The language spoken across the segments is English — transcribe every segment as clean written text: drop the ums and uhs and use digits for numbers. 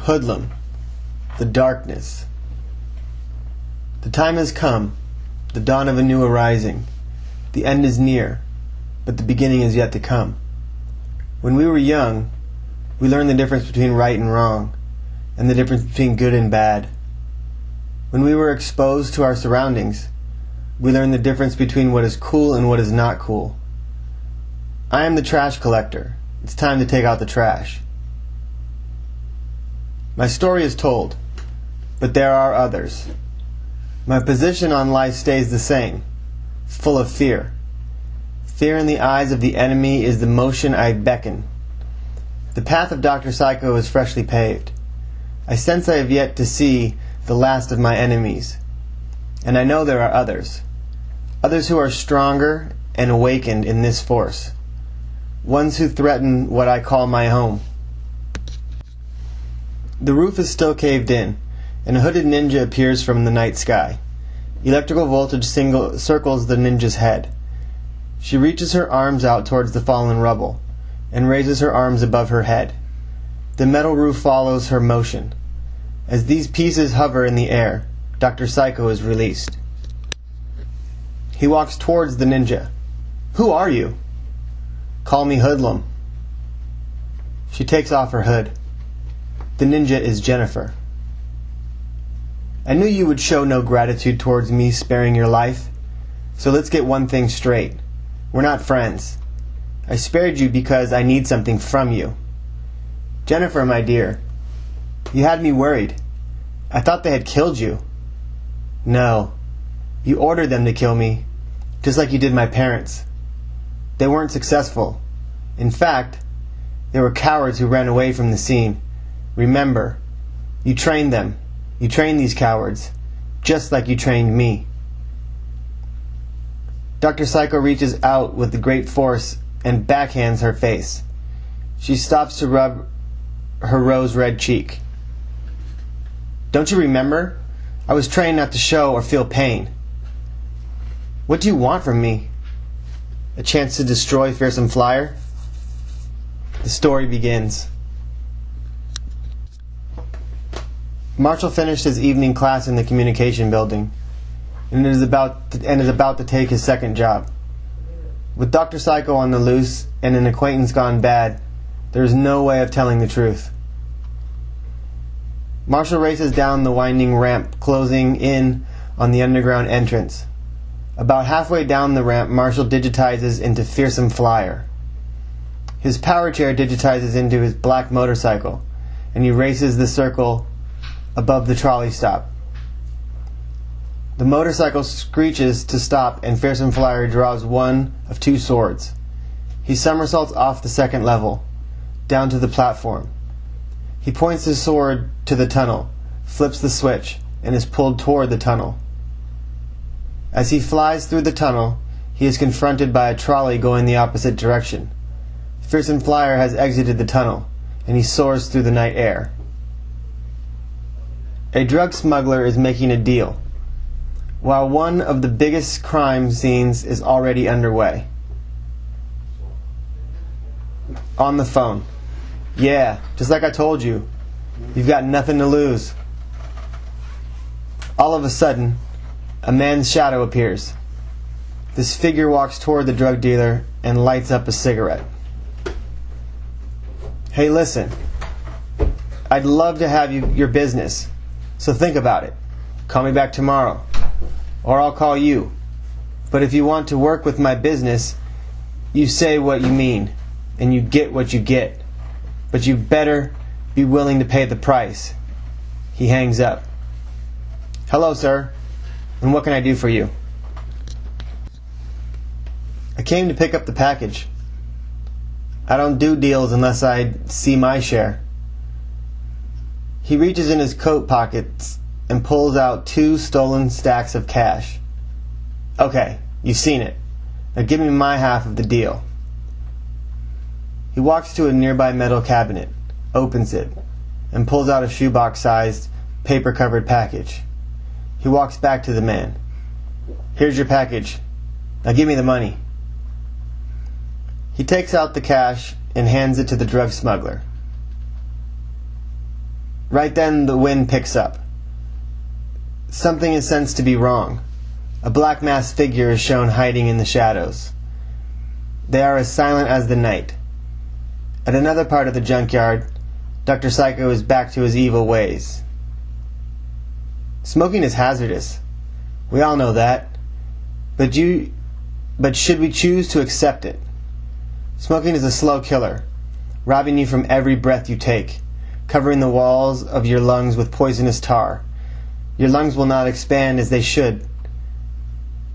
Hoodlum, the darkness. The time has come, the dawn of a new arising. The end is near, but the beginning is yet to come. When we were young, we learned the difference between right and wrong, and the difference between good and bad. When we were exposed to our surroundings, we learned the difference between what is cool and what is not cool. I am the trash collector. It's time to take out the trash. My story is told, but there are others. My position on life stays the same, full of fear. Fear in the eyes of the enemy is the motion I beckon. The path of Dr. Psycho is freshly paved. I sense I have yet to see the last of my enemies. And I know there are others. Others who are stronger and awakened in this force. Ones who threaten what I call my home. The roof is still caved in, and a hooded ninja appears from the night sky. Electrical voltage circles the ninja's head. She reaches her arms out towards the fallen rubble, and raises her arms above her head. The metal roof follows her motion. As these pieces hover in the air, Dr. Psycho is released. He walks towards the ninja. "Who are you?" "Call me Hoodlum." She takes off her hood. The ninja is Jennifer. "I knew you would show no gratitude towards me sparing your life. So let's get one thing straight. We're not friends. I spared you because I need something from you. Jennifer, my dear, you had me worried. I thought they had killed you." "No. You ordered them to kill me, just like you did my parents. They weren't successful. In fact, they were cowards who ran away from the scene. Remember, you trained them. You trained these cowards, just like you trained me." Dr. Psycho reaches out with great force and backhands her face. She stops to rub her rose-red cheek. "Don't you remember? I was trained not to show or feel pain. What do you want from me? A chance to destroy Fearsome Flyer?" The story begins. Marshall finished his evening class in the communication building and is about to take his second job. With Dr. Psycho on the loose and an acquaintance gone bad, there is no way of telling the truth. Marshall races down the winding ramp, closing in on the underground entrance. About halfway down the ramp, Marshall digitizes into Fearsome Flyer. His power chair digitizes into his black motorcycle, and he races the circle above the trolley stop. The motorcycle screeches to stop, and Fearsome Flyer draws one of two swords. He somersaults off the second level, down to the platform. He points his sword to the tunnel, flips the switch, and is pulled toward the tunnel. As he flies through the tunnel, he is confronted by a trolley going the opposite direction. Fearsome Flyer has exited the tunnel, and he soars through the night air. A drug smuggler is making a deal, while one of the biggest crime scenes is already underway. On the phone. "Yeah, just like I told you. You've got nothing to lose." All of a sudden, a man's shadow appears. This figure walks toward the drug dealer and lights up a cigarette. "Hey, listen. I'd love to have your business. So think about it. Call me back tomorrow. Or I'll call you. But if you want to work with my business, you say what you mean, and you get what you get. But you better be willing to pay the price." He hangs up. "Hello, sir. And what can I do for you?" "I came to pick up the package. I don't do deals unless I see my share." He reaches in his coat pockets and pulls out 2 stolen stacks of cash. "Okay, you've seen it. Now give me my half of the deal." He walks to a nearby metal cabinet, opens it, and pulls out a shoebox-sized, paper-covered package. He walks back to the man. "Here's your package. Now give me the money." He takes out the cash and hands it to the drug smuggler. Right then the wind picks up. Something is sensed to be wrong. A black masked figure is shown hiding in the shadows. They are as silent as the night. At another part of the junkyard, Dr. Psycho is back to his evil ways. Smoking is hazardous. We all know that. But should we choose to accept it? Smoking is a slow killer, robbing you from every breath you take, covering the walls of your lungs with poisonous tar. Your lungs will not expand as they should.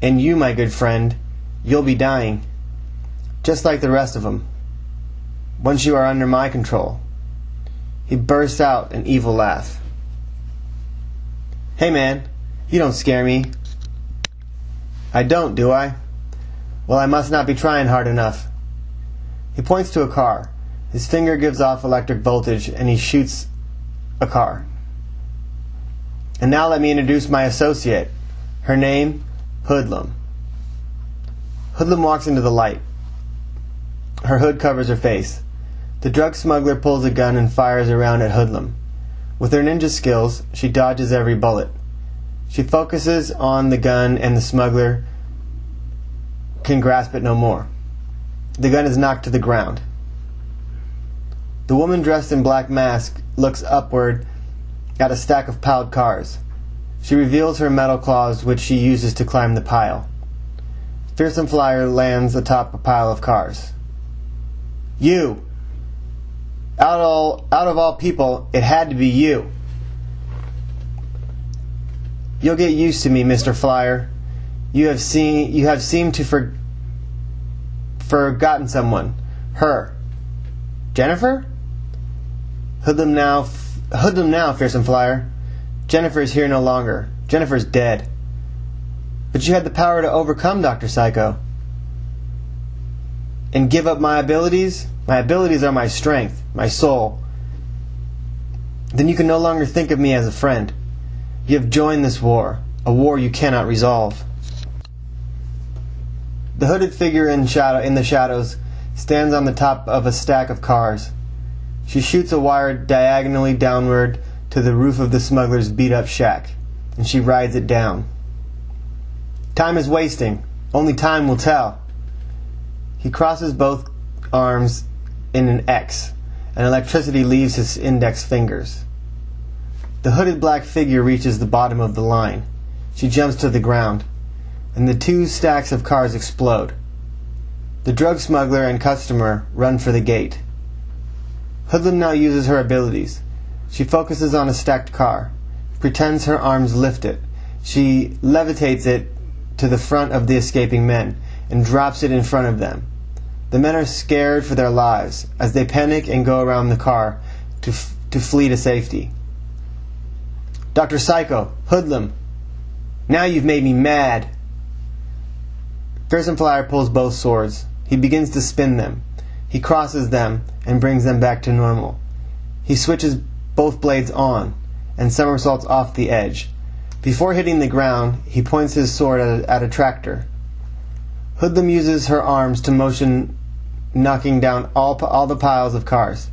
And you, my good friend, you'll be dying, just like the rest of them, once you are under my control. He bursts out an evil laugh. Hey man, you don't scare me. I don't, do I? Well, I must not be trying hard enough. He points to a car. His finger gives off electric voltage and he shoots a car. And now let me introduce my associate. Her name, Hoodlum. Hoodlum walks into the light. Her hood covers her face. The drug smuggler pulls a gun and fires around at Hoodlum. With her ninja skills, she dodges every bullet. She focuses on the gun and the smuggler can grasp it no more. The gun is knocked to the ground. The woman dressed in black mask looks upward at a stack of piled cars. She reveals her metal claws, which she uses to climb the pile. Fearsome Flyer lands atop a pile of cars. You! Out of all people, it had to be you. You'll get used to me, Mr. Flyer. You have seemed to forgotten someone. Her. Jennifer? Hoodlum now, Fearsome Flyer. Jennifer is here no longer. Jennifer's dead. But you had the power to overcome Dr. Psycho. And give up my abilities? My abilities are my strength, my soul. Then you can no longer think of me as a friend. You have joined this war, a war you cannot resolve. The hooded figure in the shadows stands on the top of a stack of cars. She shoots a wire diagonally downward to the roof of the smuggler's beat-up shack, and she rides it down. Time is wasting. Only time will tell. He crosses both arms in an X, and electricity leaves his index fingers. The hooded black figure reaches the bottom of the line. She jumps to the ground, and the two stacks of cars explode. The drug smuggler and customer run for the gate. Hoodlum now uses her abilities. She focuses on a stacked car, pretends her arms lift it. She levitates it to the front of the escaping men and drops it in front of them. The men are scared for their lives as they panic and go around the car to flee to safety. Dr. Psycho, Hoodlum, now you've made me mad. Fearsome Flyer pulls both swords. He begins to spin them. He crosses them and brings them back to normal. He switches both blades on and somersaults off the edge. Before hitting the ground, he points his sword at a tractor. Hoodlum uses her arms to motion, knocking down all the piles of cars.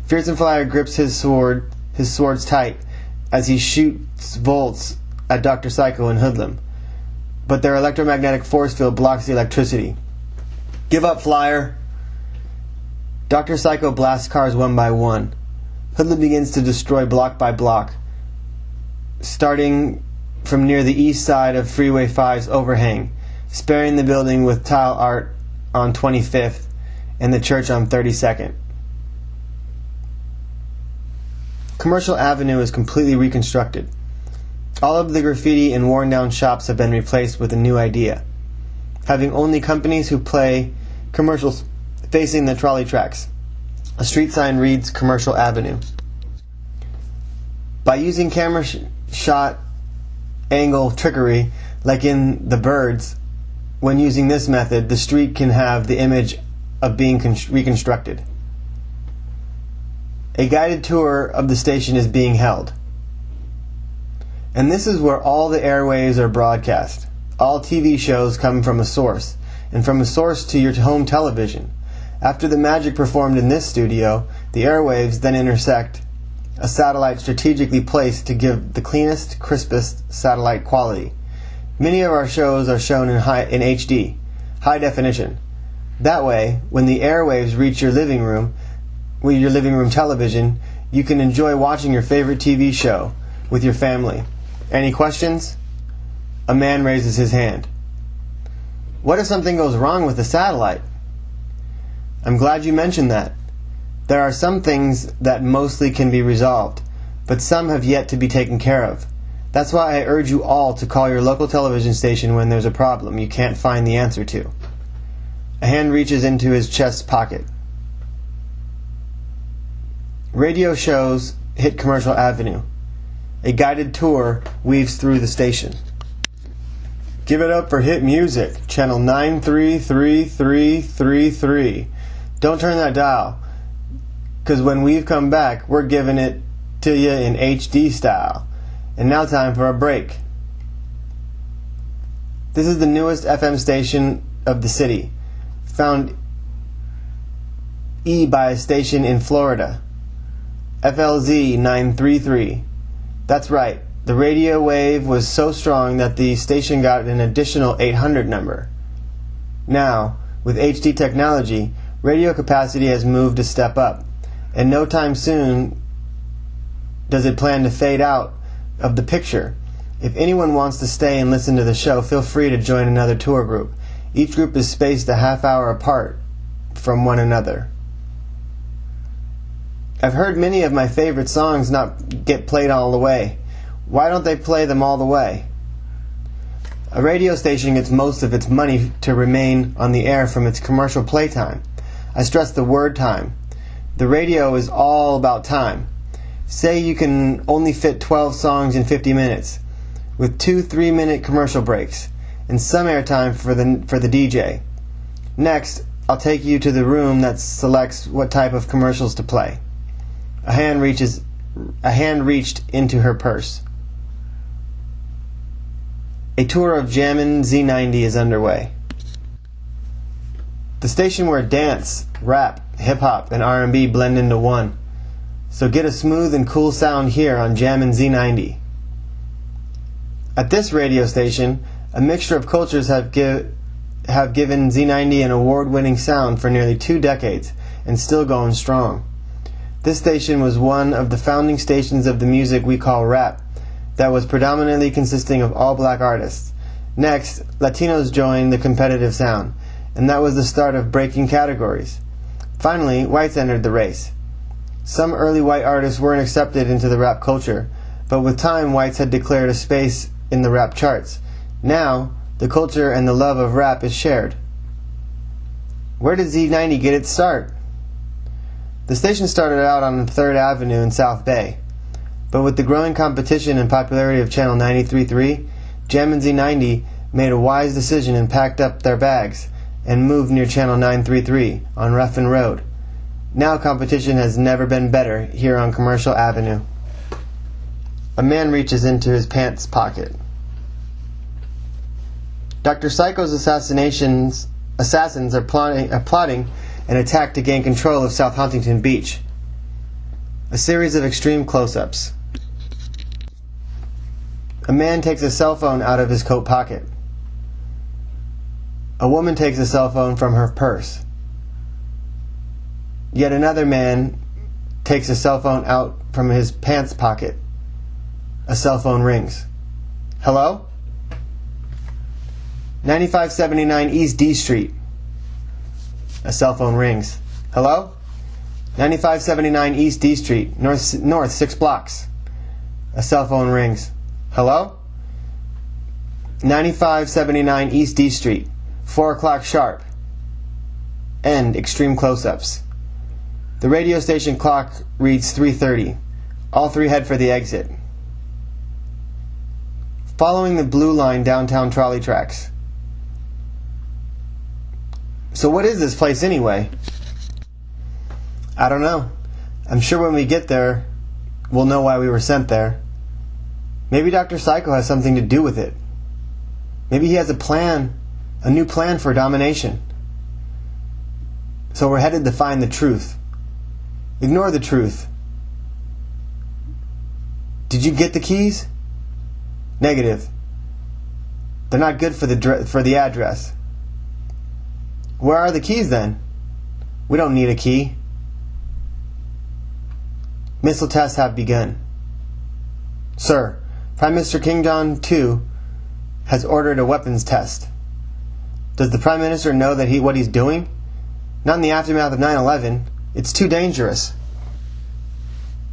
Fearsome Flyer grips his swords tight as he shoots bolts at Dr. Psycho and Hoodlum, but their electromagnetic force field blocks the electricity. Give up, Flyer! Dr. Psycho blasts cars one by one. Hoodlum begins to destroy block by block, starting from near the east side of Freeway 5's overhang, sparing the building with tile art on 25th and the church on 32nd. Commercial Avenue is completely reconstructed. All of the graffiti and worn-down shops have been replaced with a new idea, having only companies who play commercials facing the trolley tracks. A street sign reads Commercial Avenue. By using camera shot angle trickery, like in The Birds, when using this method, the street can have the image of being reconstructed. A guided tour of the station is being held. And this is where all the airwaves are broadcast. All TV shows come from a source, and from a source to your home television. After the magic performed in this studio, the airwaves then intersect a satellite strategically placed to give the cleanest, crispest satellite quality. Many of our shows are shown in HD, high definition. That way, when the airwaves reach your living room, with your living room television, you can enjoy watching your favorite TV show with your family. Any questions? A man raises his hand. What if something goes wrong with the satellite? I'm glad you mentioned that. There are some things that mostly can be resolved, but some have yet to be taken care of. That's why I urge you all to call your local television station when there's a problem you can't find the answer to. A hand reaches into his chest pocket. Radio shows hit Commercial Avenue. A guided tour weaves through the station. Give it up for hit music, channel 933333. Don't turn that dial, because when we've come back, we're giving it to you in HD style. And now time for a break. This is the newest FM station of the city, found by a station in Florida. FLZ 933. That's right, the radio wave was so strong that the station got an additional 800 number. Now, with HD technology, radio capacity has moved a step up, and no time soon does it plan to fade out of the picture. If anyone wants to stay and listen to the show, feel free to join another tour group. Each group is spaced a half hour apart from one another. I've heard many of my favorite songs not get played all the way. Why don't they play them all the way? A radio station gets most of its money to remain on the air from its commercial playtime. I stress the word time. The radio is all about time. Say you can only fit 12 songs in 50 minutes, with 2 3-minute commercial breaks, and some airtime for the DJ. Next, I'll take you to the room that selects what type of commercials to play. A hand reached into her purse. A tour of Jammin' Z90 is underway. The station where dance, rap, hip-hop, and R&B blend into one. So get a smooth and cool sound here on Jammin' Z90. At this radio station, a mixture of cultures have given Z90 an award-winning sound for nearly 2 decades, and still going strong. This station was one of the founding stations of the music we call rap, that was predominantly consisting of all black artists. Next, Latinos joined the competitive sound, and that was the start of breaking categories. Finally, whites entered the race. Some early white artists weren't accepted into the rap culture, but with time whites had declared a space in the rap charts. Now, the culture and the love of rap is shared. Where did Z90 get its start? The station started out on 3rd Avenue in South Bay, but with the growing competition and popularity of Channel 93.3, Jammin' Z90 made a wise decision and packed up their bags and moved near Channel 933 on Ruffin Road. Now competition has never been better here on Commercial Avenue. A man reaches into his pants pocket. Dr. Psycho's assassins are plotting an attack to gain control of South Hauntington Beach. A series of extreme close-ups. A man takes a cell phone out of his coat pocket. A woman takes a cell phone from her purse. Yet another man takes a cell phone out from his pants pocket. A cell phone rings. Hello? 9579 East D Street. A cell phone rings. Hello? 9579 East D Street, north 6 blocks. A cell phone rings. Hello? 9579 East D Street, 4 o'clock sharp. End extreme close-ups. The radio station clock reads 3:30. All three head for the exit. Following the blue line downtown trolley tracks. So what is this place anyway? I don't know. I'm sure when we get there, we'll know why we were sent there. Maybe Dr. Psycho has something to do with it. Maybe he has a plan, a new plan for domination. So we're headed to find the truth. Ignore the truth. Did you get the keys? Negative. They're not good for the address. Where are the keys then? We don't need a key. Missile tests have begun. Sir, Prime Minister King John II has ordered a weapons test. Does the Prime Minister know what he's doing? Not in the aftermath of 9/11. It's too dangerous.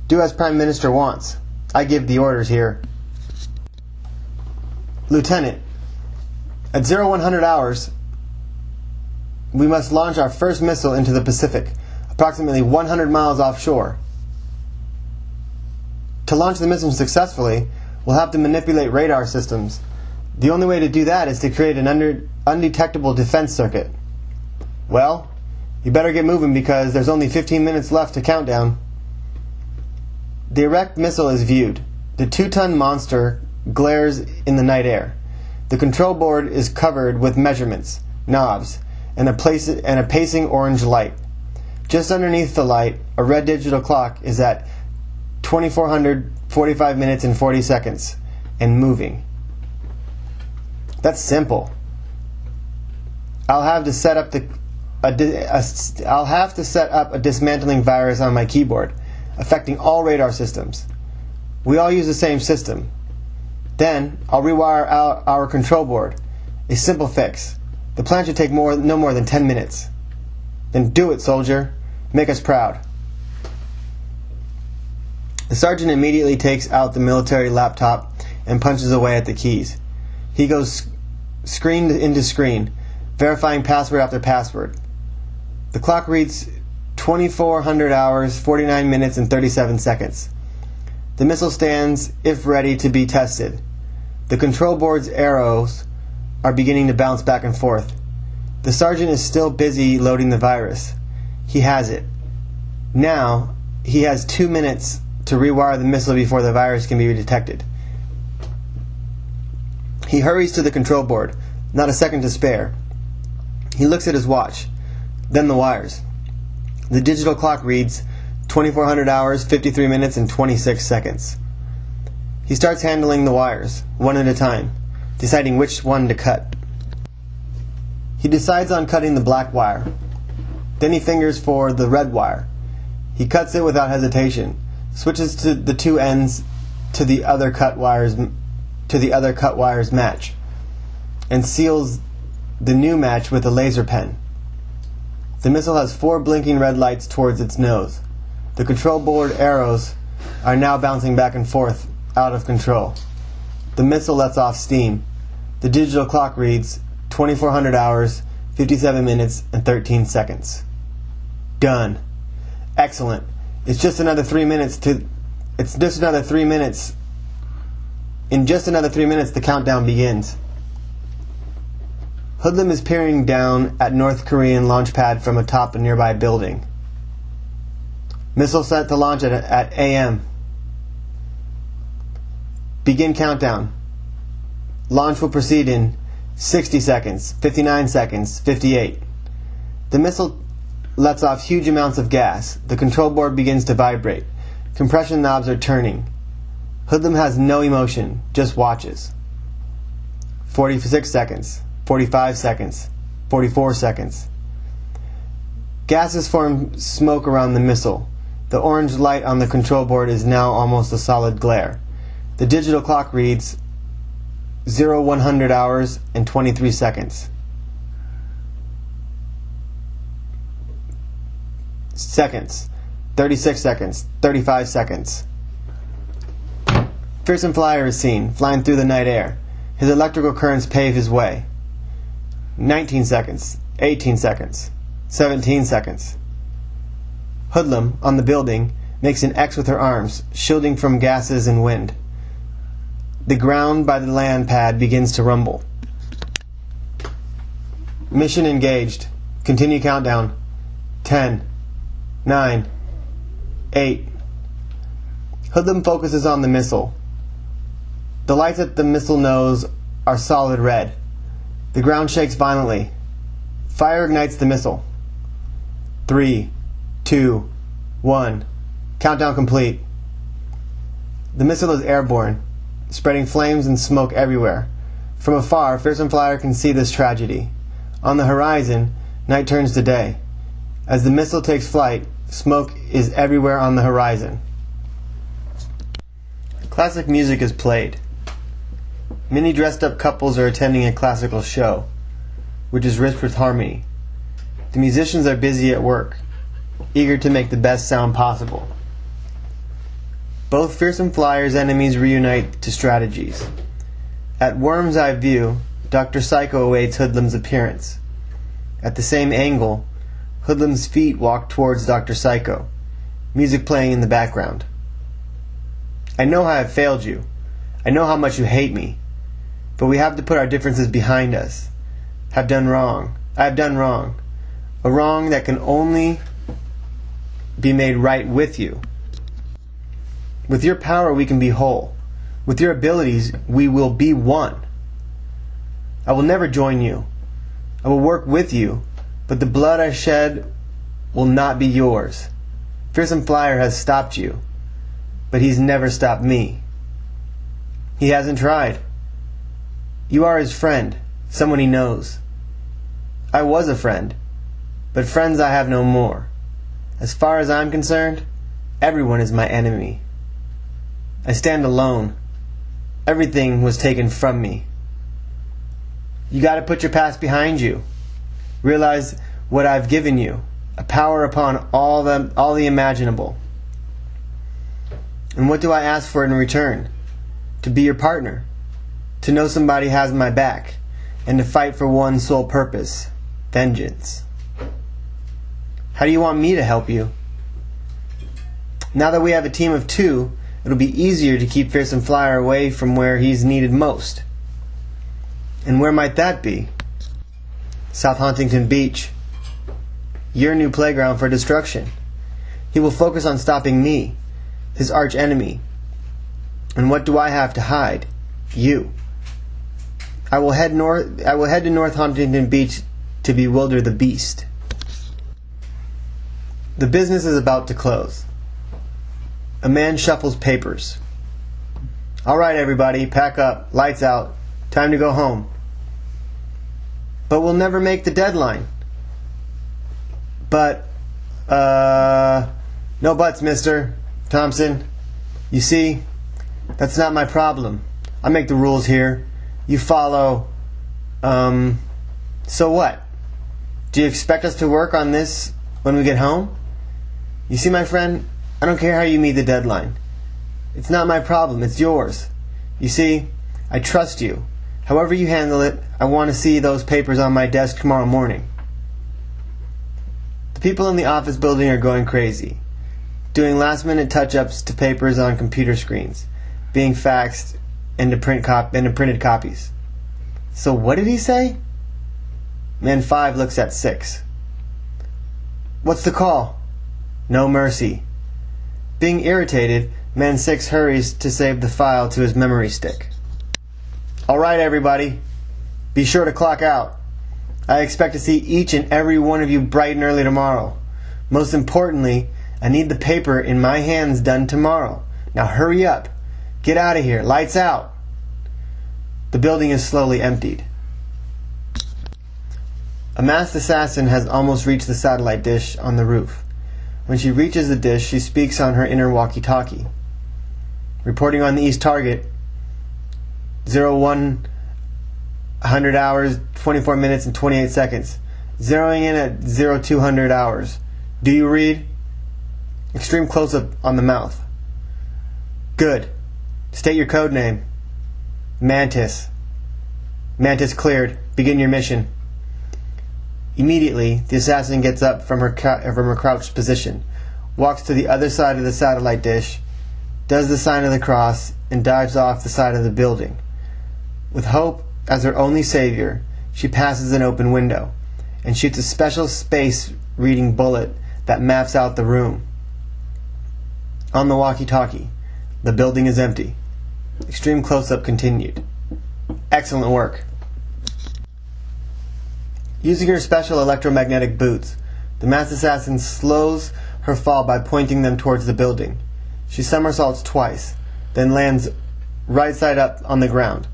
Do as Prime Minister wants. I give the orders here. Lieutenant, at 0100 hours, we must launch our first missile into the Pacific, approximately 100 miles offshore. To launch the mission successfully, we'll have to manipulate radar systems. The only way to do that is to create an undetectable defense circuit. Well, you better get moving because there's only 15 minutes left to countdown. The erect missile is viewed. The 2-ton monster glares in the night air. The control board is covered with measurements, knobs, and a pacing orange light. Just underneath the light, a red digital clock is at 2445 minutes and 40 seconds and moving. That's simple. I'll have to set up a dismantling virus on my keyboard, affecting all radar systems. We all use the same system. Then I'll rewire our control board. A simple fix. The plan should take no more than 10 minutes. Then do it, soldier. Make us proud. The sergeant immediately takes out the military laptop and punches away at the keys. He goes screen into screen, verifying password after password. The clock reads 2400 hours, 49 minutes, and 37 seconds. The missile stands, if ready, to be tested. The control board's arrows are beginning to bounce back and forth. The sergeant is still busy loading the virus. He has it. Now, he has 2 minutes to rewire the missile before the virus can be detected. He hurries to the control board, not a second to spare. He looks at his watch, then the wires. The digital clock reads 2400 hours, 53 minutes, and 26 seconds. He starts handling the wires, one at a time, deciding which one to cut. He decides on cutting the black wire. Then he fingers for the red wire. He cuts it without hesitation, switches to the two ends to the other cut wires match, and seals the new match with a laser pen. The missile has 4 blinking red lights towards its nose. The control board arrows are now bouncing back and forth, out of control. The missile lets off steam. The digital clock reads 2400 hours, 57 minutes, and 13 seconds. Done. Excellent. In just another 3 minutes, the countdown begins. Hoodlum is peering down at North Korean launch pad from atop a nearby building. Missile set to launch at AM. Begin countdown. Launch will proceed in 60 seconds, 59 seconds, 58. The missile lets off huge amounts of gas. The control board begins to vibrate. Compression knobs are turning. Hoodlum has no emotion, just watches. 46 seconds, 45 seconds, 44 seconds. Gases form smoke around the missile. The orange light on the control board is now almost a solid glare. The digital clock reads 0100 hours and 23 seconds. Seconds. 36 seconds. 35 seconds. Fearsome Flyer is seen, flying through the night air. His electrical currents pave his way. 19 seconds. 18 seconds. 17 seconds. Hoodlum, on the building, makes an X with her arms, shielding from gases and wind. The ground by the land pad begins to rumble. Mission engaged. Continue countdown. 10, 9, 8. Hoodlum focuses on the missile. The lights at the missile nose are solid red. The ground shakes violently. Fire ignites the missile. 3, 2, 1. Countdown complete. The missile is airborne, spreading flames and smoke everywhere. From afar, Fearsome Flyer can see this tragedy. On the horizon, night turns to day. As the missile takes flight, smoke is everywhere on the horizon. Classic music is played. Many dressed-up couples are attending a classical show, which is rich with harmony. The musicians are busy at work, eager to make the best sound possible. Both Fearsome Flyer's enemies reunite to strategies. At Worm's Eye View, Dr. Psycho awaits Hoodlum's appearance. At the same angle, Hoodlum's feet walk towards Dr. Psycho, music playing in the background. I know how I've failed you. I know how much you hate me. But we have to put our differences behind us. I have done wrong. A wrong that can only be made right with you. With your power we can be whole. With your abilities we will be one. I will never join you. I will work with you, but the blood I shed will not be yours. Fearsome Flyer has stopped you, but he's never stopped me. He hasn't tried. You are his friend, someone he knows. I was a friend, but friends I have no more. As far as I'm concerned, everyone is my enemy. I stand alone. Everything was taken from me. You got to put your past behind you. Realize what I've given you, a power upon all the imaginable. And what do I ask for in return? To be your partner, to know somebody has my back, and to fight for one sole purpose, vengeance. How do you want me to help you? Now that we have a team of 2, it'll be easier to keep Fearsome Flyer away from where he's needed most. And where might that be? South Hauntington Beach. Your new playground for destruction. He will focus on stopping me, his arch enemy. And what do I have to hide? You. I will head to North Hauntington Beach to bewilder the beast. The business is about to close. A man shuffles papers. All right, everybody, pack up. Lights out. Time to go home. But we'll never make the deadline. But, no buts, Mr. Thompson. You see, that's not my problem. I make the rules here. You follow, so what? Do you expect us to work on this when we get home? You see, my friend, I don't care how you meet the deadline. It's not my problem, it's yours. You see, I trust you. However you handle it, I want to see those papers on my desk tomorrow morning. The people in the office building are going crazy, doing last-minute touch-ups to papers on computer screens, being faxed into printed copies. So what did he say? Man 5 looks at 6. What's the call? No mercy. Being irritated, Man 6 hurries to save the file to his memory stick. All right, everybody. Be sure to clock out. I expect to see each and every one of you bright and early tomorrow. Most importantly, I need the paper in my hands done tomorrow. Now hurry up. Get out of here. Lights out. The building is slowly emptied. A masked assassin has almost reached the satellite dish on the roof. When she reaches the dish, she speaks on her inner walkie-talkie. Reporting on the east target, 0100 hours, 24 minutes, and 28 seconds. Zeroing in at 0200 hours. Do you read? Extreme close-up on the mouth. Good. State your code name. Mantis. Mantis cleared. Begin your mission. Immediately, the assassin gets up from her crouched position, walks to the other side of the satellite dish, does the sign of the cross, and dives off the side of the building. With Hope as her only savior, she passes an open window and shoots a special space-reading bullet that maps out the room. On the walkie-talkie, the building is empty. Extreme close-up continued. Excellent work. Using her special electromagnetic boots, the masked assassin slows her fall by pointing them towards the building. She somersaults twice, then lands right side up on the ground.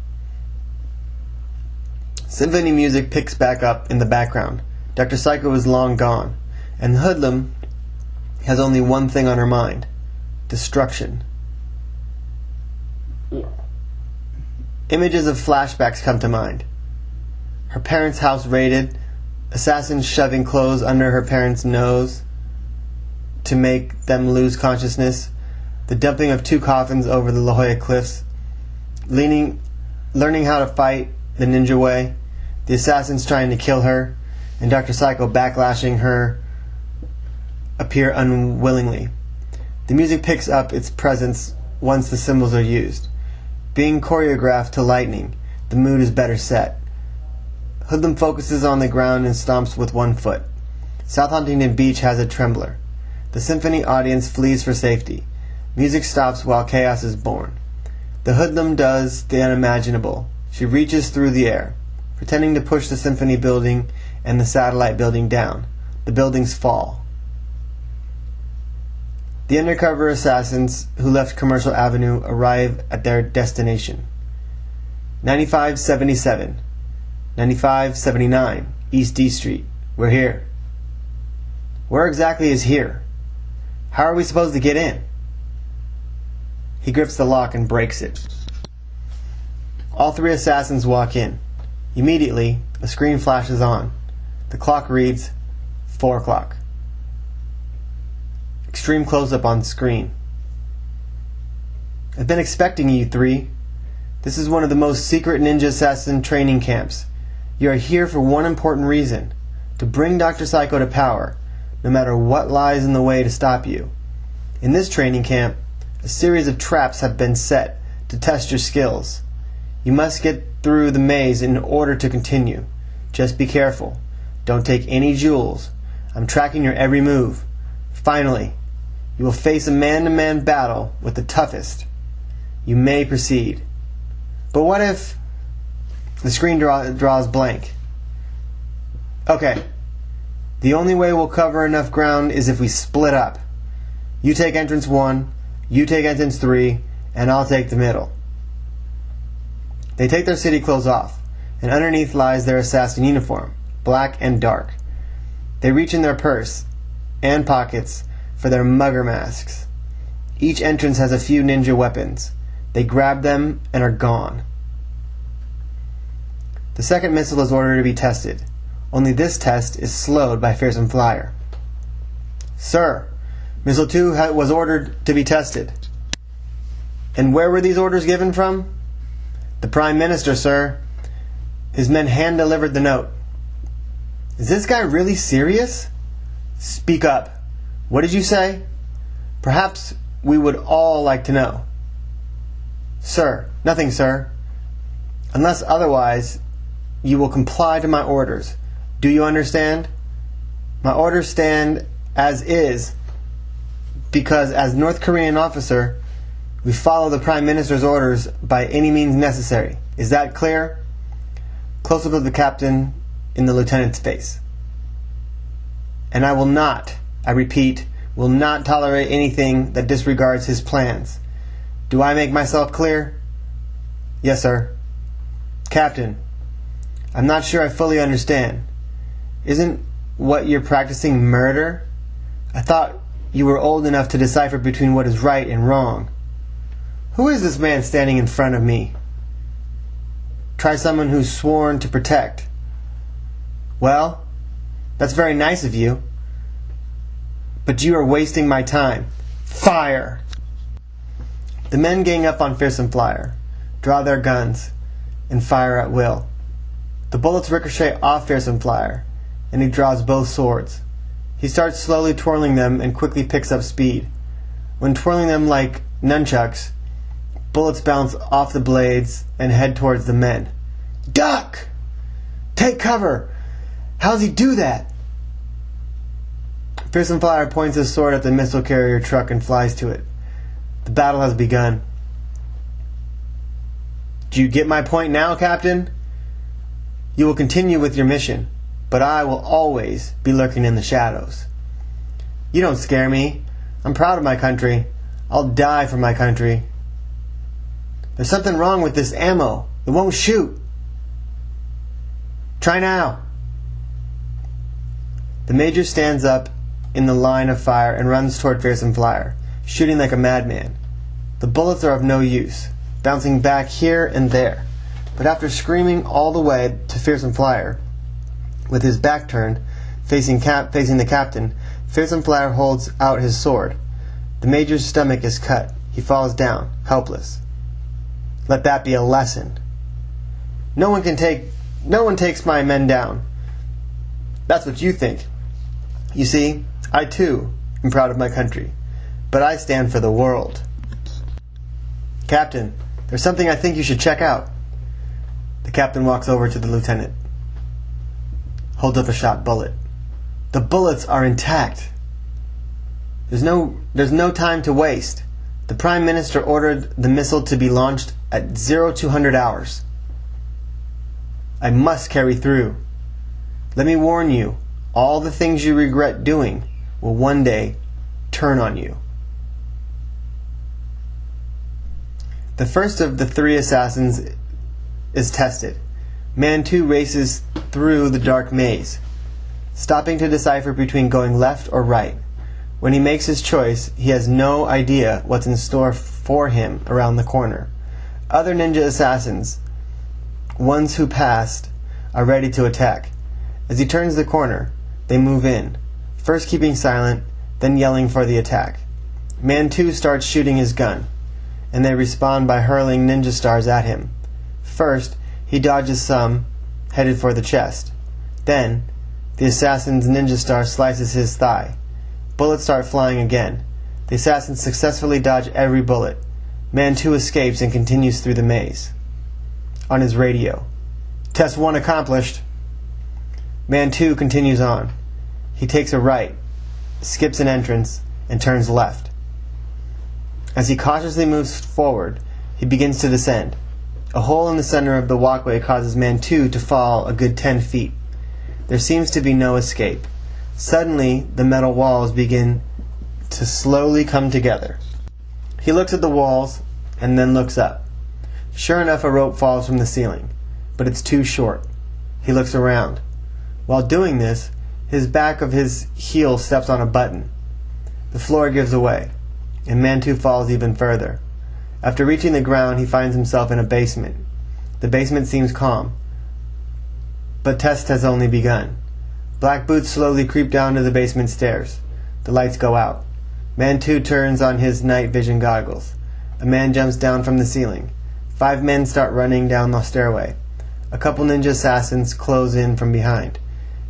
Symphony music picks back up in the background. Dr. Psycho is long gone, and Hoodlum has only one thing on her mind: destruction. Images of flashbacks come to mind. Her parents' house raided, assassins shoving clothes under her parents' nose to make them lose consciousness, the dumping of 2 coffins over the La Jolla cliffs, learning how to fight the ninja way, the assassins trying to kill her, and Dr. Psycho backlashing her appear unwillingly. The music picks up its presence once the symbols are used. Being choreographed to lightning, the mood is better set. Hoodlum focuses on the ground and stomps with one foot. South Hauntington Beach has a trembler. The symphony audience flees for safety. Music stops while chaos is born. The Hoodlum does the unimaginable. She reaches through the air, pretending to push the symphony building and the satellite building down. The buildings fall. The undercover assassins who left Commercial Avenue arrive at their destination. 9577, 9579, East D Street. We're here. Where exactly is here? How are we supposed to get in? He grips the lock and breaks it. All 3 assassins walk in. Immediately, a screen flashes on. The clock reads 4 o'clock. Extreme close-up on screen. I've been expecting you 3. This is one of the most secret ninja assassin training camps. You are here for one important reason: to bring Dr. Psycho to power, no matter what lies in the way to stop you. In this training camp, a series of traps have been set to test your skills. You must get through the maze in order to continue. Just be careful. Don't take any jewels. I'm tracking your every move. Finally, you will face a man-to-man battle with the toughest. You may proceed. But what if... The screen draws blank. Okay. The only way we'll cover enough ground is if we split up. You take entrance 1, you take entrance 3, and I'll take the middle. They take their city clothes off, and underneath lies their assassin uniform, black and dark. They reach in their purse and pockets for their mugger masks. Each entrance has a few ninja weapons. They grab them and are gone. The second missile is ordered to be tested. Only this test is slowed by Fearsome Flyer. Sir, Missile 2 was ordered to be tested. And where were these orders given from? The Prime Minister, sir. His men hand-delivered the note. Is this guy really serious? Speak up. What did you say? Perhaps we would all like to know. Sir, nothing, sir. Unless otherwise, you will comply to my orders. Do you understand? My orders stand as is, because as North Korean officer, we follow the Prime Minister's orders by any means necessary. Is that clear? Close-up of the captain in the lieutenant's face. And I will not, I repeat, will not tolerate anything that disregards his plans. Do I make myself clear? Yes, sir. Captain, I'm not sure I fully understand. Isn't what you're practicing murder? I thought you were old enough to decipher between what is right and wrong. Who is this man standing in front of me? Try someone who's sworn to protect. Well, that's very nice of you. But you are wasting my time. Fire! The men gang up on Fearsome Flyer, draw their guns, and fire at will. The bullets ricochet off Fearsome Flyer, and he draws both swords. He starts slowly twirling them and quickly picks up speed. When twirling them like nunchucks, bullets bounce off the blades and head towards the men. Duck! Take cover! How's he do that? Fearsome Flyer points his sword at the missile carrier truck and flies to it. The battle has begun. Do you get my point now, Captain? You will continue with your mission, but I will always be lurking in the shadows. You don't scare me. I'm proud of my country. I'll die for my country. There's something wrong with this ammo. It won't shoot. Try now. The Major stands up in the line of fire and runs toward Fearsome Flyer, shooting like a madman. The bullets are of no use, bouncing back here and there. But after screaming all the way to Fearsome Flyer, with his back turned, facing the captain, Fearsome Flyer holds out his sword. The Major's stomach is cut. He falls down, helpless. Let that be a lesson. No one takes my men down. That's what you think. You see, I too am proud of my country, but I stand for the world. Captain, there's something I think you should check out. The captain walks over to the lieutenant, holds up a shot bullet. The bullets are intact. There's no time to waste. The Prime Minister ordered the missile to be launched at 0200 hours. I must carry through. Let me warn you, all the things you regret doing will one day turn on you. The first of the three assassins is tested. Man 2 races through the dark maze, stopping to decipher between going left or right. When he makes his choice, he has no idea what's in store for him around the corner. Other ninja assassins, ones who passed, are ready to attack. As he turns the corner, they move in, first keeping silent, then yelling for the attack. Man 2 starts shooting his gun, and they respond by hurling ninja stars at him. First, he dodges some, headed for the chest. Then, the assassin's ninja star slices his thigh. Bullets start flying again. The assassin successfully dodges every bullet. Man 2 escapes and continues through the maze. On his radio, Test 1 accomplished. Man 2 continues on. He takes a right, skips an entrance, and turns left. As he cautiously moves forward, he begins to descend. A hole in the center of the walkway causes Man 2 to fall a good 10 feet. There seems to be no escape. Suddenly, the metal walls begin to slowly come together. He looks at the walls and then looks up. Sure enough, a rope falls from the ceiling, but it's too short. He looks around. While doing this, his back of his heel steps on a button. The floor gives away, and Man 2 falls even further. After reaching the ground, he finds himself in a basement. The basement seems calm, but test has only begun. Black boots slowly creep down to the basement stairs. The lights go out. Man 2 turns on his night vision goggles. A man jumps down from the ceiling. 5 men start running down the stairway. A couple ninja assassins close in from behind.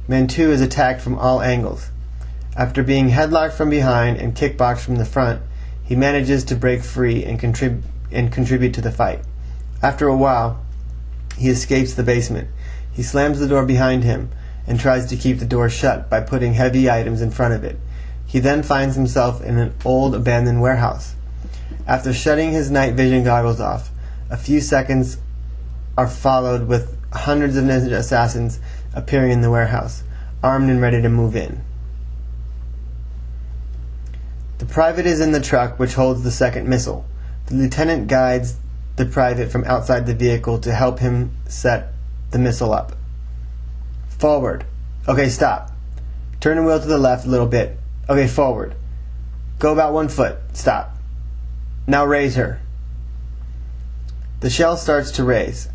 Man 2 is attacked from all angles. After being headlocked from behind and kickboxed from the front, he manages to break free and contribute to the fight. After a while, he escapes the basement. He slams the door behind him and tries to keep the door shut by putting heavy items in front of it. He then finds himself in an old abandoned warehouse. After shutting his night vision goggles off, a few seconds are followed with hundreds of ninja assassins appearing in the warehouse, armed and ready to move in. The private is in the truck which holds the second missile. The lieutenant guides the private from outside the vehicle to help him set the missile up. Forward. Okay, stop. Turn the wheel to the left a little bit. Okay, forward. Go about 1 foot. Stop. Now raise her. The shell starts to raise.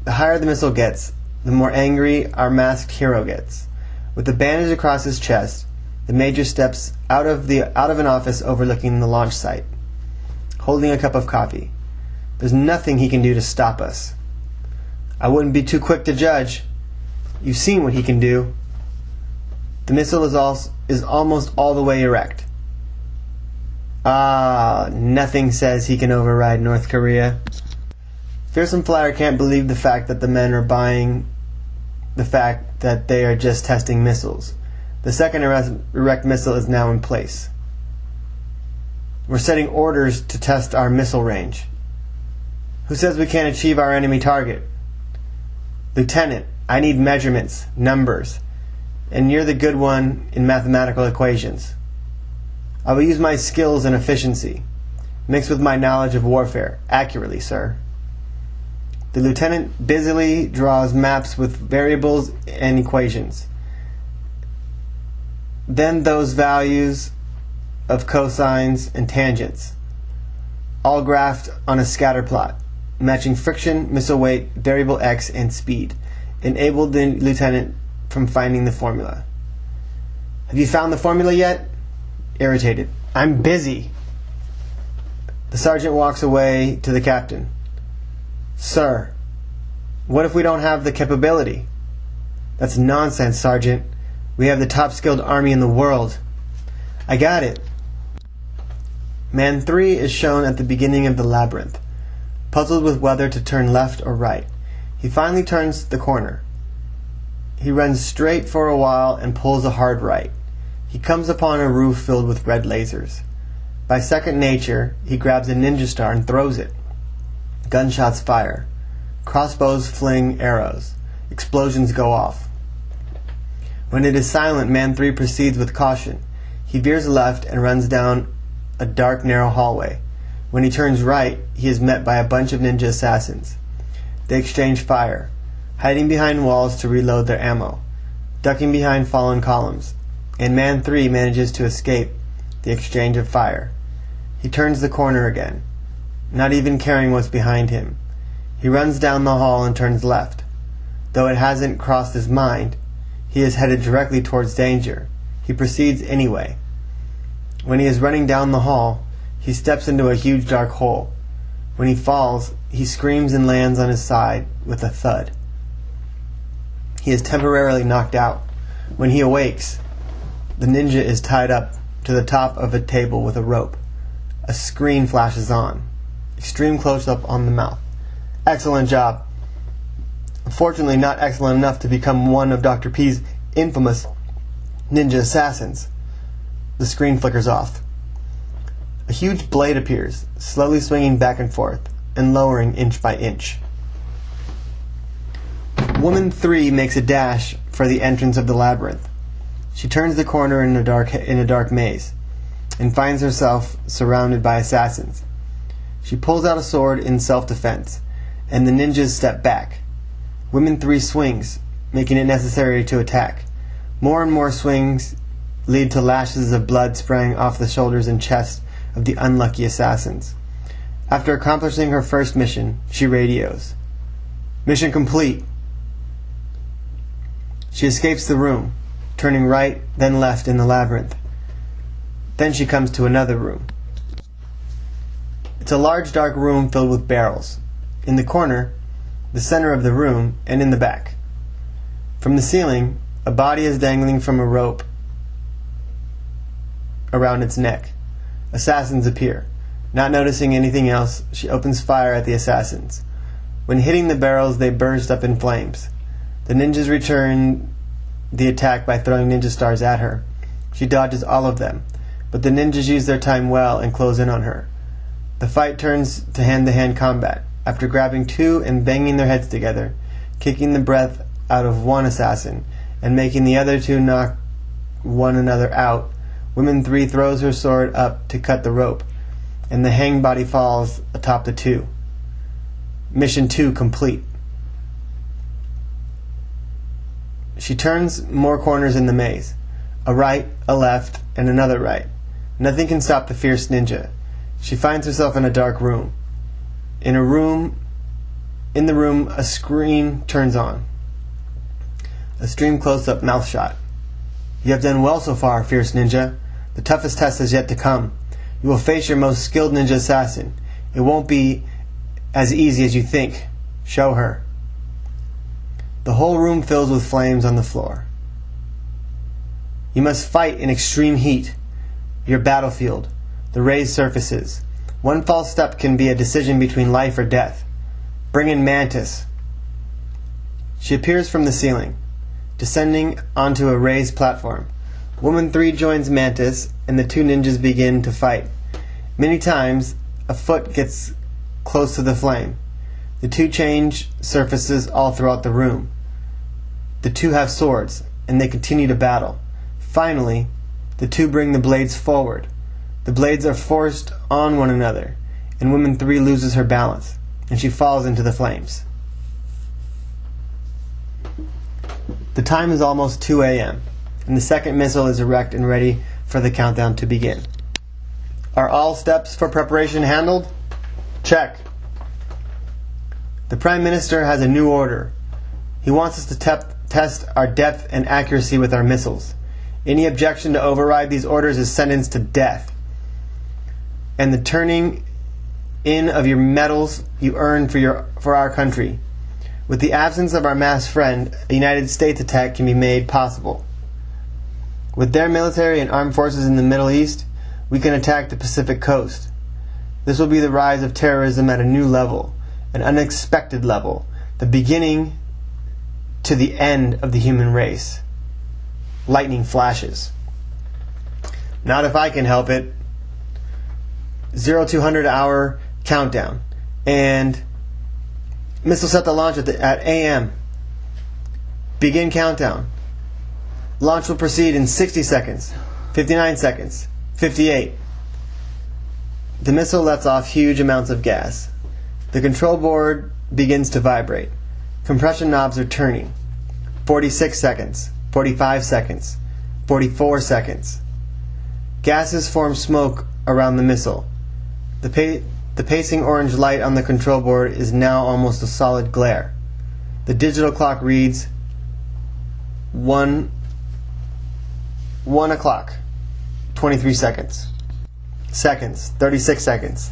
The higher the missile gets, the more angry our masked hero gets. With the bandage across his chest, the Major steps out of an office overlooking the launch site, holding a cup of coffee. There's nothing he can do to stop us. I wouldn't be too quick to judge. You've seen what he can do. The missile is almost all the way erect. Nothing says he can override North Korea. Fearsome Flyer can't believe the fact that the men are buying the fact that they are just testing missiles. The second erect missile is now in place. We're setting orders to test our missile range. Who says we can't achieve our enemy target? Lieutenant, I need measurements, numbers, and you're the good one in mathematical equations. I will use my skills and efficiency, mixed with my knowledge of warfare, accurately, sir. The lieutenant busily draws maps with variables and equations. Then those values of cosines and tangents, all graphed on a scatter plot, matching friction, missile weight, variable x, and speed, enabled the lieutenant from finding the formula. Have you found the formula yet? Irritated. I'm busy. The sergeant walks away to the captain. Sir, what if we don't have the capability? That's nonsense, Sergeant. We have the top skilled army in the world. I got it. Man 3 is shown at the beginning of the labyrinth, puzzled with whether to turn left or right. He finally turns the corner. He runs straight for a while and pulls a hard right. He comes upon a roof filled with red lasers. By second nature, he grabs a ninja star and throws it. Gunshots fire. Crossbows fling arrows. Explosions go off. When it is silent, Man 3 proceeds with caution. He veers left and runs down a dark, narrow hallway. When he turns right, he is met by a bunch of ninja assassins. They exchange fire, hiding behind walls to reload their ammo, ducking behind fallen columns, and Man 3 manages to escape the exchange of fire. He turns the corner again, not even caring what's behind him. He runs down the hall and turns left. Though it hasn't crossed his mind, he is headed directly towards danger. He proceeds anyway. When he is running down the hall, he steps into a huge dark hole. When he falls, he screams and lands on his side with a thud. He is temporarily knocked out. When he awakes, the ninja is tied up to the top of a table with a rope. A screen flashes on. Extreme close-up on the mouth. Excellent job. Unfortunately, not excellent enough to become one of Dr. P's infamous ninja assassins. The screen flickers off. A huge blade appears, slowly swinging back and forth, and lowering inch by inch. Woman 3 makes a dash for the entrance of the labyrinth. She turns the corner in a dark maze, and finds herself surrounded by assassins. She pulls out a sword in self-defense, and the ninjas step back. Woman 3 swings, making it necessary to attack. More and more swings lead to lashes of blood spraying off the shoulders and chest of the unlucky assassins. After accomplishing her first mission, she radios. Mission complete. She escapes the room, turning right, then left in the labyrinth. Then she comes to another room. It's a large dark room filled with barrels. In the corner, the center of the room, and in the back. From the ceiling, a body is dangling from a rope around its neck. Assassins appear. Not noticing anything else, she opens fire at the assassins. When hitting the barrels, they burst up in flames. The ninjas return the attack by throwing ninja stars at her. She dodges all of them, but the ninjas use their time well and close in on her. The fight turns to hand-to-hand combat. After grabbing two and banging their heads together, kicking the breath out of one assassin, and making the other two knock one another out, Woman 3 throws her sword up to cut the rope, and the hanged body falls atop the two. Mission 2 complete. She turns more corners in the maze. A right, a left, and another right. Nothing can stop the fierce ninja. She finds herself in a dark room. In the room, a screen turns on. A stream close-up mouth shot. You have done well so far, fierce ninja. The toughest test is yet to come. You will face your most skilled ninja assassin. It won't be as easy as you think. Show her. The whole room fills with flames on the floor. You must fight in extreme heat. Your battlefield. The raised surfaces. One false step can be a decision between life or death. Bring in Mantis. She appears from the ceiling, descending onto a raised platform. Woman 3 joins Mantis, and the two ninjas begin to fight. Many times, a foot gets close to the flame. The two change surfaces all throughout the room. The two have swords, and they continue to battle. Finally, the two bring the blades forward. The blades are forced on one another, and Woman 3 loses her balance, and she falls into the flames. The time is almost 2 a.m., and the second missile is erect and ready for the countdown to begin. Are all steps for preparation handled? Check. The Prime Minister has a new order. He wants us to test our depth and accuracy with our missiles. Any objection to override these orders is sentenced to death. And the turning in of your medals you earn for our country. With the absence of our masked friend, a United States attack can be made possible. With their military and armed forces in the Middle East, we can attack the Pacific coast. This will be the rise of terrorism at a new level, an unexpected level, the beginning to the end of the human race. Lightning flashes. Not if I can help it. 0200 hour countdown. And missile set to launch at AM. Begin countdown. Launch will proceed in 60 seconds, 59 seconds, 58. The missile lets off huge amounts of gas. The control board begins to vibrate. Compression knobs are turning. 46 seconds, 45 seconds, 44 seconds. Gases form smoke around the missile. The pacing orange light on the control board is now almost a solid glare. The digital clock reads 1 o'clock, 23 seconds. Seconds, 36 seconds,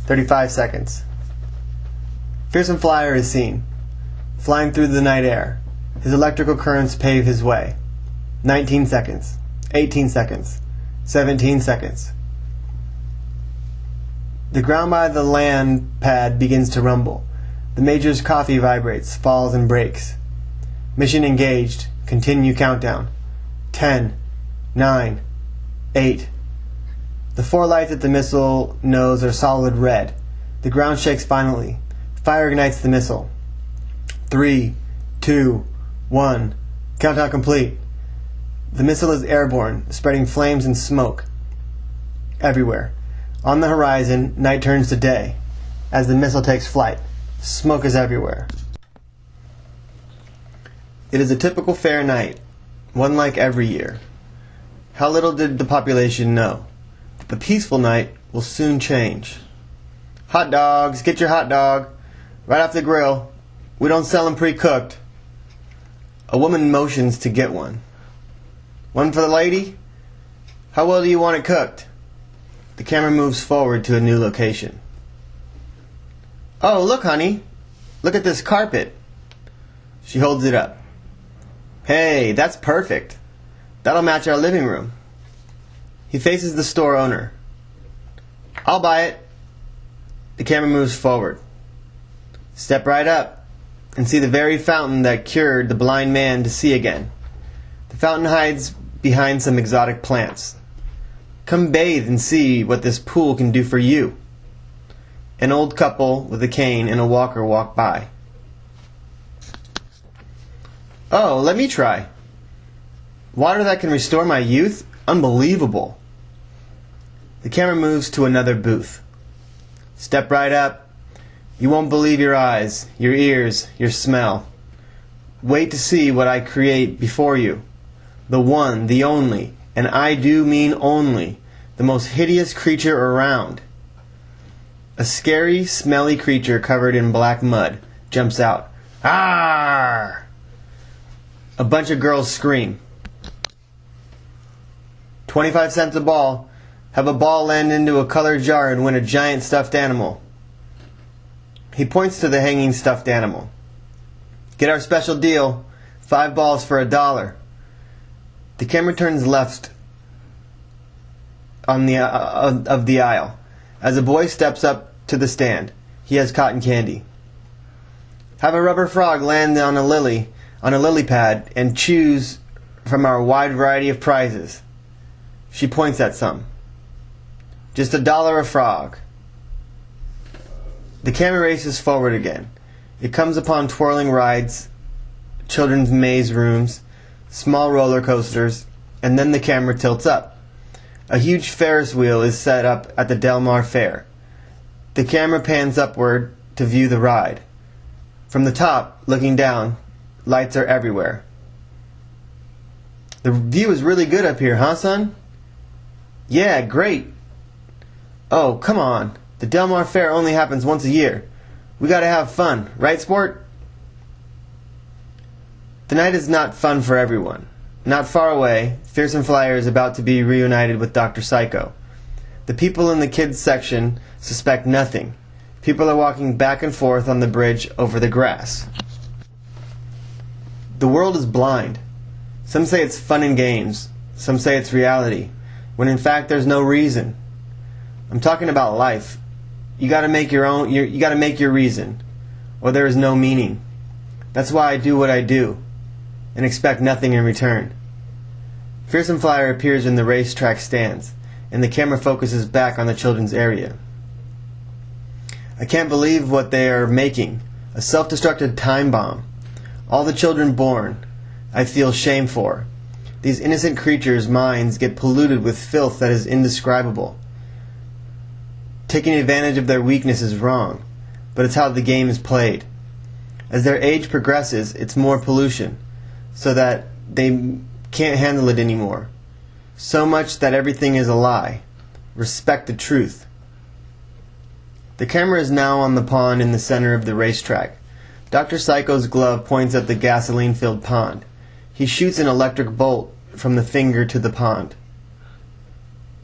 35 seconds. Fearsome Flyer is seen, flying through the night air. His electrical currents pave his way. 19 seconds, 18 seconds, 17 seconds. The ground by the land pad begins to rumble. The Major's coffee vibrates, falls, and breaks. Mission engaged. Continue countdown. 10, 9, 8. The 4 lights at the missile nose are solid red. The ground shakes violently. Fire ignites the missile. 3, 2, 1. Countdown complete. The missile is airborne, spreading flames and smoke everywhere. On the horizon, night turns to day. As the missile takes flight, smoke is everywhere. It is a typical fair night, one like every year. How little did the population know. The peaceful night will soon change. Hot dogs, get your hot dog. Right off the grill. We don't sell them pre-cooked. A woman motions to get one. One for the lady? How well do you want it cooked? The camera moves forward to a new location. Oh, look, honey. Look at this carpet. She holds it up. Hey, that's perfect. That'll match our living room. He faces the store owner. I'll buy it. The camera moves forward. Step right up and see the very fountain that cured the blind man to see again. The fountain hides behind some exotic plants. Come bathe and see what this pool can do for you. An old couple with a cane and a walker walk by. Oh, let me try. Water that can restore my youth? Unbelievable. The camera moves to another booth. Step right up. You won't believe your eyes, your ears, your smell. Wait to see what I create before you. The one, the only, and I do mean only, the most hideous creature around. A scary, smelly creature covered in black mud jumps out. Arr! A bunch of girls scream. 25 cents a ball. Have a ball land into a colored jar and win a giant stuffed animal. He points to the hanging stuffed animal. Get our special deal. 5 balls for $1. The camera turns left on the of the aisle as a boy steps up to the stand. He has cotton candy. Have a rubber frog land on a lily pad and choose from our wide variety of prizes. She points at some. Just $1 a frog. The camera races forward again. It comes upon twirling rides, children's maze rooms, small roller coasters, and then the camera tilts up. A huge Ferris wheel is set up at the Del Mar Fair. The camera pans upward to view the ride. From the top, looking down, lights are everywhere. The view is really good up here, huh, son? Yeah, great. Oh, come on. The Del Mar Fair only happens once a year. We gotta have fun, right, sport? The night is not fun for everyone. Not far away, Fearsome Flyer is about to be reunited with Dr. Psycho. The people in the kids section suspect nothing. People are walking back and forth on the bridge over the grass. The world is blind. Some say it's fun and games. Some say it's reality, when in fact there's no reason. I'm talking about life. You gotta make your own. You gotta make your reason, or there is no meaning. That's why I do what I do, and expect nothing in return. Fearsome Flyer appears in the racetrack stands, and the camera focuses back on the children's area. I can't believe what they are making. A self-destructed time bomb. All the children born, I feel shame for. These innocent creatures' minds get polluted with filth that is indescribable. Taking advantage of their weakness is wrong, but it's how the game is played. As their age progresses, it's more pollution, so that they can't handle it anymore. So much that everything is a lie. Respect the truth. The camera is now on the pond in the center of the racetrack. Dr. Psycho's glove points at the gasoline-filled pond. He shoots an electric bolt from the finger to the pond.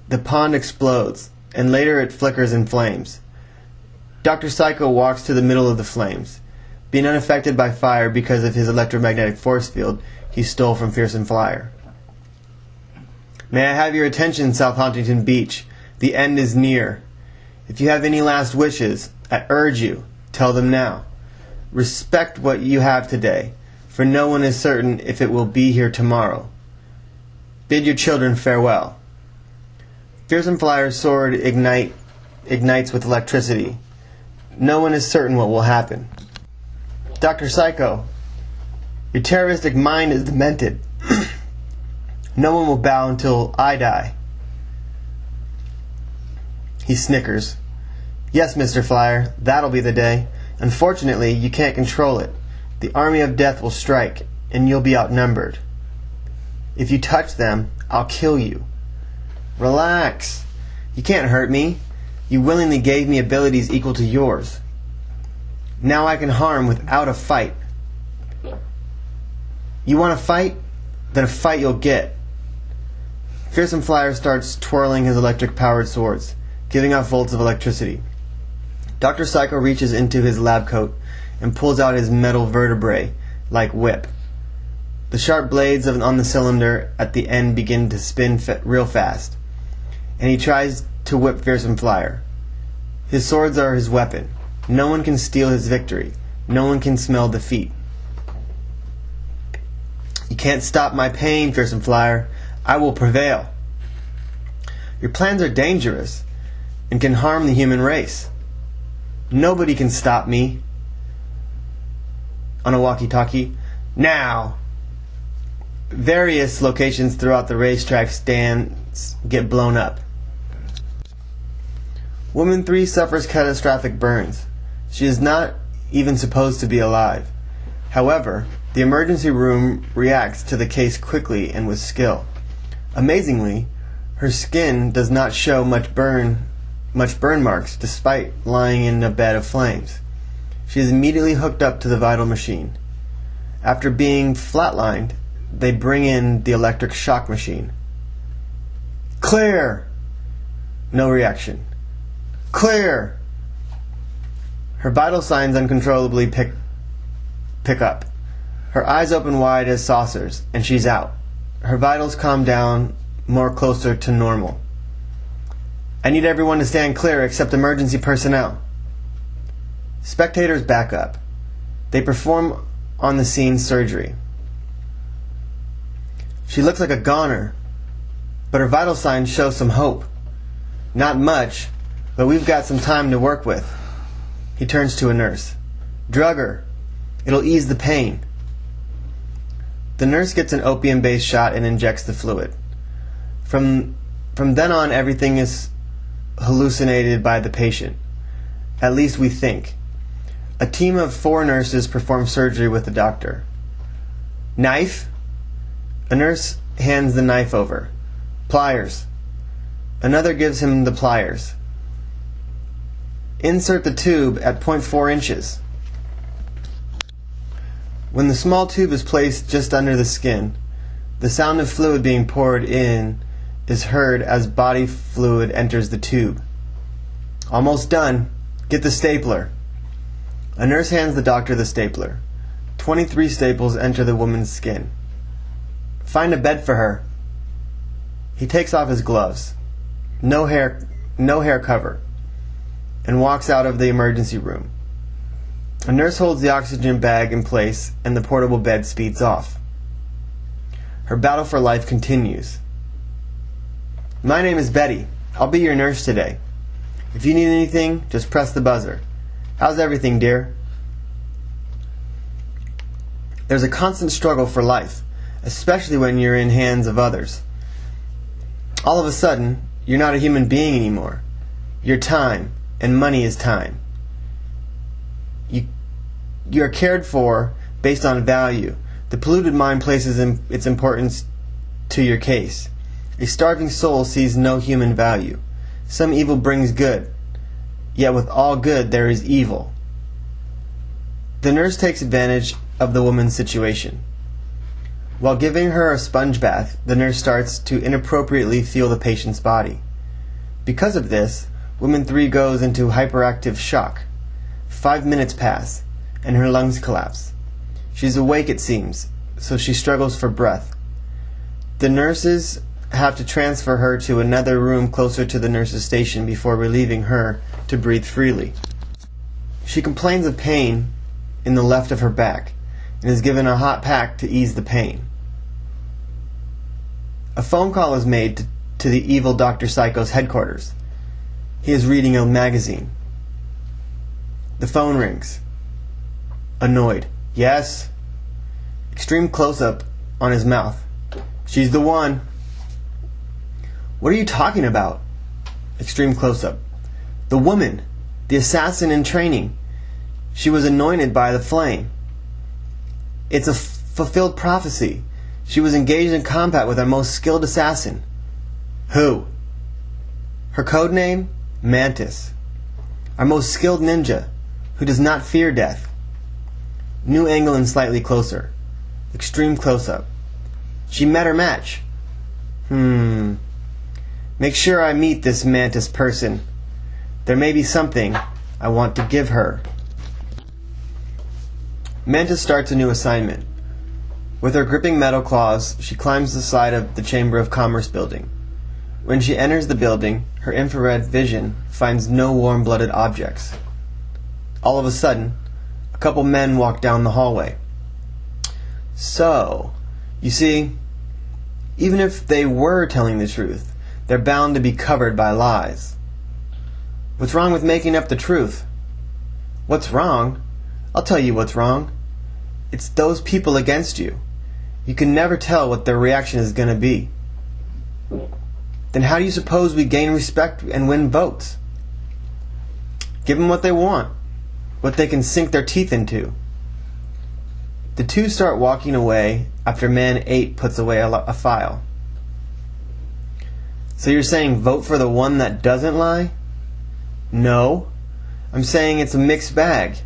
The pond explodes, and later it flickers in flames. Dr. Psycho walks to the middle of the flames. Being unaffected by fire because of his electromagnetic force field he stole from Fearsome Flyer. May I have your attention, South Hauntington Beach? The end is near. If you have any last wishes, I urge you, tell them now. Respect what you have today, for no one is certain if it will be here tomorrow. Bid your children farewell. Fearsome Flyer's sword ignites with electricity. No one is certain what will happen. Dr. Psycho, your terroristic mind is demented. No one will bow until I die. He snickers. Yes, Mr. Flyer, that'll be the day. Unfortunately, you can't control it. The army of death will strike, and you'll be outnumbered. If you touch them, I'll kill you. Relax. You can't hurt me. You willingly gave me abilities equal to yours. Now I can harm without a fight. You want a fight? Then a fight you'll get. Fearsome Flyer starts twirling his electric-powered swords, giving off volts of electricity. Dr. Psycho reaches into his lab coat and pulls out his metal vertebrae like whip. The sharp blades on the cylinder at the end begin to spin real fast, and he tries to whip Fearsome Flyer. His swords are his weapon. No one can steal his victory. No one can smell defeat. You can't stop my pain, Fearsome Flyer. I will prevail. Your plans are dangerous and can harm the human race. Nobody can stop me. On a walkie-talkie. Now! Various locations throughout the racetrack stands get blown up. Woman 3 suffers catastrophic burns. She is not even supposed to be alive. However, the emergency room reacts to the case quickly and with skill. Amazingly, her skin does not show much burn marks despite lying in a bed of flames. She is immediately hooked up to the vital machine. After being flatlined, they bring in the electric shock machine. Clear! No reaction. Clear! Her vital signs uncontrollably pick up. Her eyes open wide as saucers, and she's out. Her vitals calm down more closer to normal. I need everyone to stand clear except emergency personnel. Spectators back up. They perform on the scene surgery. She looks like a goner, but her vital signs show some hope. Not much, but we've got some time to work with. He turns to a nurse. Drug her. It'll ease the pain. The nurse gets an opium-based shot and injects the fluid. From then on, everything is hallucinated by the patient. At least we think. A team of 4 nurses perform surgery with the doctor. Knife? A nurse hands the knife over. Pliers. Another gives him the pliers. Insert the tube at 0.4 inches. When the small tube is placed just under the skin, the sound of fluid being poured in is heard as body fluid enters the tube. Almost done. Get the stapler. A nurse hands the doctor the stapler. 23 staples enter the woman's skin. Find a bed for her. He takes off his gloves. No hair cover. And walks out of the emergency room. A nurse holds the oxygen bag in place and the portable bed speeds off. Her battle for life continues. My name is Betty. I'll be your nurse today. If you need anything, just press the buzzer. How's everything, dear? There's a constant struggle for life, especially when you're in hands of others. All of a sudden, you're not a human being anymore. You're time, and money is time. You're cared for based on value. The polluted mind places its importance to your case. A starving soul sees no human value. Some evil brings good, yet with all good there is evil. The nurse takes advantage of the woman's situation. While giving her a sponge bath, the nurse starts to inappropriately feel the patient's body. Because of this, woman 3 goes into hyperactive shock. 5 minutes pass, and her lungs collapse. She's awake, it seems, so she struggles for breath. The nurses have to transfer her to another room closer to the nurse's station before relieving her to breathe freely. She complains of pain in the left of her back and is given a hot pack to ease the pain. A phone call is made to the evil Dr. Psycho's headquarters. He is reading a magazine. The phone rings. Annoyed. Yes? Extreme close-up on his mouth. She's the one. What are you talking about? Extreme close-up. The woman. The assassin in training. She was anointed by the flame. It's a fulfilled prophecy. She was engaged in combat with our most skilled assassin. Who? Her code name? Mantis. Our most skilled ninja, who does not fear death. New angle and slightly closer. Extreme close-up. She met her match. Make sure I meet this Mantis person. There may be something I want to give her. Mantis starts a new assignment. With her gripping metal claws, she climbs the side of the Chamber of Commerce building. When she enters the building, her infrared vision finds no warm-blooded objects. All of a sudden, a couple men walk down the hallway. So, you see, even if they were telling the truth, they're bound to be covered by lies. What's wrong with making up the truth? What's wrong? I'll tell you what's wrong. It's those people against you. You can never tell what their reaction is going to be. Then how do you suppose we gain respect and win votes? Give them what they want, what they can sink their teeth into. The two start walking away after man 8 puts away a file. So you're saying vote for the one that doesn't lie? No. I'm saying it's a mixed bag.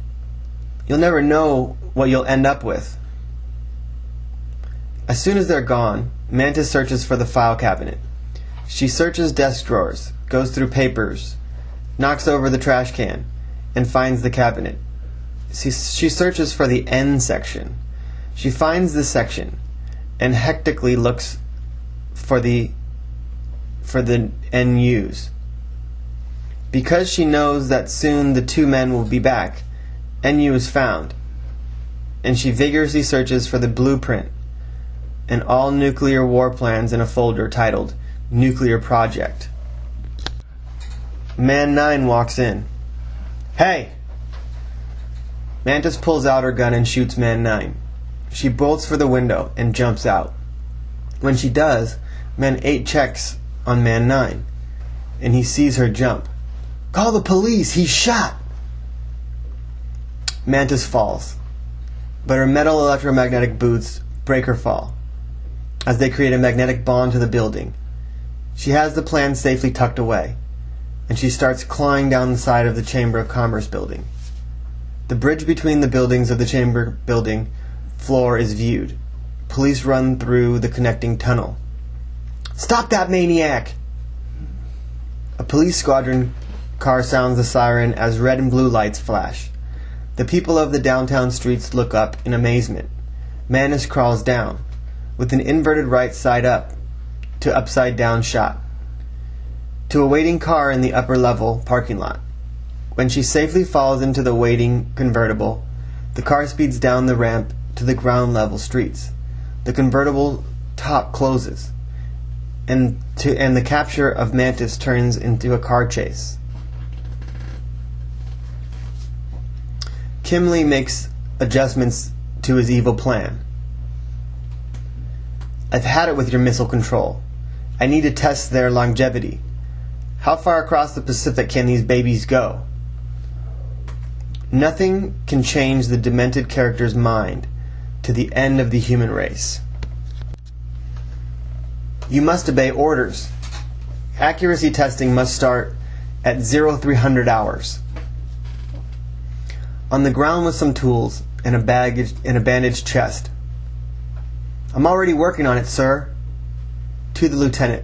You'll never know what you'll end up with. As soon as they're gone, Mantis searches for the file cabinet. She searches desk drawers, goes through papers, knocks over the trash can, and finds the cabinet. She searches for the N section. She finds the section and hectically looks for the NUs. Because she knows that soon the two men will be back, NU is found, and she vigorously searches for the blueprint and all nuclear war plans in a folder titled Nuclear Project. Man 9 walks in. Hey! Mantis pulls out her gun and shoots Man 9. She bolts for the window and jumps out. When she does, Man 8 checks on Man 9, and he sees her jump. Call the police! He's shot! Mantis falls, but her metal electromagnetic boots break her fall. as they create a magnetic bond to the building. She has the plan safely tucked away, and she starts clawing down the side of the Chamber of Commerce building. The bridge between the buildings of the Chamber building floor is viewed. Police run through the connecting tunnel. "Stop that maniac!" A police squadron car sounds the siren as red and blue lights flash. The people of the downtown streets look up in amazement. Mantis crawls down, with an inverted right side up to upside down shot, to a waiting car in the upper level parking lot. When she safely falls into the waiting convertible, the car speeds down the ramp to the ground level streets. The convertible top closes, and the capture of Mantis turns into a car chase. Kimley makes adjustments to his evil plan. "I've had it with your missile control. I need to test their longevity. How far across the Pacific can these babies go?" Nothing can change the demented character's mind to the end of the human race. You must obey orders. Accuracy testing must start at 0300 hours. On the ground with some tools and a bandaged chest. "I'm already working on it, sir." To the lieutenant,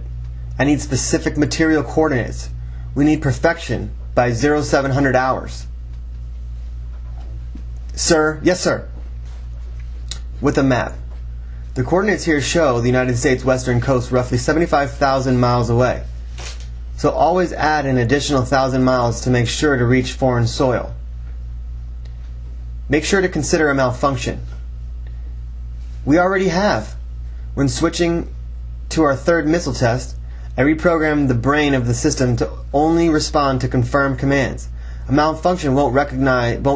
"I need specific material coordinates. We need perfection by 0700 hours. "Sir, yes, sir." With a map. "The coordinates here show the United States western coast roughly 75,000 miles away. So always add an additional 1,000 miles to make sure to reach foreign soil. Make sure to consider a malfunction." "We already have. When switching to our third missile test, I reprogrammed the brain of the system to only respond to confirmed commands. A malfunction won't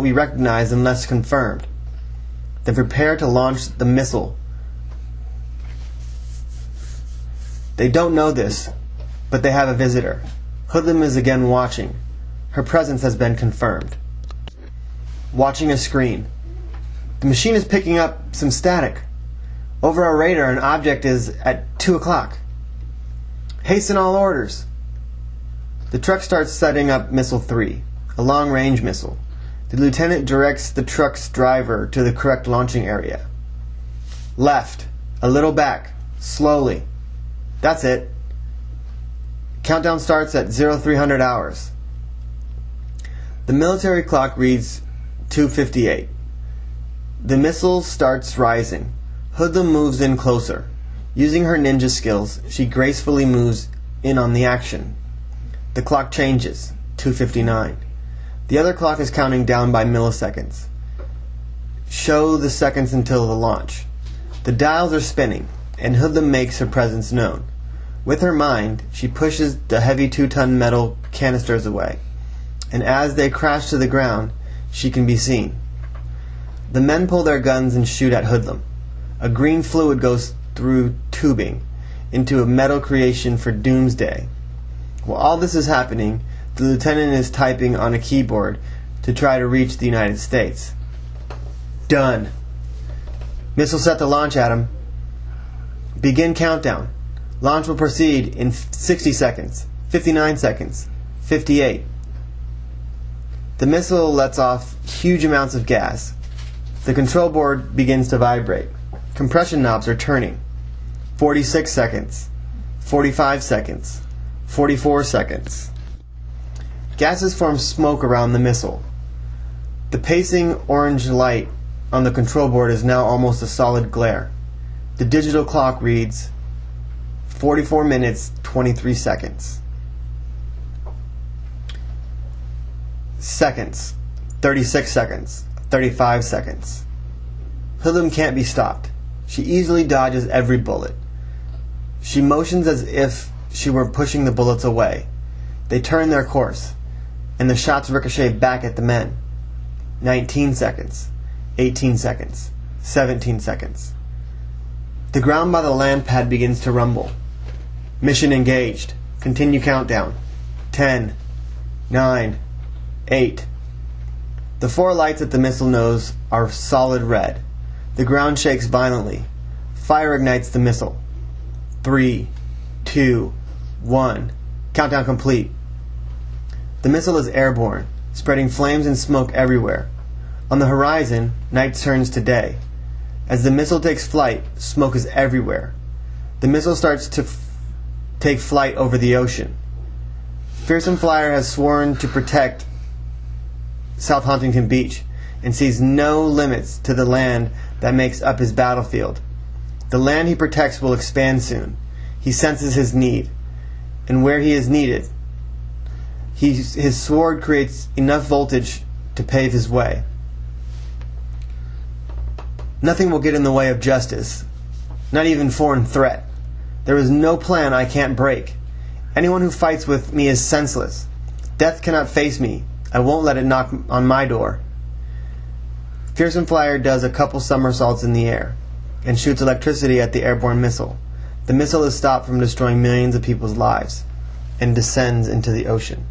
be recognized unless confirmed. Then prepare to launch the missile." They don't know this, but they have a visitor. Hoodlum is again watching. Her presence has been confirmed. Watching a screen. The machine is picking up some static. Over our radar, an object is at 2 o'clock. Hasten all orders. The truck starts setting up Missile 3, a long-range missile. The lieutenant directs the truck's driver to the correct launching area. "Left, a little back, slowly. That's it. Countdown starts at 0300 hours. The military clock reads 2:58. The missile starts rising. Hoodlum moves in closer. Using her ninja skills, she gracefully moves in on the action. The clock changes. 2:59. The other clock is counting down by milliseconds. Show the seconds until the launch. The dials are spinning, and Hoodlum makes her presence known. With her mind, she pushes the heavy 2-ton metal canisters away, and as they crash to the ground, she can be seen. The men pull their guns and shoot at Hoodlum. A green fluid goes through tubing into a metal creation for doomsday. While all this is happening, the lieutenant is typing on a keyboard to try to reach the United States. "Done. Missile set to launch, Adam. Begin countdown. Launch will proceed in 60 seconds, 59 seconds, 58. The missile lets off huge amounts of gas. The control board begins to vibrate. Compression knobs are turning. 46 seconds, 45 seconds, 44 seconds. Gases form smoke around the missile. The pacing orange light on the control board is now almost a solid glare. The digital clock reads 44 minutes, 23 seconds. Seconds, 36 seconds, 35 seconds. Hoodlum can't be stopped. She easily dodges every bullet. She motions as if she were pushing the bullets away. They turn their course, and the shots ricochet back at the men. 19 seconds, 18 seconds, 17 seconds. The ground by the land pad begins to rumble. Mission engaged. Continue countdown. 10, 9, 8. The 4 lights at the missile nose are solid red. The ground shakes violently. Fire ignites the missile. 3, 2, 1. Countdown complete. The missile is airborne, spreading flames and smoke everywhere. On the horizon, night turns to day. As the missile takes flight, smoke is everywhere. The missile starts to take flight over the ocean. Fearsome Flyer has sworn to protect South Hauntington Beach and sees no limits to the land that makes up his battlefield. The land he protects will expand soon. He senses his need, and where he is needed, his sword creates enough voltage to pave his way. Nothing will get in the way of justice, not even foreign threat. There is no plan I can't break. Anyone who fights with me is senseless. Death cannot face me. I won't let it knock on my door. Fearsome Flyer does a couple somersaults in the air and shoots electricity at the airborne missile. The missile is stopped from destroying millions of people's lives and descends into the ocean.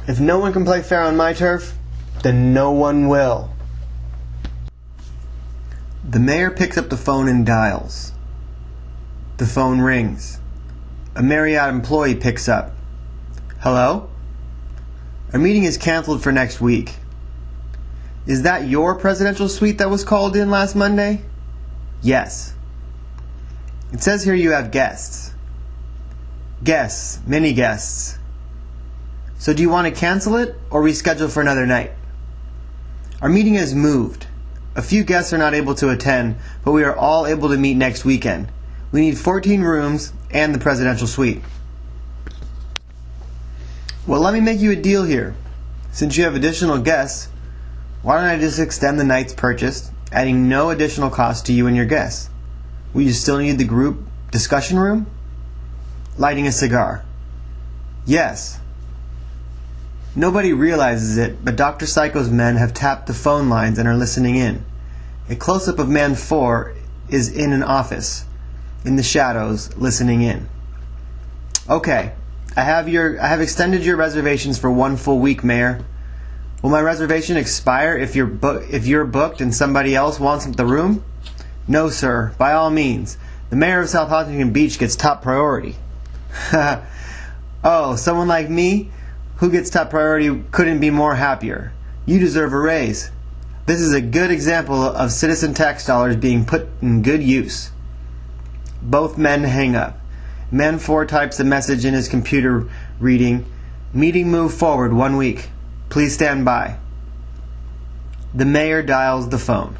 If no one can play fair on my turf, then no one will. The mayor picks up the phone and dials. The phone rings. A Marriott employee picks up. Hello? Our meeting is canceled for next week. Is that your presidential suite that was called in last Monday? Yes. It says here you have guests. Guests, many guests. So do you want to cancel it or reschedule for another night? Our meeting has moved. A few guests are not able to attend, but we are all able to meet next weekend. We need 14 rooms and the presidential suite. Well, let me make you a deal here. Since you have additional guests, why don't I just extend the nights purchased, adding no additional cost to you and your guests? Will you still need the group discussion room? Lighting a cigar. Yes. Nobody realizes it, but Dr. Psycho's men have tapped the phone lines and are listening in. A close-up of Man 4 is in an office, in the shadows, listening in. Okay, I have extended your reservations for 1 full week, Mayor. Will my reservation expire if you're booked and somebody else wants the room? No, sir. By all means. The mayor of South Hauntington Beach gets top priority. Oh, someone like me who gets top priority couldn't be more happier. You deserve a raise. This is a good example of citizen tax dollars being put in good use. Both men hang up. Man 4 types a message in his computer reading, "Meeting moved forward 1 week. Please stand by." The mayor dials the phone.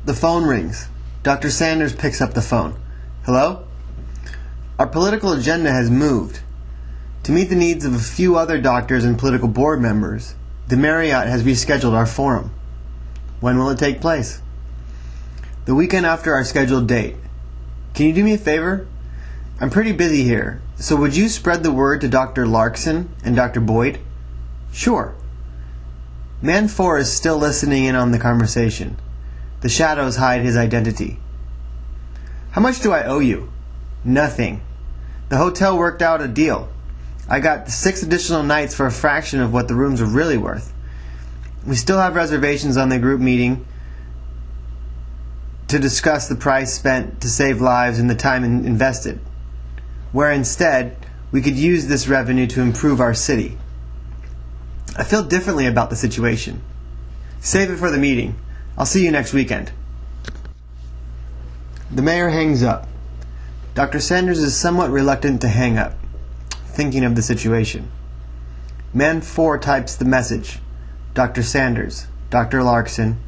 The phone rings. Dr. Sanders picks up the phone. Hello? Our political agenda has moved. To meet the needs of a few other doctors and political board members, the Marriott has rescheduled our forum. When will it take place? The weekend after our scheduled date. Can you do me a favor? I'm pretty busy here, so would you spread the word to Dr. Larkson and Dr. Boyd? Sure. Man 4 is still listening in on the conversation. The shadows hide his identity. How much do I owe you? Nothing. The hotel worked out a deal. I got 6 additional nights for a fraction of what the rooms are really worth. We still have reservations on the group meeting to discuss the price spent to save lives and the time invested, where instead we could use this revenue to improve our city. I feel differently about the situation. Save it for the meeting. I'll see you next weekend. The mayor hangs up. Dr. Sanders is somewhat reluctant to hang up, thinking of the situation. Man 4 types the message. Dr. Sanders, Dr. Larkson,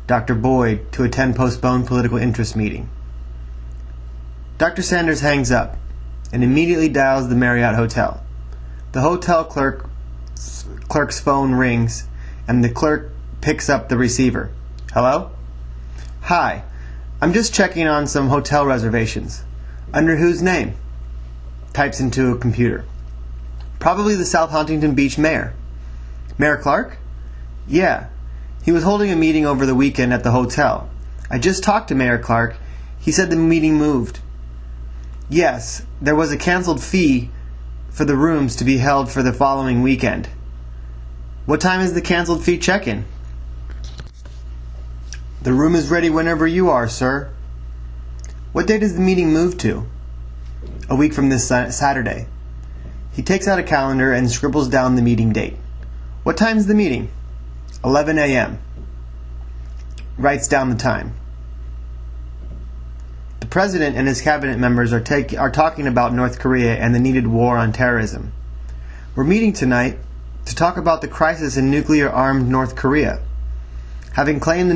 Dr. Boyd to attend postponed political interest meeting. Dr. Sanders hangs up and immediately dials the Marriott Hotel. The hotel clerk's phone rings and the clerk picks up the receiver. Hello? Hi. I'm just checking on some hotel reservations. Under whose name? Types into a computer. Probably the South Hauntington Beach mayor. Mayor Clark? Yeah. He was holding a meeting over the weekend at the hotel. I just talked to Mayor Clark. He said the meeting moved. Yes, there was a canceled fee for the rooms to be held for the following weekend. What time is the canceled fee check-in? The room is ready whenever you are, sir. What day does the meeting move to? A week from this Saturday. He takes out a calendar and scribbles down the meeting date. What time's the meeting? 11 a.m. Writes down the time. The president and his cabinet members are talking about North Korea and the needed war on terrorism. We're meeting tonight to talk about the crisis in nuclear-armed North Korea. Having claimed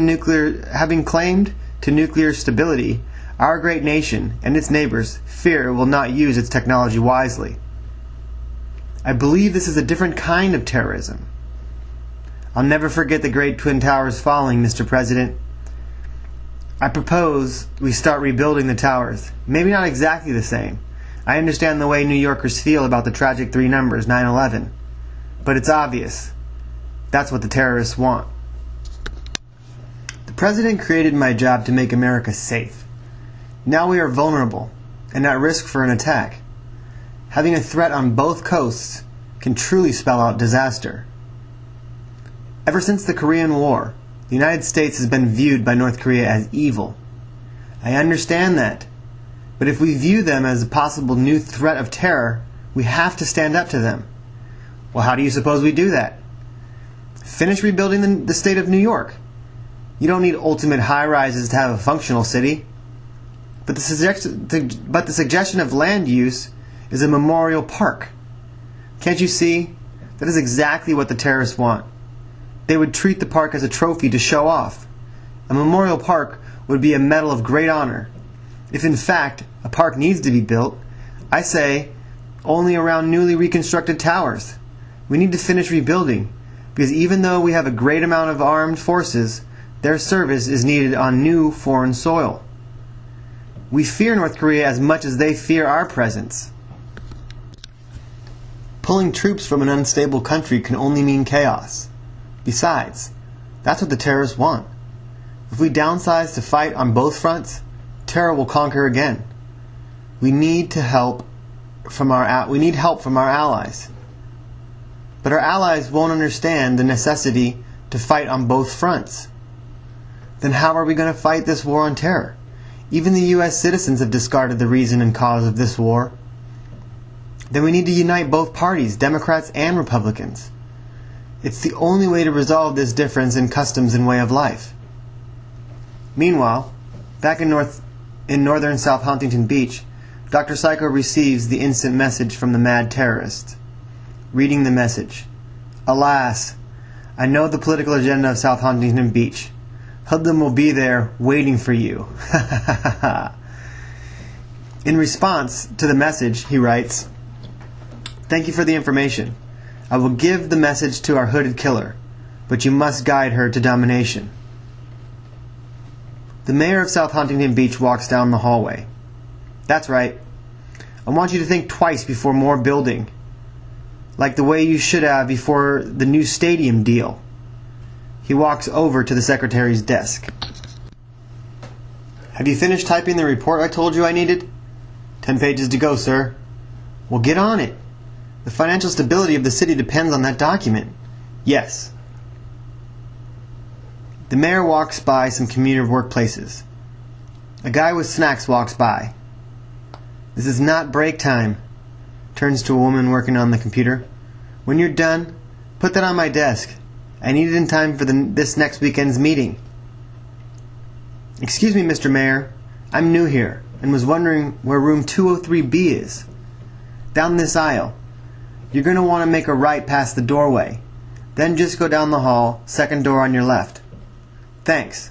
to nuclear stability, our great nation and its neighbors fear it will not use its technology wisely. I believe this is a different kind of terrorism. I'll never forget the great Twin Towers falling, Mr. President. I propose we start rebuilding the towers. Maybe not exactly the same. I understand the way New Yorkers feel about the tragic three numbers, 9/11. But it's obvious. That's what the terrorists want. The President created my job to make America safe. Now we are vulnerable and at risk for an attack. Having a threat on both coasts can truly spell out disaster. Ever since the Korean War, the United States has been viewed by North Korea as evil. I understand that. But if we view them as a possible new threat of terror, we have to stand up to them. Well, how do you suppose we do that? Finish rebuilding the state of New York. You don't need ultimate high-rises to have a functional city. But the suggestion of land use is a memorial park. Can't you see? That is exactly what the terrorists want. They would treat the park as a trophy to show off. A memorial park would be a medal of great honor. If in fact a park needs to be built, I say only around newly reconstructed towers. We need to finish rebuilding, because even though we have a great amount of armed forces, their service is needed on new foreign soil. We fear North Korea as much as they fear our presence. Pulling troops from an unstable country can only mean chaos. Besides, that's what the terrorists want. If we downsize to fight on both fronts, terror will conquer again. We need help from our allies. But our allies won't understand the necessity to fight on both fronts. Then how are we going to fight this war on terror? Even the U.S. citizens have discarded the reason and cause of this war. Then we need to unite both parties, Democrats and Republicans. It's the only way to resolve this difference in customs and way of life. Meanwhile, back in northern South Hauntington Beach, Dr. Psycho receives the instant message from the mad terrorist. Reading the message. Alas, I know the political agenda of South Hauntington Beach. Hoodlum will be there waiting for you. In response to the message, he writes, "Thank you for the information. I will give the message to our hooded killer, but you must guide her to domination." The mayor of South Hauntington Beach walks down the hallway. "That's right. I want you to think twice before more building, like the way you should have before the new stadium deal." He walks over to the secretary's desk. "Have you finished typing the report I told you I needed?" 10 pages to go, sir." "Well, get on it. The financial stability of the city depends on that document." "Yes." The mayor walks by some commuter workplaces. A guy with snacks walks by. "This is not break time," turns to a woman working on the computer. "When you're done, put that on my desk. I need it in time for this next weekend's meeting." "Excuse me, Mr. Mayor. I'm new here and was wondering where room 203B is." "Down this aisle. You're going to want to make a right past the doorway. Then just go down the hall, second door on your left." "Thanks."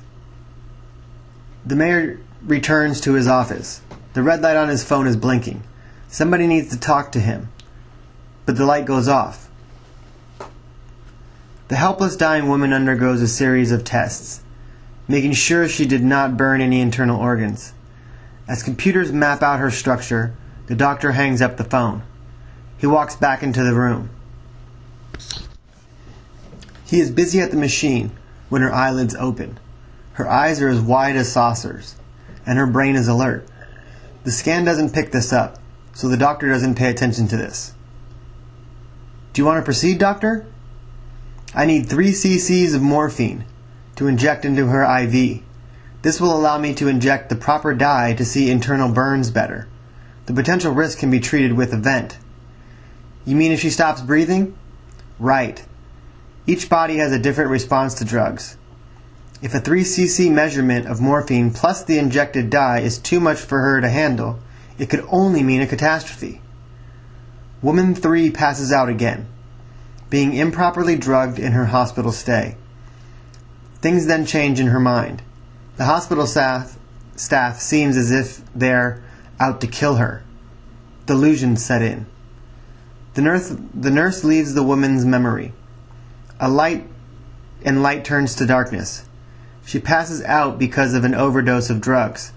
The mayor returns to his office. The red light on his phone is blinking. Somebody needs to talk to him. But the light goes off. The helpless dying woman undergoes a series of tests, making sure she did not burn any internal organs. As computers map out her structure, the doctor hangs up the phone. He walks back into the room. He is busy at the machine when her eyelids open. Her eyes are as wide as saucers, and her brain is alert. The scan doesn't pick this up, so the doctor doesn't pay attention to this. "Do you want to proceed, doctor?" "I need 3 cc's of morphine to inject into her IV. This will allow me to inject the proper dye to see internal burns better. The potential risk can be treated with a vent. You mean if she stops breathing? Right. Each body has a different response to drugs. If a 3 cc measurement of morphine plus the injected dye is too much for her to handle, it could only mean a catastrophe. Woman 3 passes out again, being improperly drugged in her hospital stay. Things then change in her mind. The hospital staff seems as if they're out to kill her. Delusions set in. The nurse leaves the woman's memory. Light turns to darkness. She passes out because of an overdose of drugs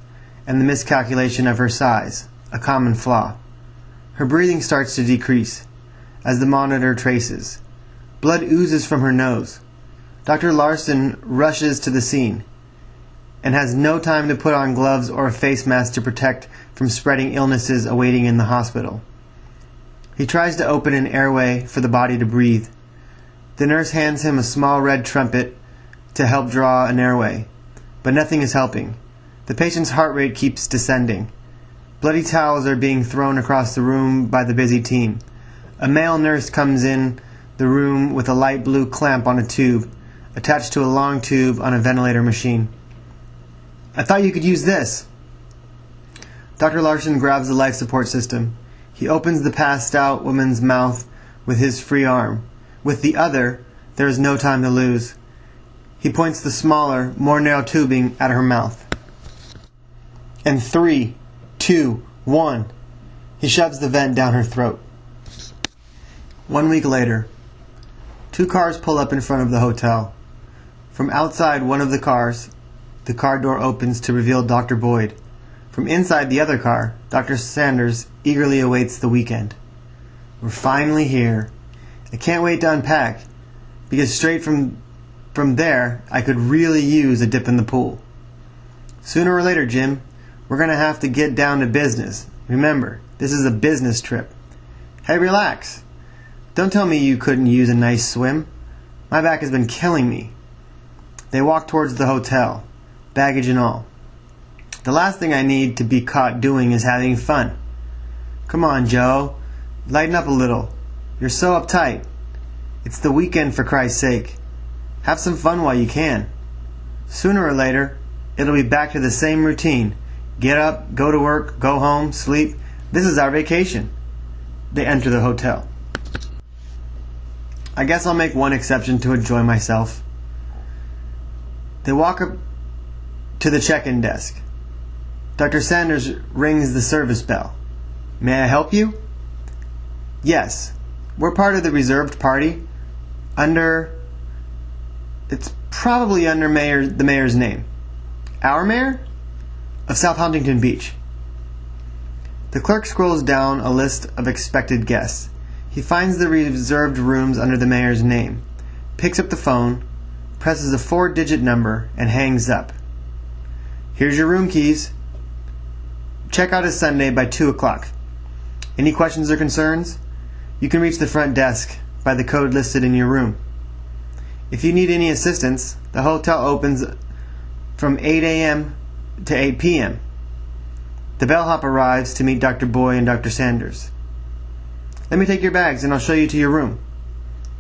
and the miscalculation of her size, a common flaw. Her breathing starts to decrease as the monitor traces. Blood oozes from her nose. Dr. Larson rushes to the scene and has no time to put on gloves or a face mask to protect from spreading illnesses awaiting in the hospital. He tries to open an airway for the body to breathe. The nurse hands him a small red trumpet to help draw an airway, but nothing is helping. The patient's heart rate keeps descending. Bloody towels are being thrown across the room by the busy team. A male nurse comes in the room with a light blue clamp on a tube, attached to a long tube on a ventilator machine. I thought you could use this. Dr. Larson grabs the life support system. He opens the passed out woman's mouth with his free arm. With the other, there is no time to lose. He points the smaller, more narrow tubing at her mouth. And 3, 2, 1. He shoves the vent down her throat. 1 week later, 2 cars pull up in front of the hotel. From outside one of the cars, the car door opens to reveal Dr. Boyd. From inside the other car, Dr. Sanders eagerly awaits the weekend. We're finally here. I can't wait to unpack, because straight from there, I could really use a dip in the pool. Sooner or later, Jim, we're going to have to get down to business. Remember, this is a business trip. Hey, relax. Don't tell me you couldn't use a nice swim. My back has been killing me. They walk towards the hotel, baggage and all. The last thing I need to be caught doing is having fun. Come on, Joe. Lighten up a little. You're so uptight. It's the weekend, for Christ's sake. Have some fun while you can. Sooner or later, it'll be back to the same routine. Get up, go to work, go home, sleep. This is our vacation. They enter the hotel. I guess I'll make one exception to enjoy myself. They walk up to the check-in desk. Dr. Sanders rings the service bell. May I help you? Yes. We're part of the reserved party. It's probably under the mayor's name. Our mayor? Of South Hauntington Beach. The clerk scrolls down a list of expected guests. He finds the reserved rooms under the mayor's name, picks up the phone, presses a 4-digit number, and hangs up. Here's your room keys. Checkout is Sunday by 2 o'clock. Any questions or concerns? You can reach the front desk by the code listed in your room. If you need any assistance, the hotel opens from 8 a.m. to 8 p.m. The bellhop arrives to meet Dr. Boy and Dr. Sanders. Let me take your bags and I'll show you to your room.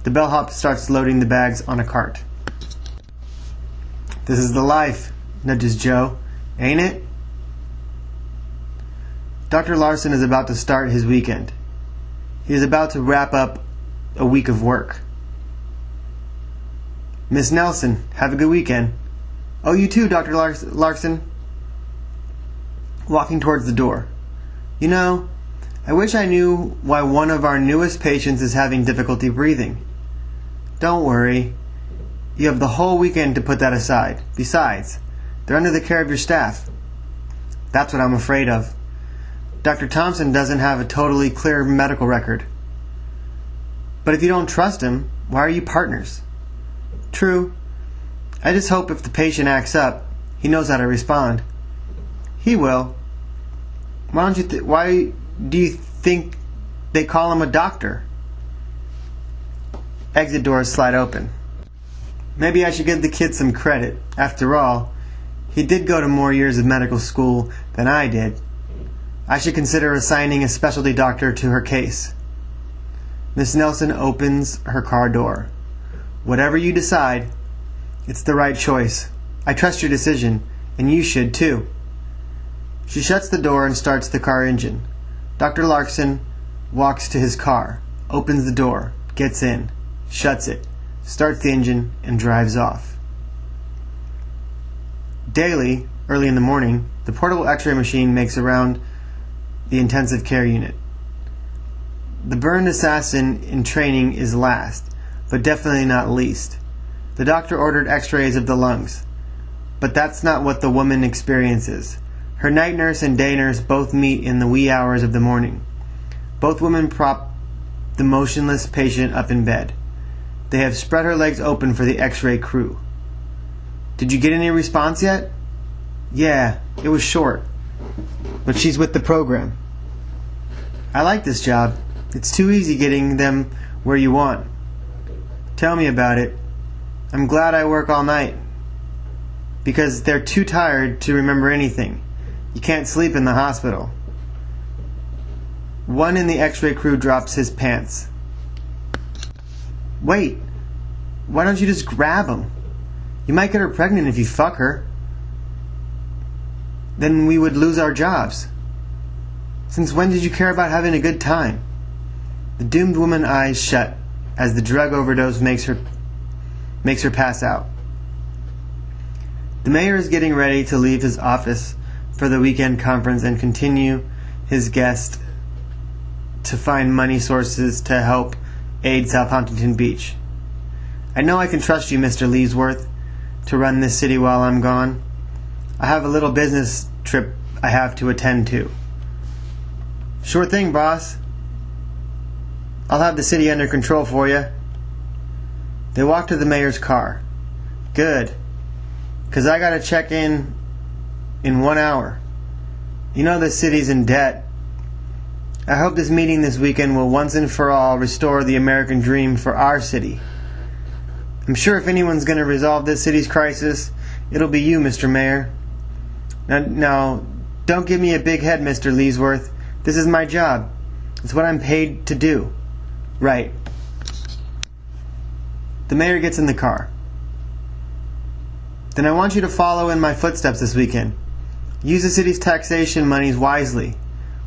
The bellhop starts loading the bags on a cart. This is the life, nudges Joe. Ain't it? Dr. Larson is about to start his weekend. He is about to wrap up a week of work. Miss Nelson, have a good weekend. Oh, you too, Dr. Larson. Walking towards the door. You know, I wish I knew why one of our newest patients is having difficulty breathing. Don't worry. You have the whole weekend to put that aside. Besides, they're under the care of your staff. That's what I'm afraid of. Dr. Thompson doesn't have a totally clear medical record. But if you don't trust him, why are you partners? True. I just hope if the patient acts up, he knows how to respond. He will. Why do you think they call him a doctor? Exit doors slide open. Maybe I should give the kid some credit. After all, He did go to more years of medical school than I did. I should consider assigning a specialty doctor to her case. Miss Nelson opens her car door. Whatever you decide, it's the right choice. I trust your decision, and you should too. She shuts the door and starts the car engine. Dr. Larkson walks to his car, opens the door, gets in, shuts it, starts the engine, and drives off. Daily, early in the morning, the portable x-ray machine makes around the intensive care unit. The burned assassin in training is last, but definitely not least. The doctor ordered x-rays of the lungs, but that's not what the woman experiences. Her night nurse and day nurse both meet in the wee hours of the morning. Both women prop the motionless patient up in bed. They have spread her legs open for the x-ray crew. Did you get any response yet? Yeah, it was short, but she's with the program. I like this job. It's too easy getting them where you want. Tell me about it. I'm glad I work all night, because they're too tired to remember anything. You can't sleep in the hospital. One in the x-ray crew drops his pants. Wait, why don't you just grab him? You might get her pregnant if you fuck her. Then we would lose our jobs. Since when did you care about having a good time? The doomed woman's eyes shut as the drug overdose makes her pass out. The mayor is getting ready to leave his office for the weekend conference and continue his quest to find money sources to help aid South Hauntington Beach. I know I can trust you, Mr. Leesworth, to run this city while I'm gone. I have a little business trip I have to attend to. Sure thing, boss. I'll have the city under control for you. They walk to the mayor's car. Good, 'cause I gotta check in 1 hour. You know the city's in debt. I hope this meeting this weekend will once and for all restore the American dream for our city. I'm sure if anyone's going to resolve this city's crisis, it'll be you, Mr. Mayor. Now, don't give me a big head, Mr. Leesworth. This is my job. It's what I'm paid to do. Right. The mayor gets in the car. Then I want you to follow in my footsteps this weekend. Use the city's taxation monies wisely.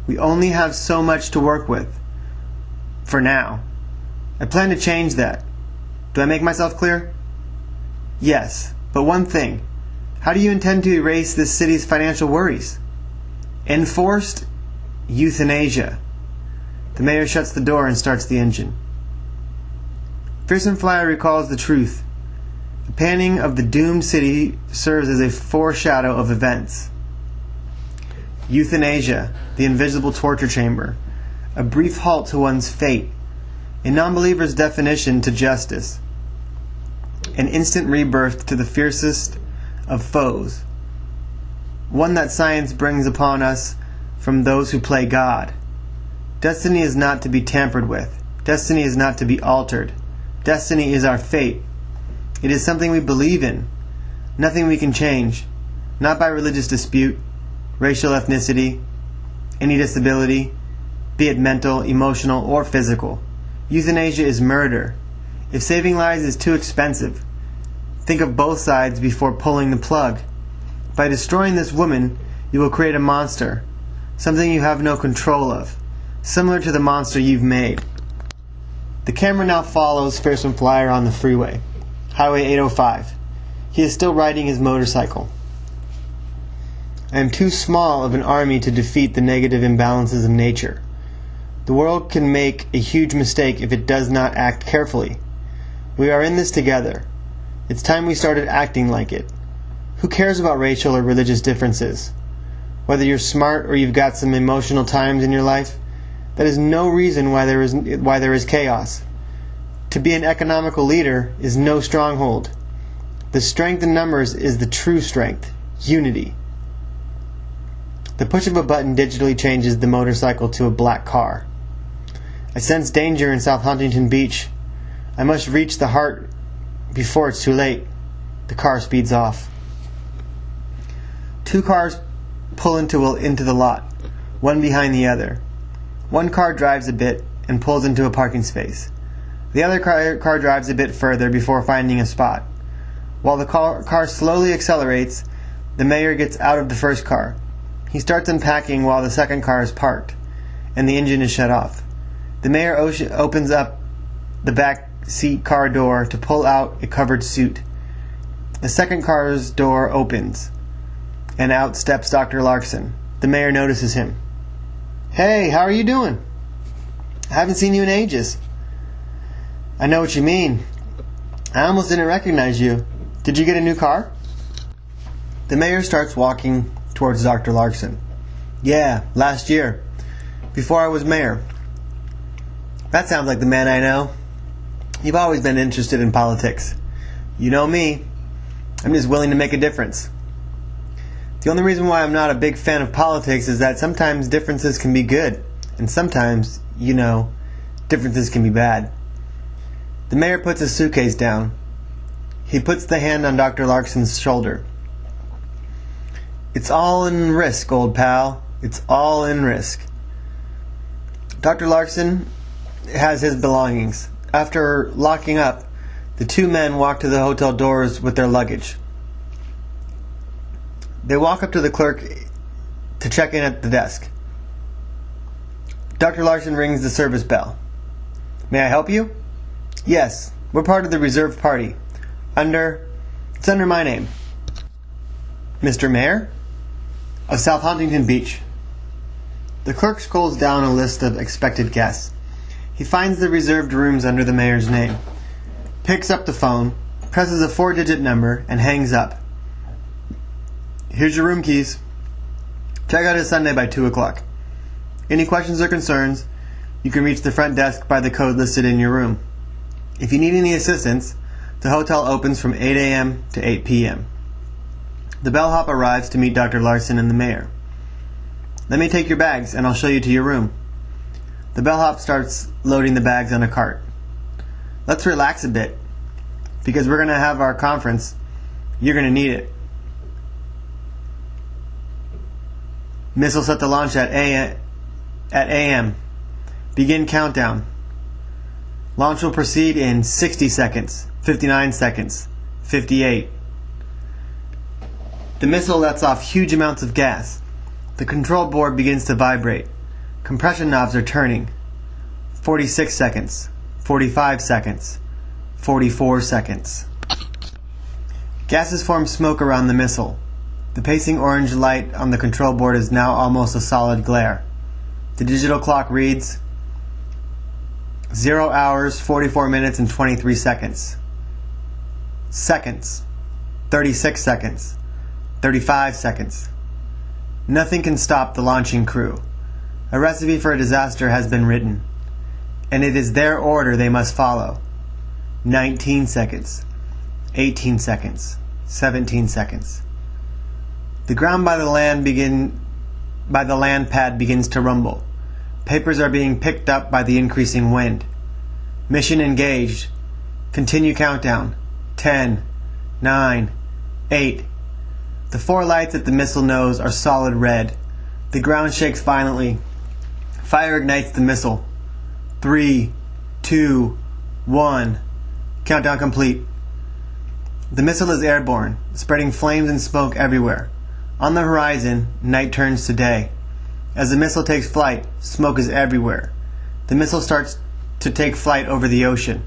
We only have so much to work with. For now. I plan to change that. Do I make myself clear? Yes, but one thing. How do you intend to erase this city's financial worries? Enforced euthanasia. The mayor shuts the door and starts the engine. Fearsome Flyer recalls the truth. The panning of the doomed city serves as a foreshadow of events. Euthanasia, the invisible torture chamber, a brief halt to one's fate, a non-believer's definition to justice, an instant rebirth to the fiercest of foes, one that science brings upon us from those who play God. Destiny is not to be tampered with. Destiny is not to be altered. Destiny is our fate. It is something we believe in, nothing we can change, not by religious dispute, racial ethnicity, any disability, be it mental, emotional, or physical. Euthanasia is murder. If saving lives is too expensive, think of both sides before pulling the plug. By destroying this woman, you will create a monster, something you have no control of, similar to the monster you've made. The camera now follows Fearsome Flyer on the freeway, Highway 805. He is still riding his motorcycle. I am too small of an army to defeat the negative imbalances of nature. The world can make a huge mistake if it does not act carefully. We are in this together. It's time we started acting like it. Who cares about racial or religious differences? Whether you're smart or you've got some emotional times in your life, that is no reason why there is chaos. To be an economical leader is no stronghold. The strength in numbers is the true strength, unity. The push of a button digitally changes the motorcycle to a black car. I sense danger in South Hauntington Beach. I must reach the heart before it's too late. The car speeds off. Two cars pull into the lot, one behind the other. One car drives a bit and pulls into a parking space. The other car drives a bit further before finding a spot. While the car slowly accelerates, the mayor gets out of the first car. He starts unpacking while the second car is parked, and the engine is shut off. The mayor opens up the back seat car door to pull out a covered suit. The second car's door opens, and out steps Dr. Larson. The mayor notices him. "Hey, how are you doing? I haven't seen you in ages." "I know what you mean. I almost didn't recognize you. Did you get a new car?" The mayor starts walking towards Dr. Larson. "Yeah, last year, before I was mayor." "That sounds like the man I know. You've always been interested in politics. You know me. I'm just willing to make a difference. The only reason why I'm not a big fan of politics is that sometimes differences can be good, and sometimes, differences can be bad." The mayor puts his suitcase down. He puts the hand on Dr. Larson's shoulder. "It's all in risk, old pal. It's all in risk." Dr. Larson has his belongings. After locking up, the two men walk to the hotel doors with their luggage. They walk up to the clerk to check in at the desk. Dr. Larson rings the service bell. "May I help you?" "Yes, we're part of the reserved party. It's under my name." "Mr. Mayor?" "Of South Hauntington Beach." The clerk scrolls down a list of expected guests. He finds the reserved rooms under the mayor's name, picks up the phone, presses a 4-digit number, and hangs up. "Here's your room keys. Check out is Sunday by 2 o'clock. Any questions or concerns, you can reach the front desk by the code listed in your room. If you need any assistance, the hotel opens from 8 a.m. to 8 p.m. The bellhop arrives to meet Dr. Larson and the mayor. "Let me take your bags and I'll show you to your room." The bellhop starts loading the bags on a cart. "Let's relax a bit, because we're going to have our conference. You're going to need it." "Missile set to launch at AM. Begin countdown. Launch will proceed in 60 seconds, 59 seconds, 58. The missile lets off huge amounts of gas. The control board begins to vibrate. Compression knobs are turning. 46 seconds, 45 seconds, 44 seconds. Gases form smoke around the missile. The pacing orange light on the control board is now almost a solid glare. The digital clock reads 0 hours, 44 minutes, and 23 seconds. Seconds. 36 seconds. 35 seconds. Nothing can stop the launching crew. A recipe for a disaster has been written, and it is their order they must follow. 19 seconds. 18 seconds. 17 seconds. The ground by the land pad begins to rumble. Papers are being picked up by the increasing wind. Mission engaged. Continue countdown. 10, 9, 8. The 4 lights at the missile nose are solid red. The ground shakes violently. Fire ignites the missile. 3, 2, 1. Countdown complete. The missile is airborne, spreading flames and smoke everywhere. On the horizon, night turns to day. As the missile takes flight, smoke is everywhere. The missile starts to take flight over the ocean.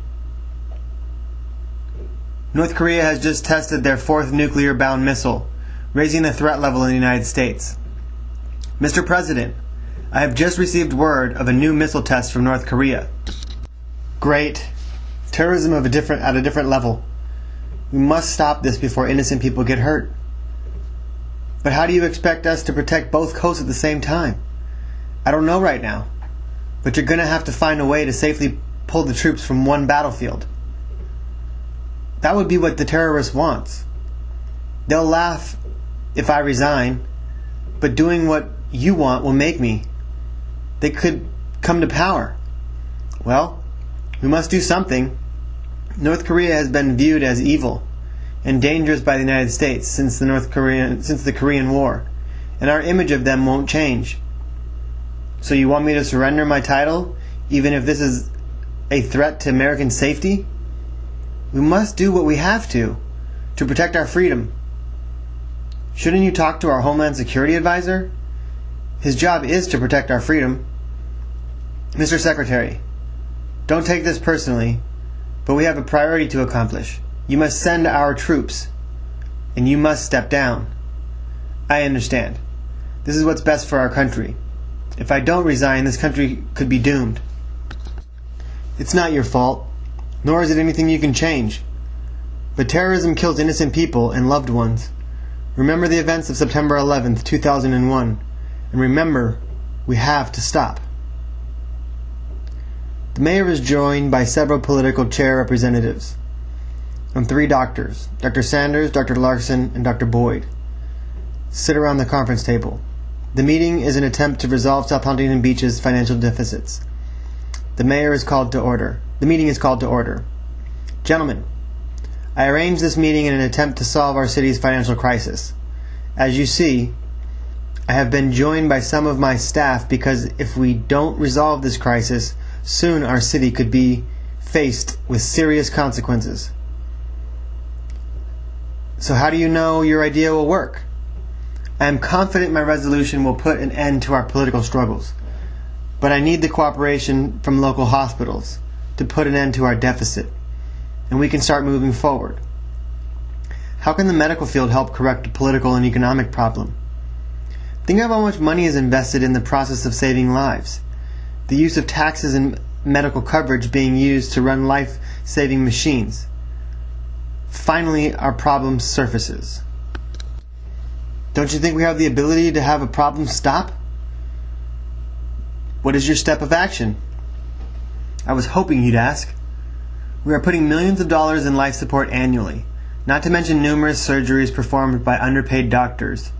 North Korea has just tested their 4th nuclear-bound missile, raising the threat level in the United States. "Mr. President, I have just received word of a new missile test from North Korea." "Great. Terrorism at a different level. We must stop this before innocent people get hurt." "But how do you expect us to protect both coasts at the same time?" "I don't know right now. But you're going to have to find a way to safely pull the troops from one battlefield." "That would be what the terrorists want. They'll laugh if I resign, but doing what you want will make me. They could come to power." "Well, we must do something. North Korea has been viewed as evil, and dangerous by the United States since the Korean War, and our image of them won't change. So you want me to surrender my title, even if this is a threat to American safety? We must do what we have to protect our freedom. Shouldn't you talk to our Homeland Security advisor? His job is to protect our freedom. Mr. Secretary, don't take this personally, but we have a priority to accomplish. You must send our troops, and you must step down. I understand. This is what's best for our country. If I don't resign, this country could be doomed. It's not your fault, nor is it anything you can change. But terrorism kills innocent people and loved ones. Remember the events of September 11th, 2001, and remember, we have to stop. The mayor is joined by several political chair representatives and 3 doctors, Dr. Sanders, Dr. Larson, and Dr. Boyd, sit around the conference table. The meeting is an attempt to resolve South Hauntington Beach's financial deficits. The meeting is called to order. Gentlemen, I arranged this meeting in an attempt to solve our city's financial crisis. As you see, I have been joined by some of my staff because if we don't resolve this crisis, soon our city could be faced with serious consequences. So how do you know your idea will work? I am confident my resolution will put an end to our political struggles, but I need the cooperation from local hospitals to put an end to our deficit, and we can start moving forward. How can the medical field help correct a political and economic problem? Think of how much money is invested in the process of saving lives. The use of taxes and medical coverage being used to run life-saving machines. Finally, our problem surfaces. Don't you think we have the ability to have a problem stop? What is your step of action? I was hoping you'd ask. We are putting millions of dollars in life support annually, not to mention numerous surgeries performed by underpaid doctors.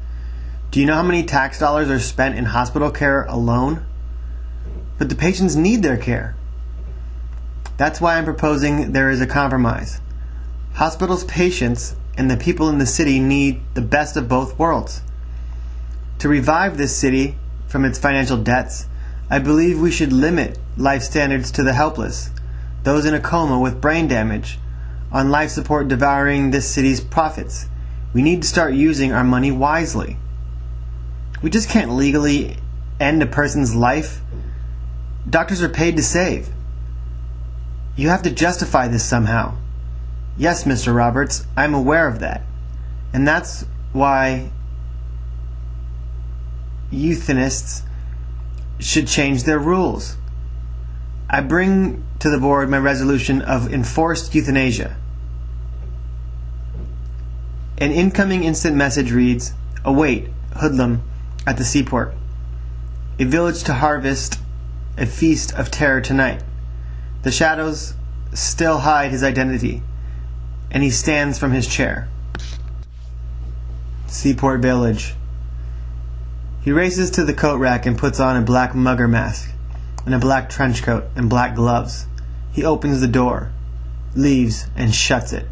Do you know how many tax dollars are spent in hospital care alone? But the patients need their care. That's why I'm proposing there is a compromise. Hospitals' patients and the people in the city need the best of both worlds. To revive this city from its financial debts, I believe we should limit life standards to the helpless, those in a coma with brain damage, on life support devouring this city's profits. We need to start using our money wisely. We just can't legally end a person's life. Doctors are paid to save. You have to justify this somehow. Yes, Mr. Roberts, I'm aware of that. And that's why euthanists should change their rules. I bring to the board my resolution of enforced euthanasia. An incoming instant message reads, "Await, Hoodlum, at the seaport. A village to harvest, a feast of terror tonight." The shadows still hide his identity, and he stands from his chair. Seaport Village. He races to the coat rack and puts on a black mugger mask and a black trench coat and black gloves. He opens the door, leaves, and shuts it.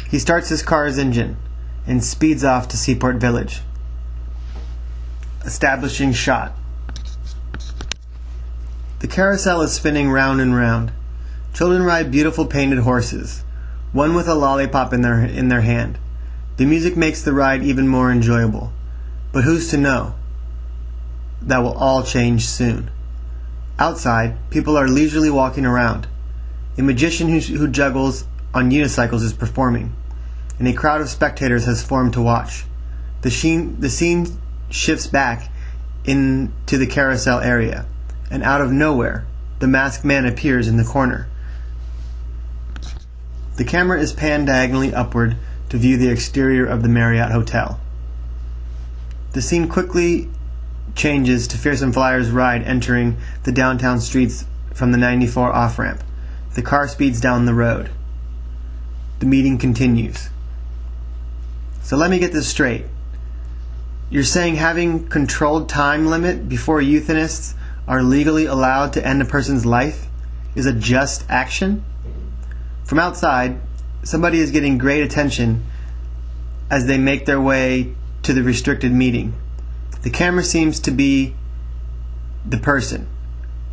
He starts his car's engine and speeds off to Seaport Village. Establishing shot. The carousel is spinning round and round. Children ride beautiful painted horses, one with a lollipop in their hand. The music makes the ride even more enjoyable. But who's to know? That will all change soon. Outside, people are leisurely walking around. A magician who juggles on unicycles is performing, and a crowd of spectators has formed to watch. The scene shifts back into the carousel area, and out of nowhere, the masked man appears in the corner. The camera is panned diagonally upward to view the exterior of the Marriott Hotel. The scene quickly changes to Fearsome Flyer's ride entering the downtown streets from the 94 off-ramp. The car speeds down the road. The meeting continues. So let me get this straight. You're saying having controlled time limit before euthanists are legally allowed to end a person's life is a just action? From outside, Somebody is getting great attention as they make their way to the restricted meeting. The camera seems to be the person,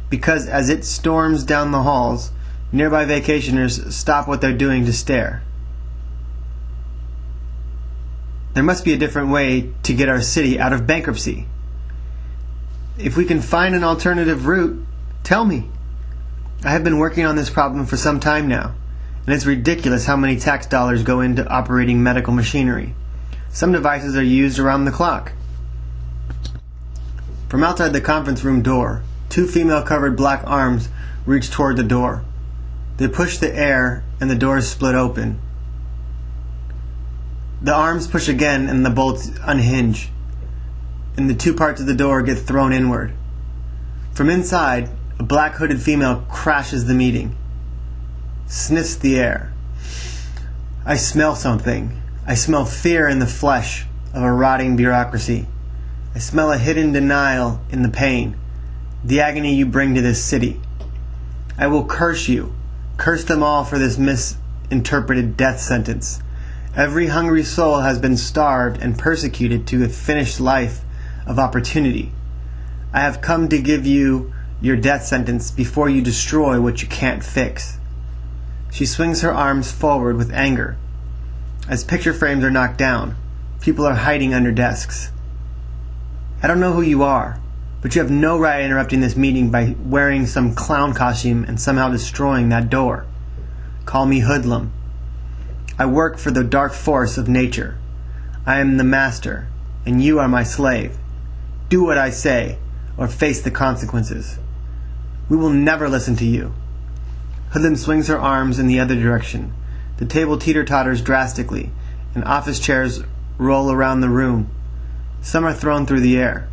because as it storms down the halls, nearby vacationers stop what they're doing to stare. There must be a different way to get our city out of bankruptcy. If we can find an alternative route, tell me. I have been working on this problem for some time now, and it's ridiculous how many tax dollars go into operating medical machinery. Some devices are used around the clock. From outside the conference room door, 2 female-covered black arms reach toward the door. They push the air, and the doors split open. The arms push again, and the bolts unhinge, and the 2 parts of the door get thrown inward. From inside, a black hooded female crashes the meeting, sniffs the air. I smell something. I smell fear in the flesh of a rotting bureaucracy. I smell a hidden denial in the pain, the agony you bring to this city. I will curse you, curse them all for this misinterpreted death sentence. Every hungry soul has been starved and persecuted to a finished life of opportunity. I have come to give you your death sentence before you destroy what you can't fix. She swings her arms forward with anger. As picture frames are knocked down, people are hiding under desks. I don't know who you are, but you have no right interrupting this meeting by wearing some clown costume and somehow destroying that door. Call me Hoodlum. I work for the dark force of nature. I am the master, and you are my slave. Do what I say, or face the consequences. We will never listen to you. Hoodlum swings her arms in the other direction. The table teeter-totters drastically, and office chairs roll around the room. Some are thrown through the air.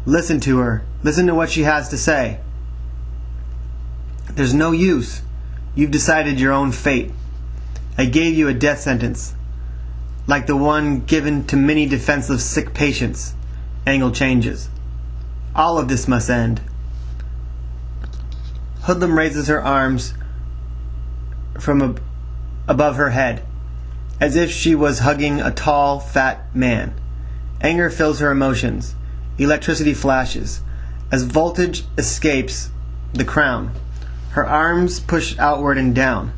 Listen to her. Listen to what she has to say. There's no use. You've decided your own fate. I gave you a death sentence, like the one given to many defenseless sick patients. Angle changes. All of this must end. Hoodlum raises her arms from above her head, as if she was hugging a tall, fat man. Anger fills her emotions. Electricity flashes. As voltage escapes the crown, her arms push outward and down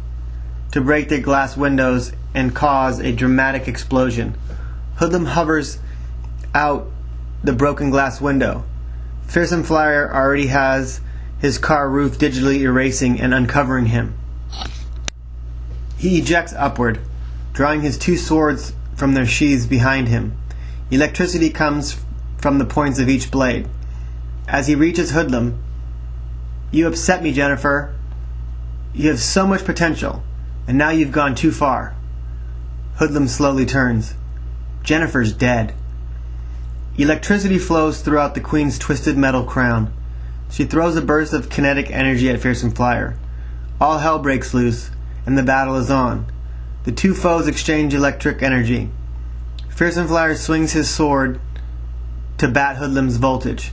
to break the glass windows and cause a dramatic explosion. Hoodlum hovers out the broken glass window. Fearsome Flyer already has his car roof digitally erasing and uncovering him. He ejects upward, drawing his 2 swords from their sheaths behind him. Electricity comes from the points of each blade. As he reaches Hoodlum, "You upset me, Jennifer. You have so much potential, and now you've gone too far." Hoodlum slowly turns. Jennifer's dead. Electricity flows throughout the Queen's twisted metal crown. She throws a burst of kinetic energy at Fearsome Flyer. All hell breaks loose, and the battle is on. The 2 foes exchange electric energy. Fearsome Flyer swings his sword to bat Hoodlum's voltage.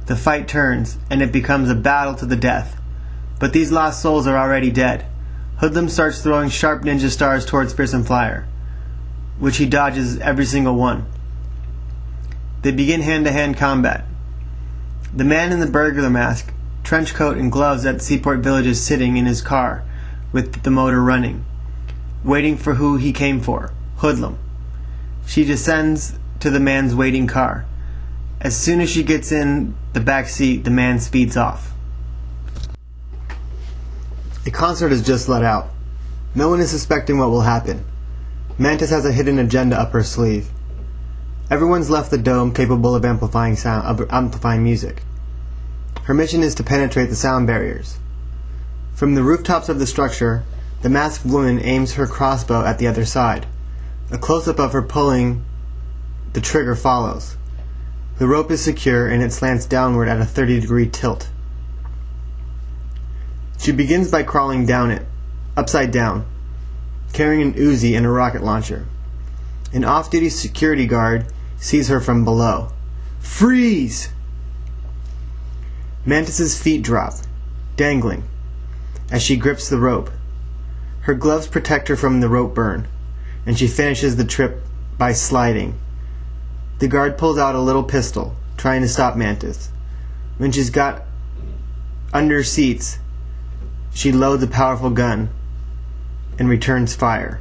The fight turns, and it becomes a battle to the death. But these lost souls are already dead. Hoodlum starts throwing sharp ninja stars towards Fearsome Flyer, which he dodges every single one. They begin hand-to-hand combat. The man in the burglar mask, trench coat, and gloves at Seaport Village is sitting in his car with the motor running, waiting for who he came for, Hoodlum. She descends to the man's waiting car. As soon as she gets in the back seat, the man speeds off. A concert is just let out. No one is suspecting what will happen. Mantis has a hidden agenda up her sleeve. Everyone's left the dome capable of amplifying music. Her mission is to penetrate the sound barriers. From the rooftops of the structure, the masked woman aims her crossbow at the other side. A close-up of her pulling the trigger follows. The rope is secure and it slants downward at a 30-degree tilt. She begins by crawling down it, upside down, carrying an Uzi and a rocket launcher. An off-duty security guard sees her from below. Freeze! Mantis's feet drop, dangling, as she grips the rope. Her gloves protect her from the rope burn, and she finishes the trip by sliding. The guard pulls out a little pistol, trying to stop Mantis. When she's got under seats, she loads a powerful gun and returns fire.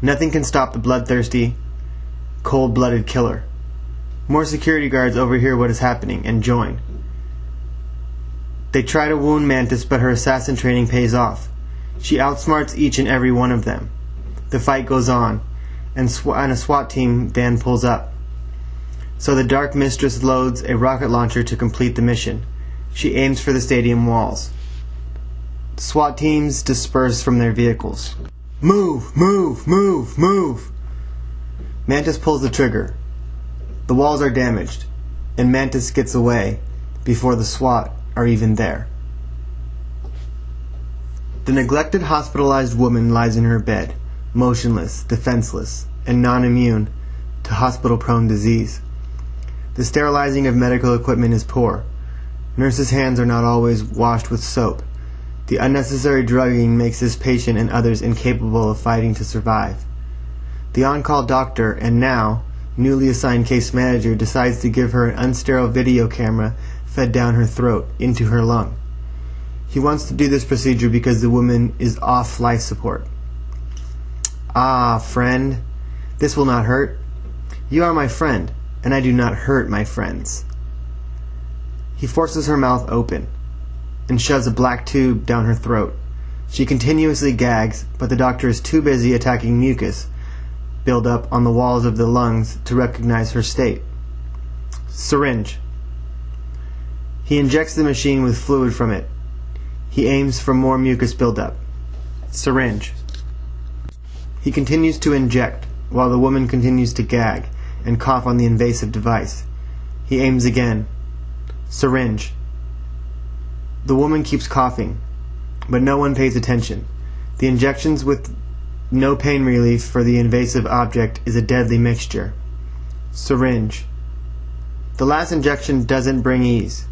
Nothing can stop the bloodthirsty, cold-blooded killer. More security guards overhear what is happening and join. They try to wound Mantis, but her assassin training pays off. She outsmarts each and every one of them. The fight goes on, and a SWAT team Dan pulls up. So the Dark Mistress loads a rocket launcher to complete the mission. She aims for the stadium walls. SWAT teams disperse from their vehicles. Move! Move! Move! Move! Mantis pulls the trigger. The walls are damaged, and Mantis gets away before the SWAT are even there. The neglected hospitalized woman lies in her bed, motionless, defenseless, and non-immune to hospital-prone disease. The sterilizing of medical equipment is poor. Nurses' hands are not always washed with soap. The unnecessary drugging makes this patient and others incapable of fighting to survive. The on-call doctor, and now newly assigned case manager, decides to give her an unsterile video camera fed down her throat into her lung. He wants to do this procedure because the woman is off life support. Ah, friend, this will not hurt. You are my friend, and I do not hurt my friends. He forces her mouth open and shoves a black tube down her throat. She continuously gags, but the doctor is too busy attacking mucus build up on the walls of the lungs to recognize her state. Syringe. He injects the machine with fluid from it. He aims for more mucus buildup. Syringe. He continues to inject, while the woman continues to gag and cough on the invasive device. He aims again. Syringe. The woman keeps coughing, but no one pays attention. The injections with no pain relief for the invasive object is a deadly mixture. Syringe. The last injection doesn't bring ease.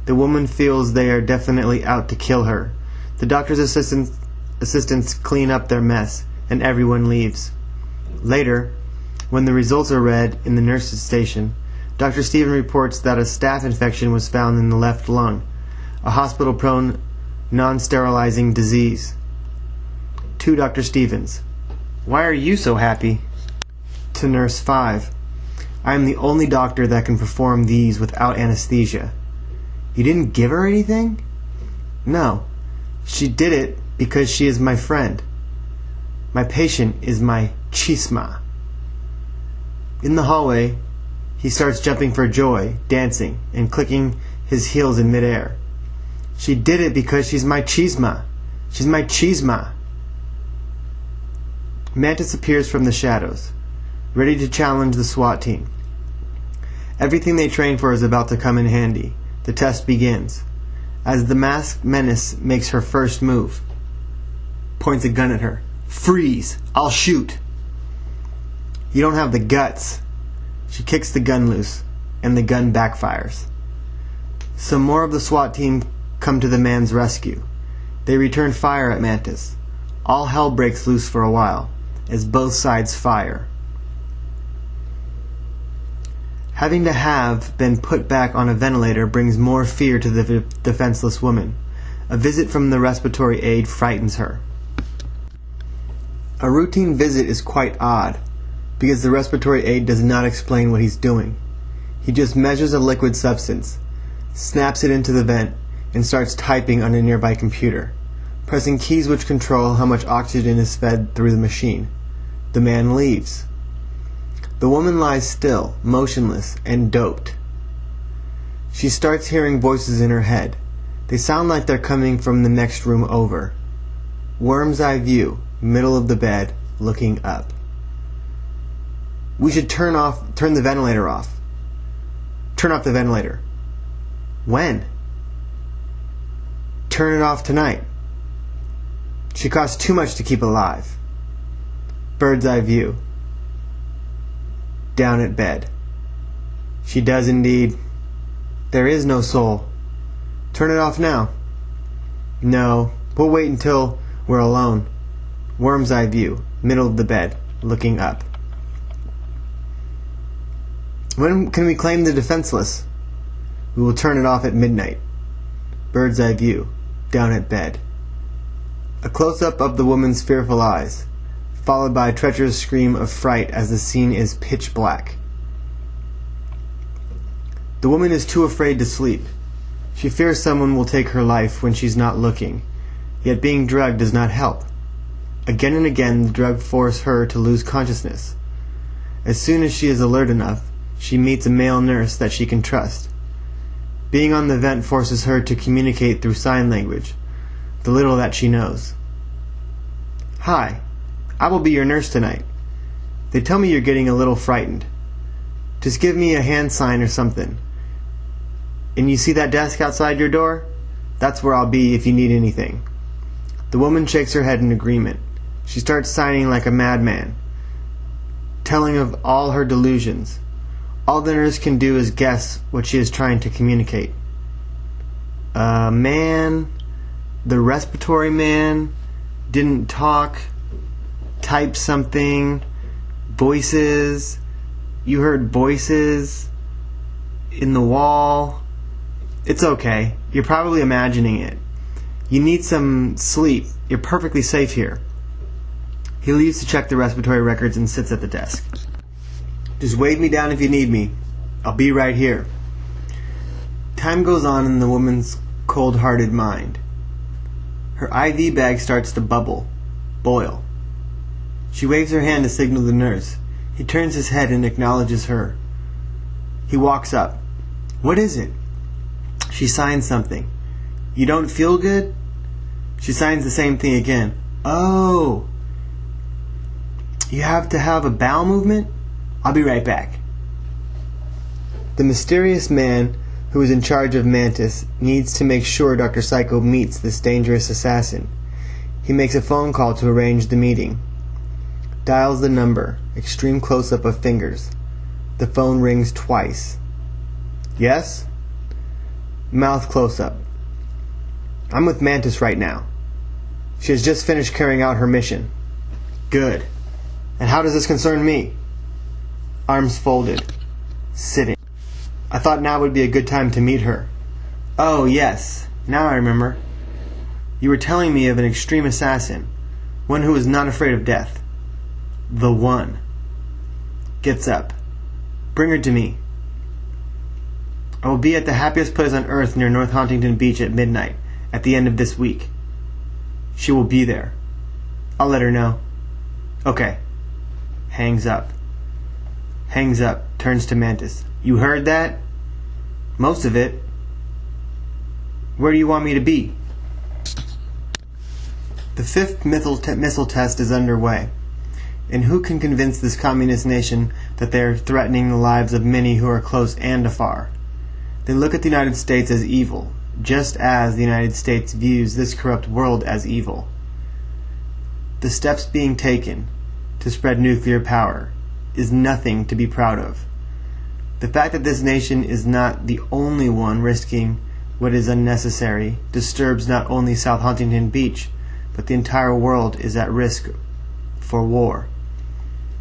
The woman feels they are definitely out to kill her. The doctor's assistants clean up their mess, and everyone leaves. Later, when the results are read in the nurse's station, Dr. Stephen reports that a staph infection was found in the left lung, a hospital-prone, non-sterilizing disease. To Dr. Stevens. Why are you so happy? To Nurse 5. I am the only doctor that can perform these without anesthesia. You didn't give her anything? No. She did it because she is my friend. My patient is my chisma. In the hallway, he starts jumping for joy, dancing, and clicking his heels in midair. She did it because she's my chisma. She's my chisma. Mantis appears from the shadows, ready to challenge the SWAT team. Everything they train for is about to come in handy. The test begins, as the masked menace makes her first move. Points a gun at her. Freeze! I'll shoot! You don't have the guts. She kicks the gun loose, and the gun backfires. Some more of the SWAT team come to the man's rescue. They return fire at Mantis. All hell breaks loose for a while, as both sides fire. Having to have been put back on a ventilator brings more fear to the defenseless woman. A visit from the respiratory aide frightens her. A routine visit is quite odd, because the respiratory aide does not explain what he's doing. He just measures a liquid substance, snaps it into the vent, and starts typing on a nearby computer, pressing keys which control how much oxygen is fed through the machine. The man leaves. The woman lies still, motionless, and doped. She starts hearing voices in her head. They sound like they're coming from the next room over. Worm's eye view, middle of the bed, looking up. We should turn the ventilator off. Turn off the ventilator. When? Turn it off tonight. She costs too much to keep alive. Bird's eye view. Down at bed. She does indeed. There is no soul. Turn it off now. No, we'll wait until we're alone. Worm's eye view, middle of the bed, looking up. When can we claim the defenseless? We will turn it off at midnight. Bird's eye view, down at bed. A close-up of the woman's fearful eyes, followed by a treacherous scream of fright as the scene is pitch black. The woman is too afraid to sleep. She fears someone will take her life when she's not looking, yet being drugged does not help. Again and again the drug forces her to lose consciousness. As soon as she is alert enough, she meets a male nurse that she can trust. Being on the vent forces her to communicate through sign language, the little that she knows. Hi, I will be your nurse tonight. They tell me you're getting a little frightened. Just give me a hand sign or something. And you see that desk outside your door? That's where I'll be if you need anything. The woman shakes her head in agreement. She starts signing like a madman, telling of all her delusions. All the nurse can do is guess what she is trying to communicate. Man, the respiratory man, didn't talk, type something, voices, you heard voices in the wall. It's okay, you're probably imagining it. You need some sleep, you're perfectly safe here. He leaves to check the respiratory records and sits at the desk. Just wave me down if you need me. I'll be right here. Time goes on in the woman's cold-hearted mind. Her IV bag starts to bubble, boil. She waves her hand to signal the nurse. He turns his head and acknowledges her. He walks up. What is it? She signs something. You don't feel good? She signs the same thing again. Oh. You have to have a bowel movement? I'll be right back. The mysterious man who is in charge of Mantis needs to make sure Dr. Psycho meets this dangerous assassin. He makes a phone call to arrange the meeting. Dials the number, extreme close-up of fingers. The phone rings twice. Yes? Mouth close-up. I'm with Mantis right now. She has just finished carrying out her mission. Good. And how does this concern me? Arms folded. Sitting. I thought now would be a good time to meet her. Oh, yes. Now I remember. You were telling me of an extreme assassin. One who is not afraid of death. The one. Gets up. Bring her to me. I will be at the happiest place on earth near South Hauntington Beach at midnight, at the end of this week. She will be there. I'll let her know. Okay. Hangs up. Hangs up. Turns to Mantis. You heard that? Most of it. Where do you want me to be? The fifth missile test is underway. And who can convince this communist nation that they are threatening the lives of many who are close and afar? They look at the United States as evil, just as the United States views this corrupt world as evil. The steps being taken to spread nuclear power is nothing to be proud of. The fact that this nation is not the only one risking what is unnecessary disturbs not only South Hauntington Beach, but the entire world is at risk for war.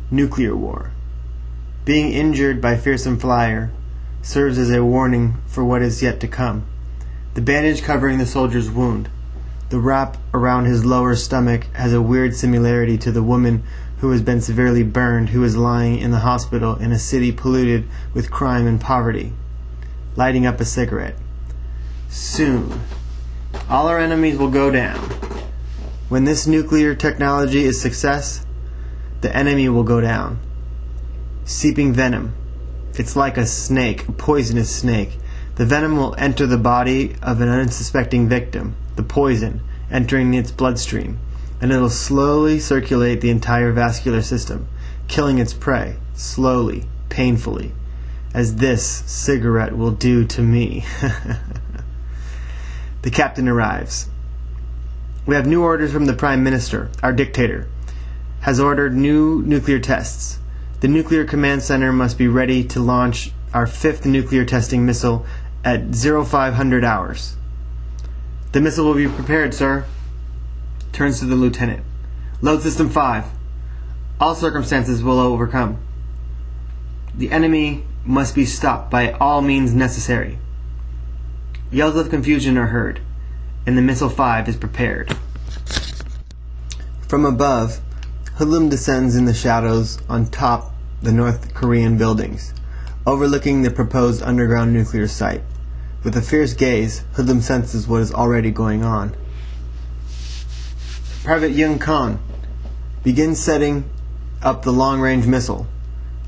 Nuclear war. Being injured by Fearsome Flyer serves as a warning for what is yet to come. The bandage covering the soldier's wound, the wrap around his lower stomach, has a weird similarity to the woman who has been severely burned, who is lying in the hospital in a city polluted with crime and poverty, lighting up a cigarette. Soon, all our enemies will go down. When this nuclear technology is success, the enemy will go down. Seeping venom. It's like a snake, a poisonous snake. The venom will enter the body of an unsuspecting victim, the poison entering its bloodstream, and it'll slowly circulate the entire vascular system, killing its prey, slowly, painfully, as this cigarette will do to me. The captain arrives. We have new orders from the Prime Minister. Our dictator has ordered new nuclear tests. The nuclear command center must be ready to launch our fifth nuclear testing missile at 0500 hours. The missile will be prepared, sir. Turns to the lieutenant. Load System 5. All circumstances will overcome. The enemy must be stopped by all means necessary. Yells of confusion are heard, and the Missile 5 is prepared. From above, Hoodlum descends in the shadows on top the North Korean buildings, overlooking the proposed underground nuclear site. With a fierce gaze, Hoodlum senses what is already going on. Private Young Khan, begin setting up the long-range missile.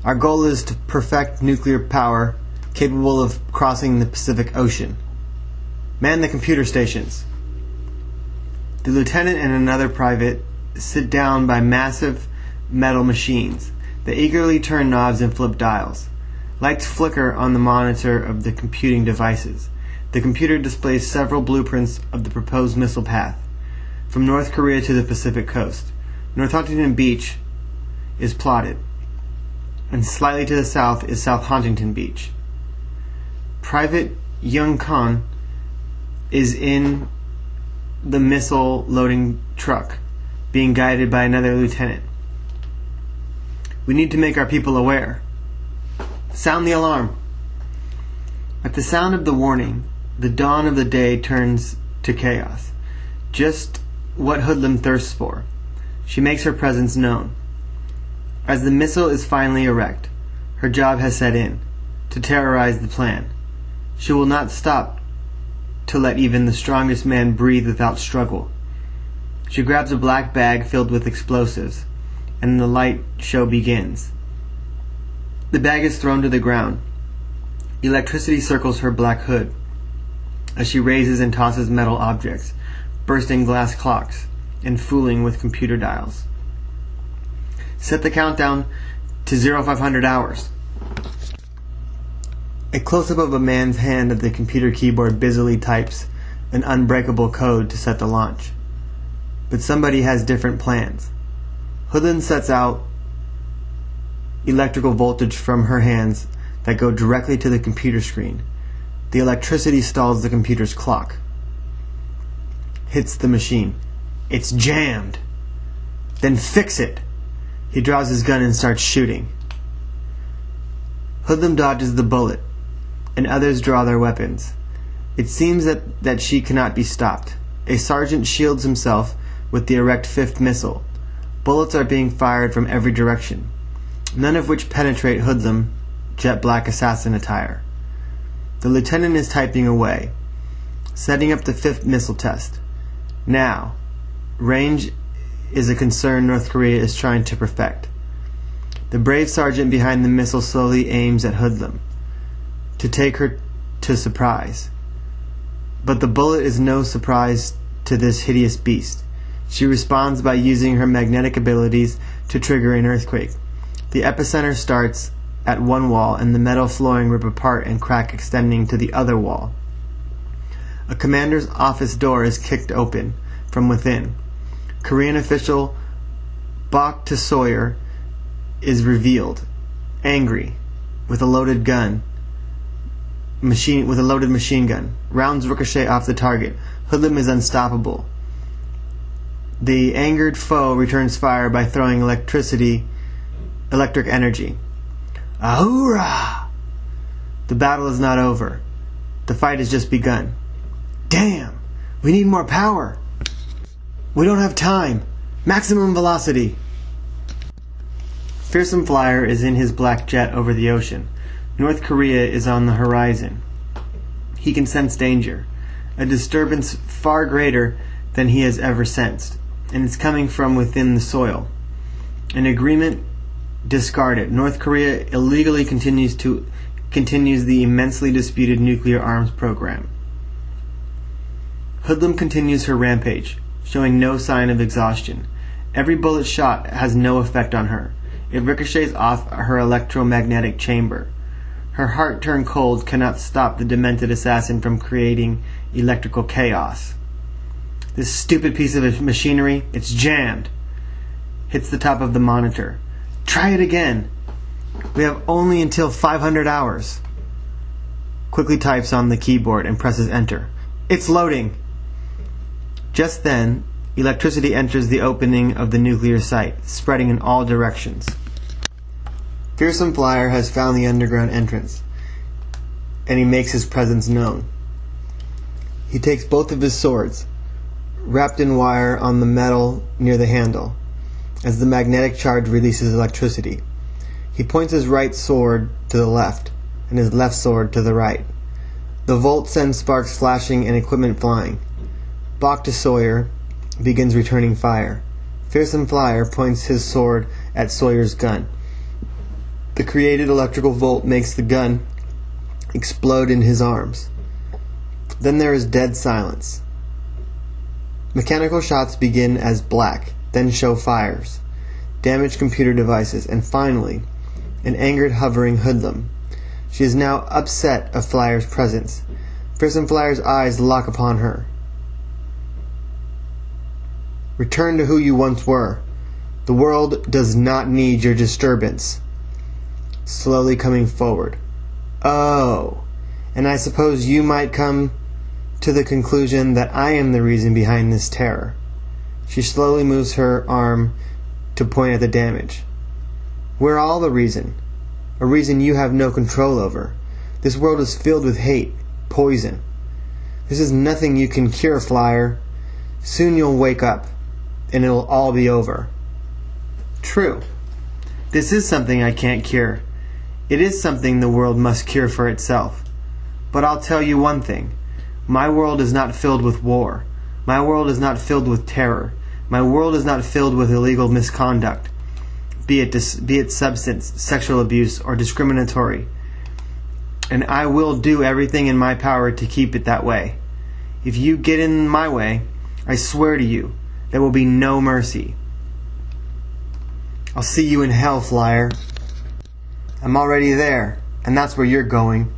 Our goal is to perfect nuclear power capable of crossing the Pacific Ocean. Man the computer stations. The lieutenant and another private sit down by massive metal machines. They eagerly turn knobs and flip dials. Lights flicker on the monitor of the computing devices. The computer displays several blueprints of the proposed missile path, from North Korea to the Pacific coast. South Hauntington Beach is plotted, and slightly to the south is South Hauntington Beach. Private Young Khan is in the missile loading truck, being guided by another lieutenant. We need to make our people aware. Sound the alarm. At the sound of the warning, the dawn of the day turns to chaos. Just what Hoodlum thirsts for. She makes her presence known. As the missile is finally erect, her job has set in, to terrorize the plan. She will not stop to let even the strongest man breathe without struggle. She grabs a black bag filled with explosives, and the light show begins. The bag is thrown to the ground. Electricity circles her black hood as she raises and tosses metal objects, bursting glass clocks, and fooling with computer dials. Set the countdown to 0500 hours. A close-up of a man's hand at the computer keyboard busily types an unbreakable code to set the launch. But somebody has different plans. Hoodlum sets out electrical voltage from her hands that go directly to the computer screen. The electricity stalls the computer's clock. Hits the machine. It's jammed. Then fix it. He draws his gun and starts shooting. Hoodlum dodges the bullet, and others draw their weapons. It seems that she cannot be stopped. A sergeant shields himself with the erect fifth missile. Bullets are being fired from every direction, none of which penetrate Hoodlum jet black assassin attire. The lieutenant is typing away, setting up the fifth missile test. Now, range is a concern North Korea is trying to perfect. The brave sergeant behind the missile slowly aims at Hoodlum to take her to surprise. But the bullet is no surprise to this hideous beast. She responds by using her magnetic abilities to trigger an earthquake. The epicenter starts at one wall, and the metal flooring rip apart and crack, extending to the other wall. A commander's office door is kicked open from within. Korean official Bok to Sawyer is revealed, angry, with a loaded machine gun. Rounds ricochet off the target. Hoodlum is unstoppable. The angered foe returns fire by throwing electric energy. Ahura! The battle is not over. The fight has just begun. Damn! We need more power! We don't have time! Maximum velocity! Fearsome Flyer is in his black jet over the ocean. North Korea is on the horizon. He can sense danger, a disturbance far greater than he has ever sensed, and it's coming from within the soil. An agreement discarded. North Korea illegally continues the immensely disputed nuclear arms program. Hoodlum continues her rampage, showing no sign of exhaustion. Every bullet shot has no effect on her. It ricochets off her electromagnetic chamber. Her heart turned cold cannot stop the demented assassin from creating electrical chaos. This stupid piece of machinery, it's jammed. Hits the top of the monitor. Try it again. We have only until 500 hours. Quickly types on the keyboard and presses enter. It's loading. Just then, Electricity enters the opening of the nuclear site, spreading in all directions. Fearsome Flyer has found the underground entrance, and he makes his presence known. He takes both of his swords, wrapped in wire on the metal near the handle, as the magnetic charge releases electricity. He points his right sword to the left, and his left sword to the right. The Volt sends sparks flashing and equipment flying. Bach to Sawyer begins returning fire. Fearsome Flyer points his sword at Sawyer's gun. The created electrical volt makes the gun explode in his arms. Then there is dead silence. Mechanical shots begin as black, then show fires, damaged computer devices, and finally, an angered, hovering Hoodlum. She is now upset of Flyer's presence. Fearsome Flyer's eyes lock upon her. Return to who you once were. The world does not need your disturbance. Slowly coming forward. Oh, and I suppose you might come to the conclusion that I am the reason behind this terror. She slowly moves her arm to point at the damage. We're all the reason. A reason you have no control over. This world is filled with hate, poison. This is nothing you can cure, Flyer. Soon you'll wake up, and it'll all be over. True. This is something I can't cure. It is something the world must cure for itself. But I'll tell you one thing. My world is not filled with war. My world is not filled with terror. My world is not filled with illegal misconduct, be it substance, sexual abuse, or discriminatory. And I will do everything in my power to keep it that way. If you get in my way, I swear to you, there will be no mercy. I'll see you in hell, Flyer. I'm already there, and that's where you're going.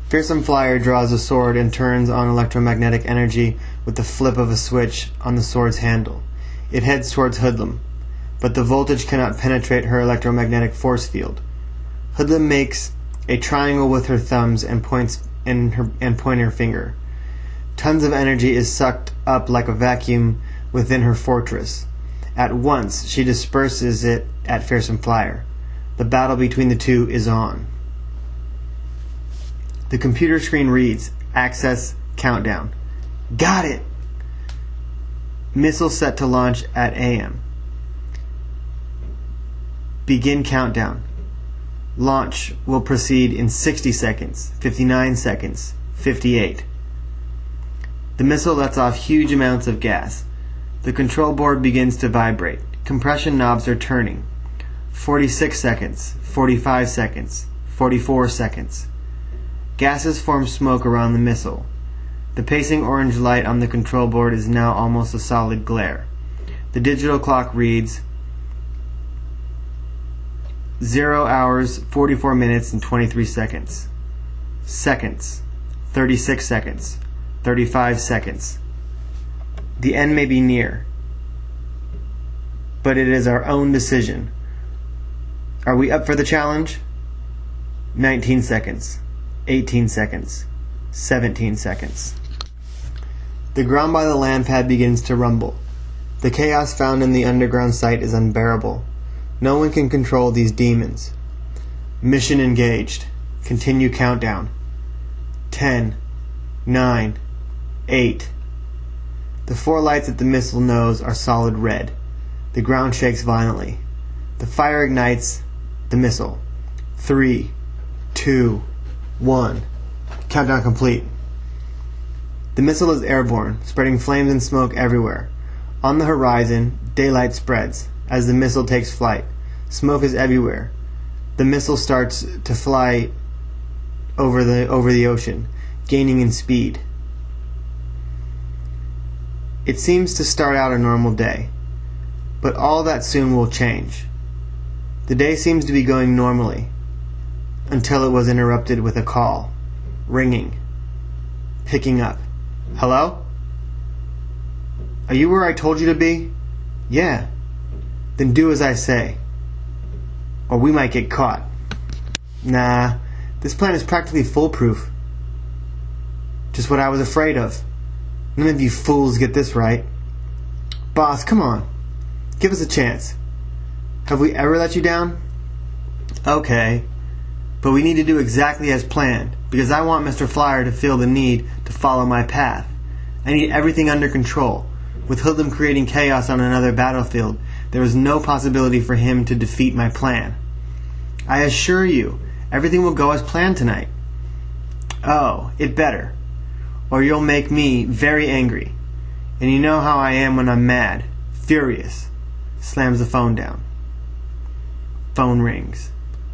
Fearsome Flyer draws a sword and turns on electromagnetic energy with the flip of a switch on the sword's handle. It heads towards Hoodlum, but the voltage cannot penetrate her electromagnetic force field. Hoodlum makes a triangle with her thumbs and points pointer finger. Tons of energy is sucked up like a vacuum within her fortress. At once, she disperses it at Fearsome Flyer. The battle between the two is on. The computer screen reads, Access Countdown. Got it! Missile set to launch at AM. Begin countdown. Launch will proceed in 60 seconds, 59 seconds, 58. The missile lets off huge amounts of gas. The control board begins to vibrate. Compression knobs are turning. 46 seconds, 45 seconds, 44 seconds. Gases form smoke around the missile. The pacing orange light on the control board is now almost a solid glare. The digital clock reads 0 hours, 44 minutes, and 23 seconds. Seconds. 36 seconds. 35 seconds. The end may be near, but it is our own decision. Are we up for the challenge? 19 seconds. 18 seconds. 17 seconds. The ground by the land pad begins to rumble. The chaos found in the underground site is unbearable. No one can control these demons. Mission engaged. Continue countdown. 10, 9, 8. The 4 lights at the missile nose are solid red. The ground shakes violently. The fire ignites the missile. 3, 2, 1. Countdown complete. The missile is airborne, spreading flames and smoke everywhere. On the horizon, daylight spreads as the missile takes flight. Smoke is everywhere. The missile starts to fly over the ocean, gaining in speed. It seems to start out a normal day, but all that soon will change. The day seems to be going normally, until it was interrupted with a call. Ringing. Picking up. Hello? Are you where I told you to be? Yeah. Then do as I say, or we might get caught. Nah, this plan is practically foolproof. Just what I was afraid of. None of you fools get this right. Boss, come on. Give us a chance. Have we ever let you down? Okay. But we need to do exactly as planned, because I want Mr. Flyer to feel the need to follow my path. I need everything under control. With Hoodlum creating chaos on another battlefield, there is no possibility for him to defeat my plan. I assure you, everything will go as planned tonight. Oh, it better. Or you'll make me very angry. And you know how I am when I'm mad. Furious. Slams the phone down. Phone rings.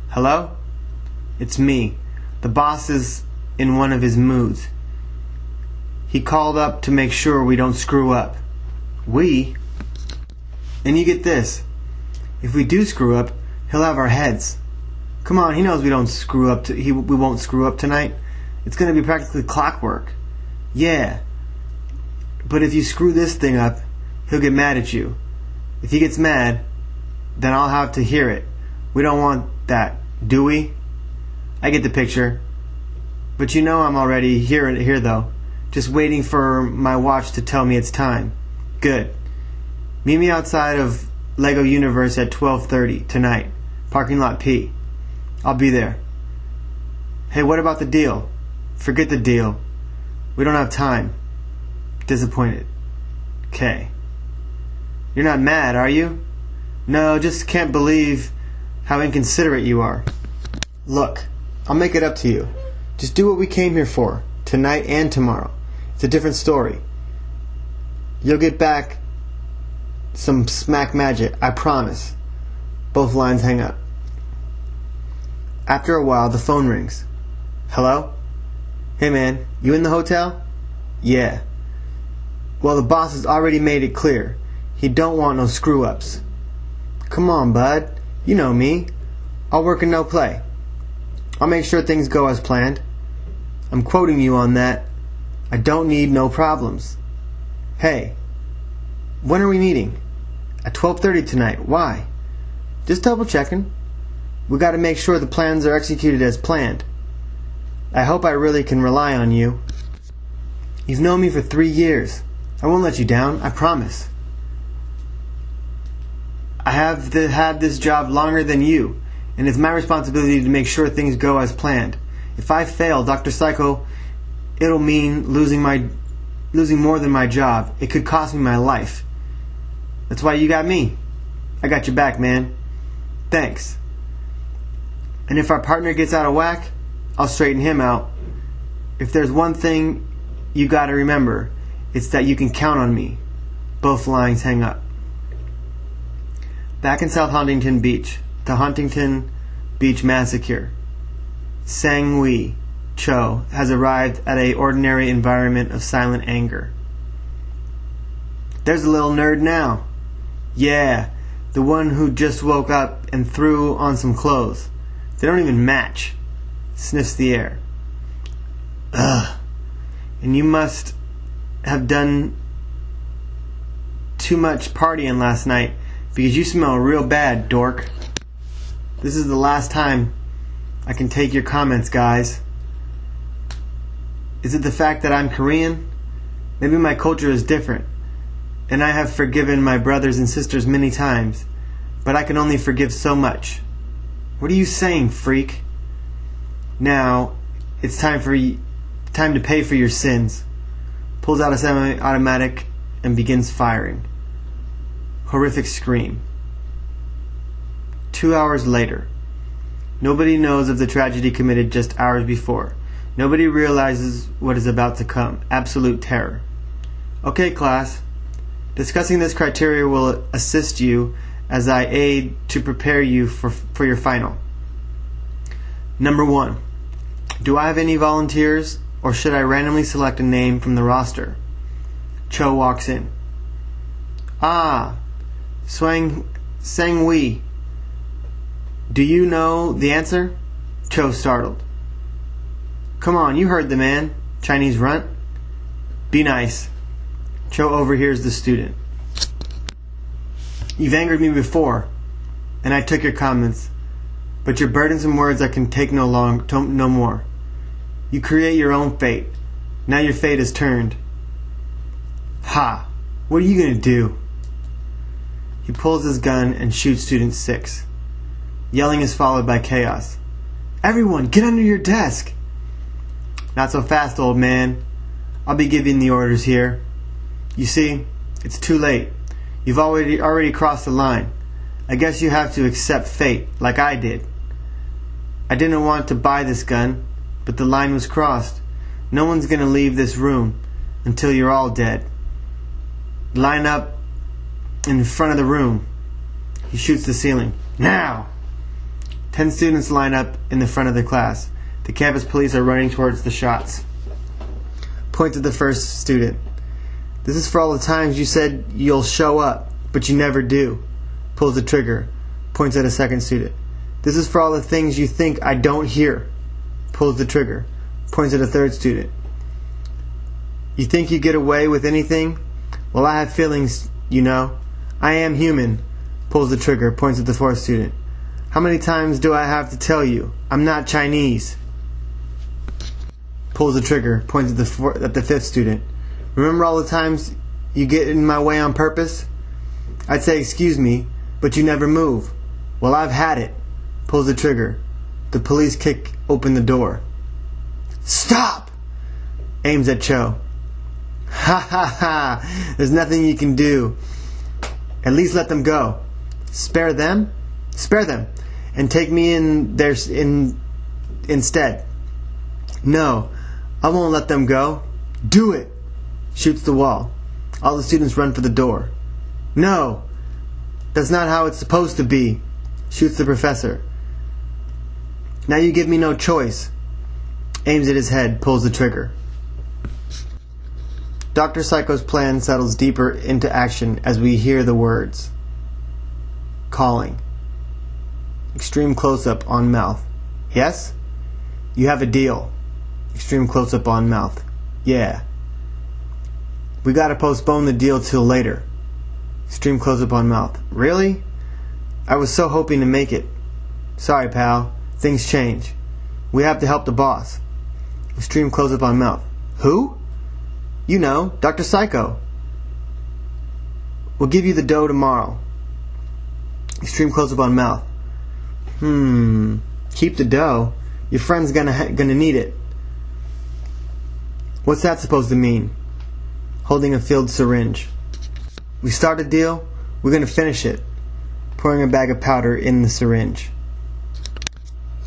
Hello? It's me. The boss is in one of his moods. He called up to make sure we don't screw up. We? And you get this. If we do screw up, he'll have our heads. Come on, he knows we don't screw up. We won't screw up tonight. It's going to be practically clockwork. Yeah. But if you screw this thing up, he'll get mad at you. If he gets mad, then I'll have to hear it. We don't want that, do we? I get the picture. But you know I'm already here though. Just waiting for my watch to tell me it's time. Good. Meet me outside of Lego Universe at 12:30 tonight. Parking lot P. I'll be there. Hey, what about the deal? Forget the deal. We don't have time. Disappointed. K. You're not mad, are you? No, just can't believe how inconsiderate you are. Look, I'll make it up to you. Just do what we came here for, tonight and tomorrow. It's a different story. You'll get back some smack magic, I promise. Both lines hang up. After a while, the phone rings. Hello? Hey man, you in the hotel? Yeah. Well, the boss has already made it clear. He don't want no screw-ups. Come on, bud. You know me. I'll work and no play. I'll make sure things go as planned. I'm quoting you on that. I don't need no problems. Hey, when are we meeting? At 12:30 tonight. Why? Just double checking. We got to make sure the plans are executed as planned. I hope I really can rely on you. You've known me for 3 years. I won't let you down, I promise. I have had this job longer than you, and it's my responsibility to make sure things go as planned. If I fail, Dr. Psycho, it'll mean losing more than my job. It could cost me my life. That's why you got me. I got your back, man. Thanks. And if our partner gets out of whack, I'll straighten him out. If there's one thing you gotta remember, it's that you can count on me. Both lines hang up. Back in South Hauntington Beach, the Hauntington Beach massacre. Sang-Wee Cho has arrived at an ordinary environment of silent anger. There's a little nerd now. Yeah, the one who just woke up and threw on some clothes. They don't even match. Sniffs the air. Ugh. And you must have done too much partying last night, because you smell real bad, dork. This is the last time I can take your comments, guys. Is it the fact that I'm Korean? Maybe my culture is different, and I have forgiven my brothers and sisters many times, but I can only forgive so much. What are you saying, freak? Now, it's time to pay for your sins. Pulls out a semi-automatic and begins firing. Horrific scream. 2 hours later. Nobody knows of the tragedy committed just hours before. Nobody realizes what is about to come. Absolute terror. Okay, class. Discussing this criteria will assist you as I aid to prepare you for your final. Number 1. Do I have any volunteers, or should I randomly select a name from the roster? Cho walks in. Ah, Sang-Wee. Do you know the answer? Cho startled. Come on, you heard the man. Chinese runt. Be nice. Cho overhears the student. You've angered me before, and I took your comments, but your burdensome words I can take no more. You create your own fate. Now your fate is turned. Ha! What are you gonna do? He pulls his gun and shoots student 6. Yelling is followed by chaos. "Everyone, get under your desk!" "Not so fast, old man. I'll be giving the orders here. You see, it's too late. You've already crossed the line. I guess you have to accept fate, like I did. I didn't want to buy this gun, but the line was crossed. No one's gonna leave this room until you're all dead. Line up in front of the room." He shoots the ceiling. "Now!" 10 students line up in the front of the class. The campus police are running towards the shots. Point to the first student. "This is for all the times you said you'll show up, but you never do." Pulls the trigger. Points at a second student. "This is for all the things you think I don't hear." Pulls the trigger. Points at a third student. "You think you get away with anything? Well, I have feelings, you know. I am human." Pulls the trigger. Points at the fourth student. "How many times do I have to tell you? I'm not Chinese." Pulls the trigger. Points at the fifth student. "Remember all the times you get in my way on purpose? I'd say excuse me, but you never move. Well, I've had it." Pulls the trigger. The police kick open the door. "Stop!" Aims at Cho. "Ha ha ha! There's nothing you can do. At least let them go." "Spare them? Spare them, and take me in there instead." "No, I won't let them go." "Do it!" Shoots the wall. All the students run for the door. "No, that's not how it's supposed to be." Shoots the professor. "Now you give me no choice." Aims at his head, pulls the trigger. Dr. Psycho's plan settles deeper into action as we hear the words. Calling. Extreme close-up on mouth. "Yes? You have a deal." Extreme close-up on mouth. "Yeah." "We gotta postpone the deal till later." Extreme close-up on mouth. "Really? I was so hoping to make it." "Sorry, pal. Things change. We have to help the boss." Extreme close-up on mouth. "Who?" "You know, Dr. Psycho." "We'll give you the dough tomorrow." Extreme close-up on mouth. Keep the dough? Your friend's gonna need it." "What's that supposed to mean?" Holding a filled syringe. "We start a deal, we're gonna finish it." Pouring a bag of powder in the syringe.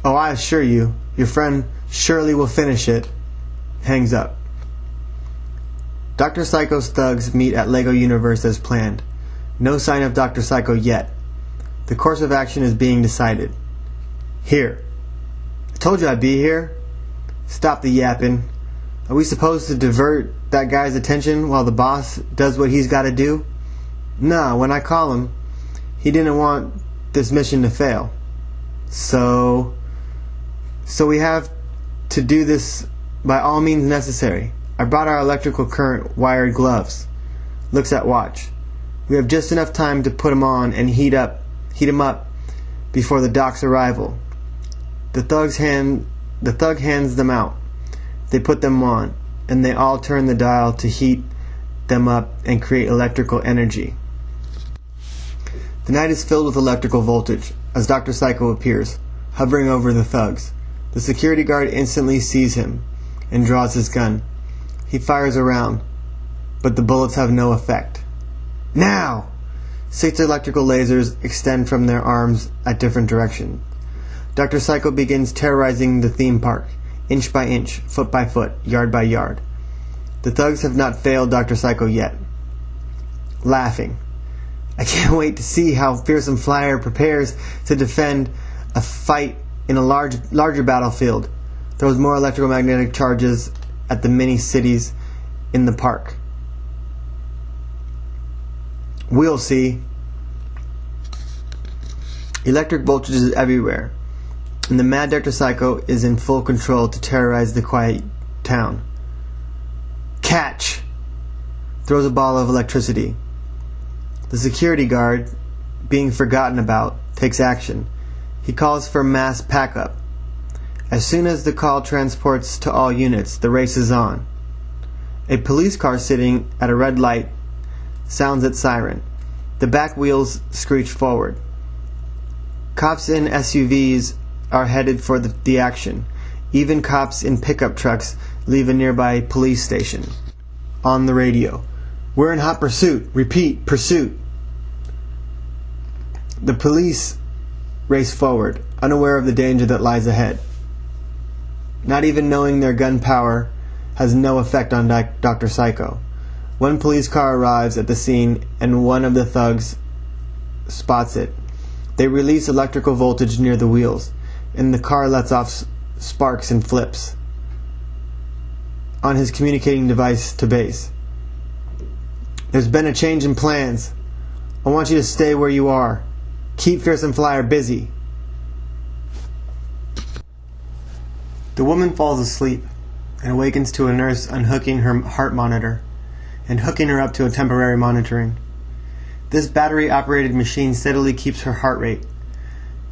"Oh, I assure you, your friend surely will finish it." Hangs up. Dr. Psycho's thugs meet at Lego Universe as planned. No sign of Dr. Psycho yet. The course of action is being decided. "Here. I told you I'd be here." "Stop the yapping. Are we supposed to divert that guy's attention while the boss does what he's got to do?" "No, when I call him, he didn't want this mission to fail. So we have to do this by all means necessary. I brought our electrical current wired gloves." Looks at watch. "We have just enough time to put him on and heat him up before the doc's arrival." The thug hands them out. They put them on, and they all turn the dial to heat them up and create electrical energy. The night is filled with electrical voltage as Dr. Psycho appears, hovering over the thugs. The security guard instantly sees him and draws his gun. He fires a round, but the bullets have no effect. "Now!" 6 electrical lasers extend from their arms at different directions. Dr. Psycho begins terrorizing the theme park, inch by inch, foot by foot, yard by yard. The thugs have not failed Dr. Psycho yet. Laughing. "I can't wait to see how Fearsome Flyer prepares to defend a fight in a larger battlefield." Throws more electromagnetic charges at the many cities in the park. "We'll see." Electric voltage is everywhere, and the mad Dr. Psycho is in full control to terrorize the quiet town. "Catch!" Throws a ball of electricity. The security guard, being forgotten about, takes action. He calls for mass pack-up. As soon as the call transports to all units, the race is on. A police car sitting at a red light sounds its siren. The back wheels screech forward. Cops in SUVs are headed for the action. Even cops in pickup trucks leave a nearby police station. On the radio, "We're in hot pursuit. Repeat, pursuit." The police race forward, unaware of the danger that lies ahead. Not even knowing their gun power has no effect on Dr. Psycho. One police car arrives at the scene and one of the thugs spots it. They release electrical voltage near the wheels, and the car lets off sparks and flips on his communicating device to base. "There's been a change in plans. I want you to stay where you are. Keep Fearsome Flyer busy." The woman falls asleep and awakens to a nurse unhooking her heart monitor and hooking her up to a temporary monitoring. This battery-operated machine steadily keeps her heart rate.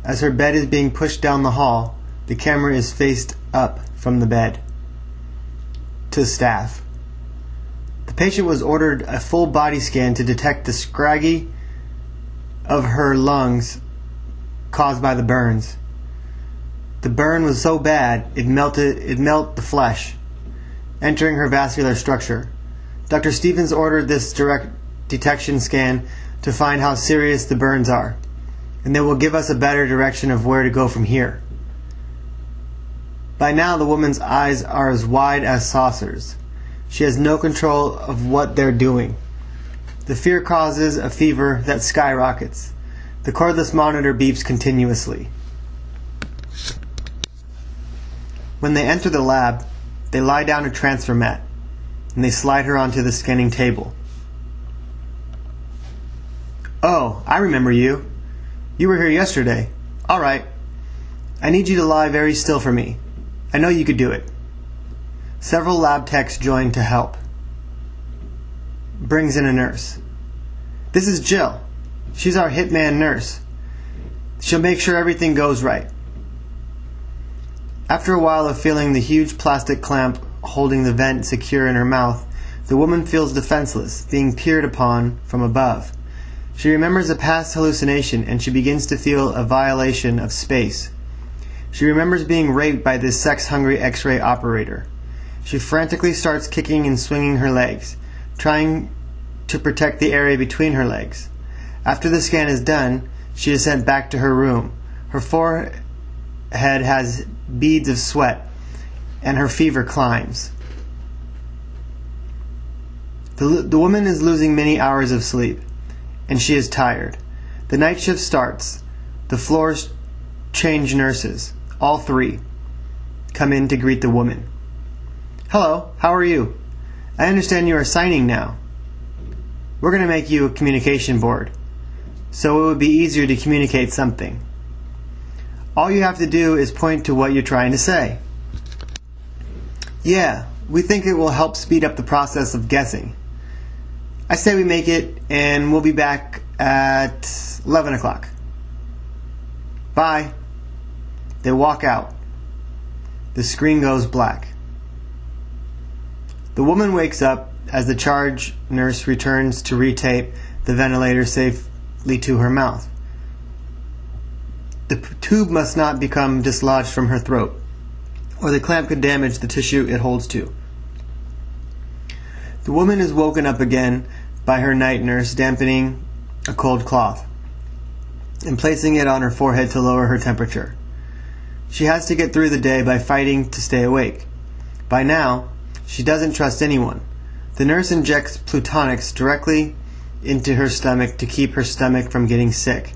As her bed is being pushed down the hall, the camera is faced up from the bed. To staff. The patient was ordered a full body scan to detect the scraggy of her lungs caused by the burns. The burn was so bad it melted the flesh, entering her vascular structure. Dr. Stevens ordered this direct detection scan to find how serious the burns are, and they will give us a better direction of where to go from here. By now the woman's eyes are as wide as saucers. She has no control of what they're doing. The fear causes a fever that skyrockets. The cordless monitor beeps continuously. When they enter the lab, they lie down a transfer mat, and they slide her onto the scanning table. "Oh, I remember you. You were here yesterday. All right. I need you to lie very still for me. I know you could do it." Several lab techs join to help. Brings in a nurse. "This is Jill. She's our hitman nurse. She'll make sure everything goes right." After a while of feeling the huge plastic clamp holding the vent secure in her mouth, the woman feels defenseless, being peered upon from above. She remembers a past hallucination, and she begins to feel a violation of space. She remembers being raped by this sex-hungry X-ray operator. She frantically starts kicking and swinging her legs, trying to protect the area between her legs. After the scan is done, she is sent back to her room. Her forehead has beads of sweat, and her fever climbs. The woman is losing many hours of sleep, and she is tired. The night shift starts. The floors change nurses. All three come in to greet the woman. "Hello, how are you? I understand you are signing now. We're going to make you a communication board, so it would be easier to communicate something. All you have to do is point to what you're trying to say." "Yeah, we think it will help speed up the process of guessing. I say we make it, and we'll be back at 11 o'clock. Bye." They walk out. The screen goes black. The woman wakes up as the charge nurse returns to retape the ventilator safely to her mouth. The tube must not become dislodged from her throat, or the clamp could damage the tissue it holds to. The woman is woken up again by her night nurse dampening a cold cloth and placing it on her forehead to lower her temperature. She has to get through the day by fighting to stay awake. By now, she doesn't trust anyone. The nurse injects plutonics directly into her stomach to keep her stomach from getting sick.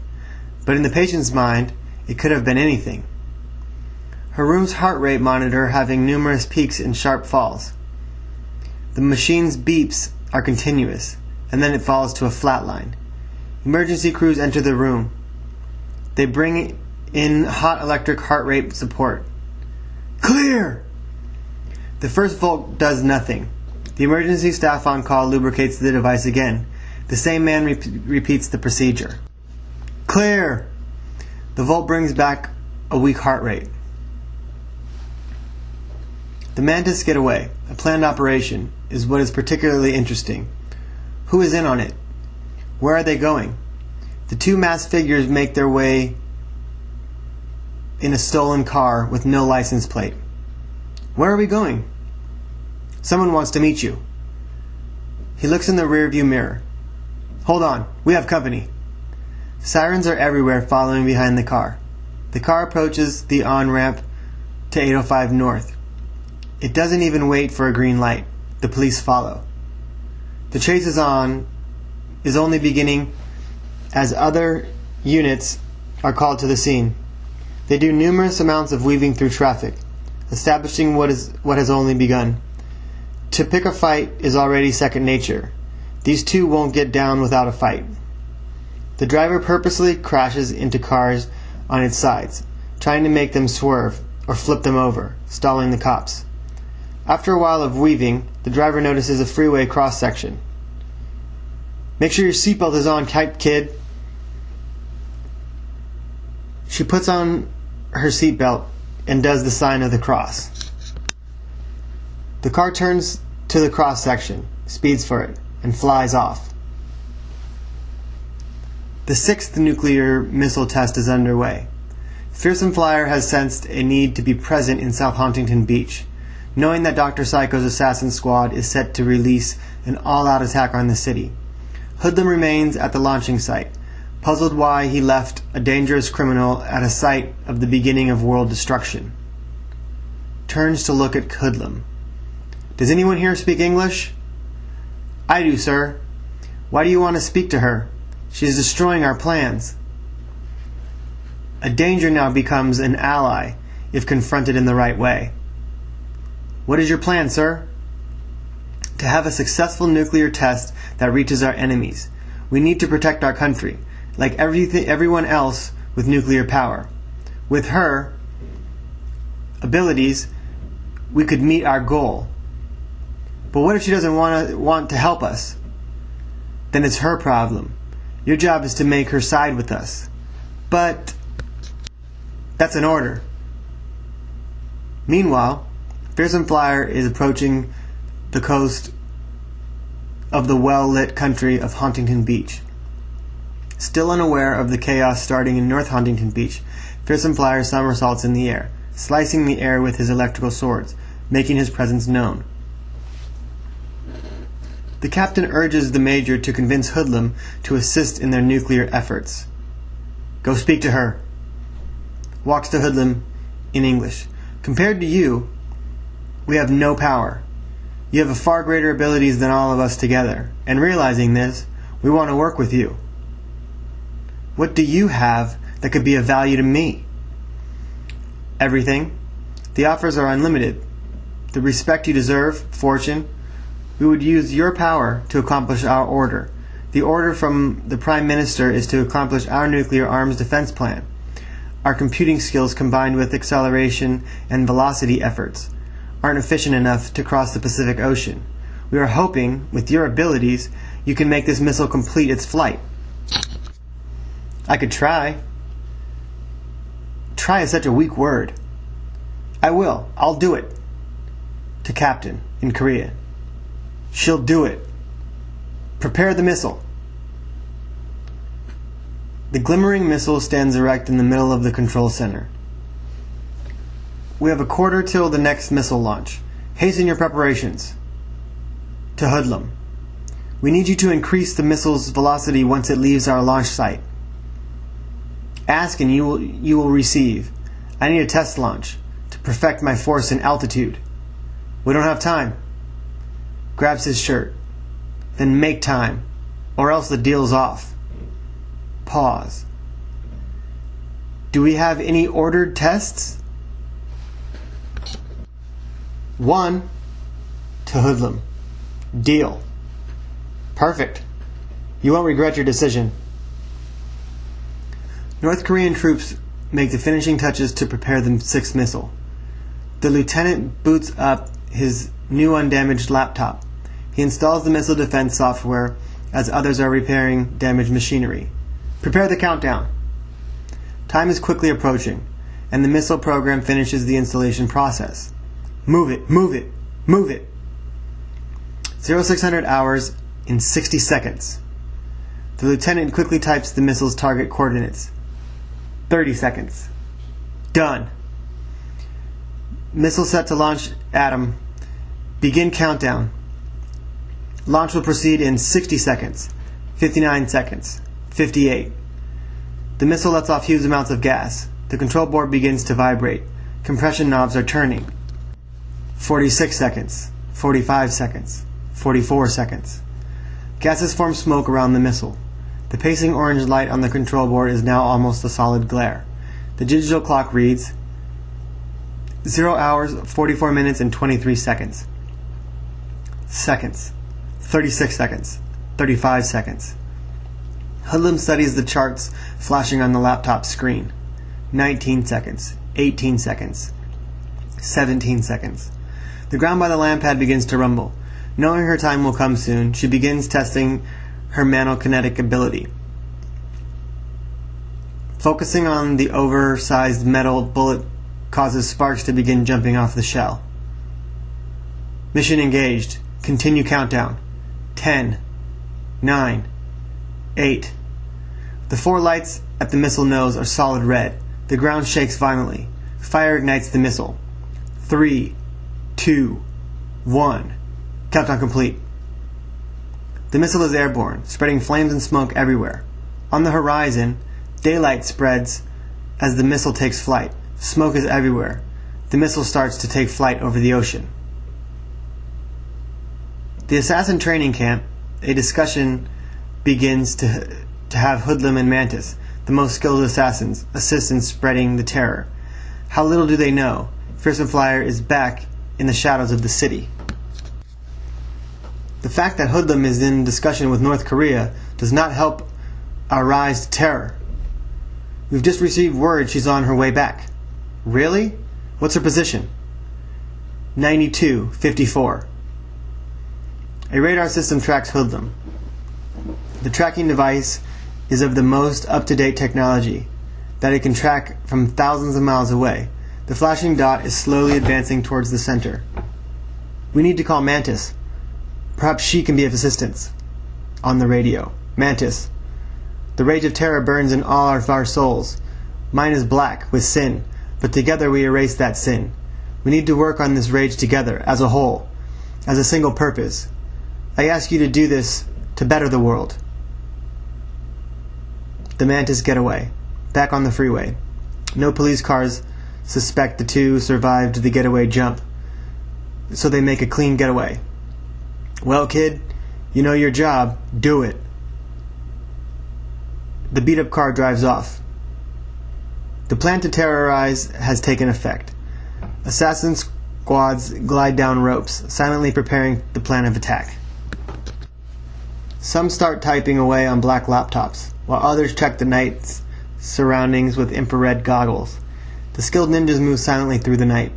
But in the patient's mind, it could have been anything. Her room's heart rate monitor having numerous peaks and sharp falls. The machine's beeps are continuous, and then it falls to a flat line. Emergency crews enter the room. They bring in hot electric heart rate support. "Clear!" The first volt does nothing. The emergency staff on call lubricates the device again. The same man repeats the procedure. "Clear!" The volt brings back a weak heart rate. The Mantis get away. A planned operation is what is particularly interesting. Who is in on it? Where are they going? The two masked figures make their way in a stolen car with no license plate. Where are we going? Someone wants to meet you. He looks in the rearview mirror. Hold on, we have company. Sirens are everywhere following behind the car. The car approaches the on-ramp to 805 North. It doesn't even wait for a green light. The police follow. The chase is only beginning as other units are called to the scene. They do numerous amounts of weaving through traffic, establishing what has only begun. To pick a fight is already second nature. These two won't get down without a fight. The driver purposely crashes into cars on its sides, trying to make them swerve or flip them over, stalling the cops. After a while of weaving, the driver notices a freeway cross-section. Make sure your seatbelt is on, kid. She puts on her seatbelt and does the sign of the cross. The car turns to the cross-section, speeds for it, and flies off. The 6th nuclear missile test is underway. Fearsome Flyer has sensed a need to be present in South Hauntington Beach, knowing that Dr. Psycho's assassin squad is set to release an all-out attack on the city. Hoodlum remains at the launching site, puzzled why he left a dangerous criminal at a site of the beginning of world destruction. Turns to look at Hoodlum. Does anyone here speak English? I do, sir. Why do you want to speak to her? She is destroying our plans. A danger now becomes an ally if confronted in the right way. What is your plan, sir? To have a successful nuclear test that reaches our enemies. We need to protect our country, like everyone else with nuclear power. With her abilities, we could meet our goal. But what if she doesn't want to help us? Then it's her problem. Your job is to make her side with us. But that's an order. Meanwhile, Fearsome Flyer is approaching the coast of the well-lit country of Hauntington Beach. Still unaware of the chaos starting in North Hauntington Beach, Fearsome Flyer somersaults in the air, slicing the air with his electrical swords, making his presence known. The captain urges the major to convince Hoodlum to assist in their nuclear efforts. Go speak to her. Walks to Hoodlum in English. Compared to you, we have no power. You have a far greater abilities than all of us together, and realizing this, we want to work with you. What do you have that could be of value to me? Everything. The offers are unlimited. The respect you deserve, fortune. We would use your power to accomplish our order. The order from the Prime Minister is to accomplish our nuclear arms defense plan. Our computing skills combined with acceleration and velocity efforts aren't efficient enough to cross the Pacific Ocean. We are hoping, with your abilities, you can make this missile complete its flight. I could try. Try is such a weak word. I will. I'll do it. To Captain in Korea. She'll do it. Prepare the missile. The glimmering missile stands erect in the middle of the control center. We have a quarter till the next missile launch. Hasten your preparations. To Hoodlum. We need you to increase the missile's velocity once it leaves our launch site. Ask and you will receive. I need a test launch to perfect my force and altitude. We don't have time. Grabs his shirt. Then make time, or else the deal's off. Pause. Do we have any ordered tests? 1. To Hoodlum. Deal. Perfect. You won't regret your decision. North Korean troops make the finishing touches to prepare the 6th missile. The lieutenant boots up his new undamaged laptop. He installs the missile defense software as others are repairing damaged machinery. Prepare the countdown. Time is quickly approaching, and the missile program finishes the installation process. Move it, move it, move it. 0600 hours in 60 seconds. The lieutenant quickly types the missile's target coordinates. 30 seconds. Done. Missile set to launch, Adam. Begin countdown. Launch will proceed in 60 seconds, 59 seconds, 58. The missile lets off huge amounts of gas. The control board begins to vibrate. Compression knobs are turning. 46 seconds, 45 seconds, 44 seconds. Gases form smoke around the missile. The pacing orange light on the control board is now almost a solid glare. The digital clock reads 0 hours, 44 minutes, and 23 seconds. Seconds. 36 seconds. 35 seconds. Hoodlum studies the charts flashing on the laptop screen. 19 seconds. 18 seconds. 17 seconds. The ground by the land pad begins to rumble. Knowing her time will come soon, she begins testing her manokinetic ability. Focusing on the oversized metal bullet causes sparks to begin jumping off the shell. Mission engaged. Continue countdown. 10, 9, 8. The 4 lights at the missile nose are solid red. The ground shakes violently. Fire ignites the missile. 3, 2, 1. Countdown complete. The missile is airborne, spreading flames and smoke everywhere. On the horizon, daylight spreads as the missile takes flight. Smoke is everywhere. The missile starts to take flight over the ocean. The assassin training camp, a discussion begins to have Hoodlum and Mantis, the most skilled assassins, assist in spreading the terror. How little do they know? Fearsome Flyer is back in the shadows of the city. The fact that Hoodlum is in discussion with North Korea does not help our rise to terror. We've just received word she's on her way back. Really? What's her position? 92-54. A radar system tracks Hoodlum. The tracking device is of the most up-to-date technology, that it can track from thousands of miles away. The flashing dot is slowly advancing towards the center. We need to call Mantis. Perhaps she can be of assistance. On the radio. Mantis. The rage of terror burns in all of our souls. Mine is black with sin, but together we erase that sin. We need to work on this rage together, as a whole, as a single purpose. I ask you to do this to better the world. The Mantis get away. Back on the freeway. No police cars suspect the two survived the getaway jump, so they make a clean getaway. Well, kid, you know your job. Do it. The beat-up car drives off. The plan to terrorize has taken effect. Assassin squads glide down ropes, silently preparing the plan of attack. Some start typing away on black laptops, while others check the night's surroundings with infrared goggles. The skilled ninjas move silently through the night.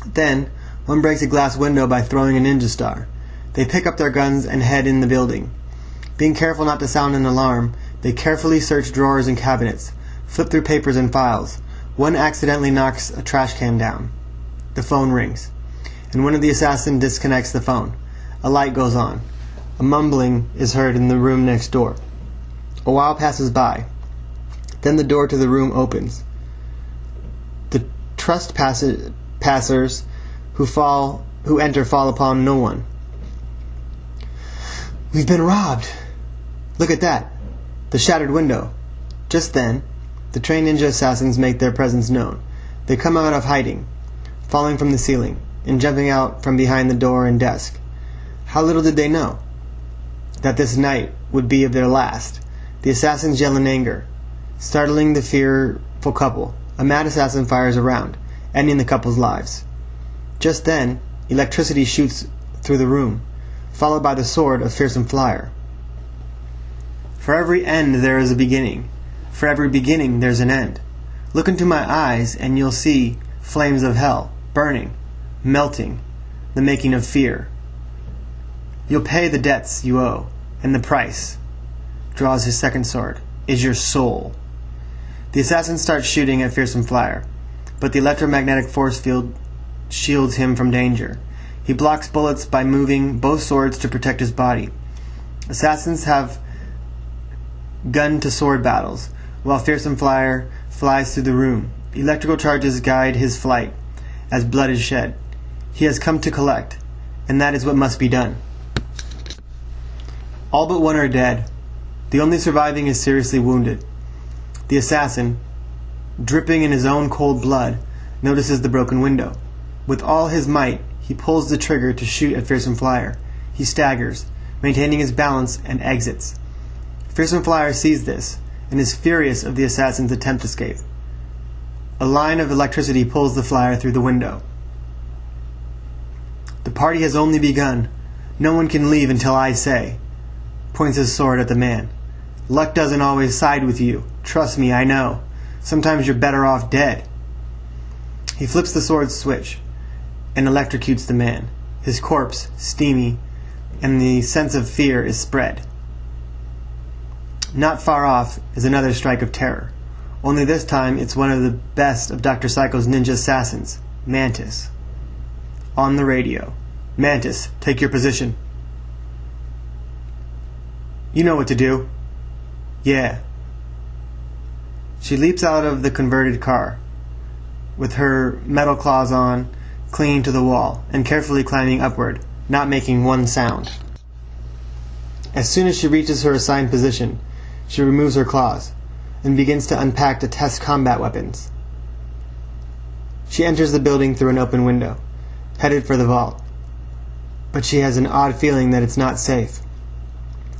Then, one breaks a glass window by throwing a ninja star. They pick up their guns and head in the building. Being careful not to sound an alarm, they carefully search drawers and cabinets, flip through papers and files. One accidentally knocks a trash can down. The phone rings, and one of the assassins disconnects the phone. A light goes on. A mumbling is heard in the room next door. A while passes by. Then the door to the room opens. The trespassers who enter fall upon no one. We've been robbed. Look at that. The shattered window. Just then, the trained ninja assassins make their presence known. They come out of hiding, falling from the ceiling, and jumping out from behind the door and desk. How little did they know that this night would be of their last. The assassins yell in anger, startling the fearful couple. A mad assassin fires a round, ending the couple's lives. Just then, electricity shoots through the room, followed by the sword of Fearsome Flyer. For every end there is a beginning. For every beginning there's an end. Look into my eyes and you'll see flames of hell, burning, melting, the making of fear. You'll pay the debts you owe, and the price, draws his second sword, is your soul. The assassin starts shooting at Fearsome Flyer, but the electromagnetic force field shields him from danger. He blocks bullets by moving both swords to protect his body. Assassins have gun to sword battles, while Fearsome Flyer flies through the room. Electrical charges guide his flight, as blood is shed. He has come to collect, and that is what must be done. All but one are dead. The only surviving is seriously wounded. The assassin, dripping in his own cold blood, notices the broken window. With all his might, he pulls the trigger to shoot at Fearsome Flyer. He staggers, maintaining his balance, and exits. Fearsome Flyer sees this, and is furious of the assassin's attempt to escape. A line of electricity pulls the flyer through the window. The party has only begun. No one can leave until I say. Points his sword at the man. Luck doesn't always side with you. Trust me, I know. Sometimes you're better off dead. He flips the sword switch and electrocutes the man. His corpse, steamy, and the sense of fear is spread. Not far off is another strike of terror. Only this time it's one of the best of Dr. Psycho's ninja assassins, Mantis. On the radio. Mantis, take your position. You know what to do. Yeah. She leaps out of the converted car, with her metal claws on, clinging to the wall, and carefully climbing upward, not making one sound. As soon as she reaches her assigned position, she removes her claws, and begins to unpack to test combat weapons. She enters the building through an open window, headed for the vault. But she has an odd feeling that it's not safe.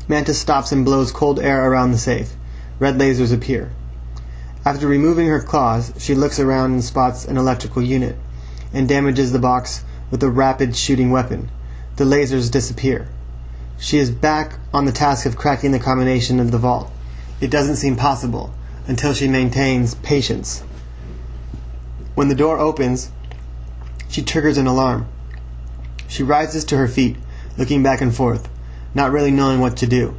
Mantis stops and blows cold air around the safe. Red lasers appear. After removing her claws, she looks around and spots an electrical unit, and damages the box with a rapid shooting weapon. The lasers disappear. She is back on the task of cracking the combination of the vault. It doesn't seem possible, until she maintains patience. When the door opens, she triggers an alarm. She rises to her feet, looking back and forth, not really knowing what to do.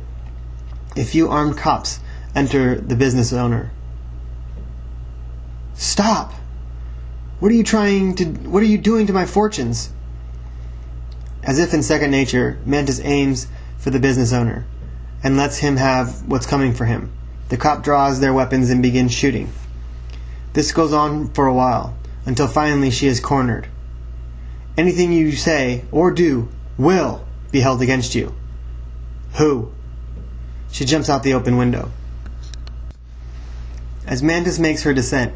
A few armed cops enter the business owner. Stop! What are you doing to my fortunes? As if in second nature, Mantis aims for the business owner, and lets him have what's coming for him. The cop draws their weapons and begins shooting. This goes on for a while, until finally she is cornered. Anything you say or do will be held against you. Who? She jumps out the open window. As Mantis makes her descent,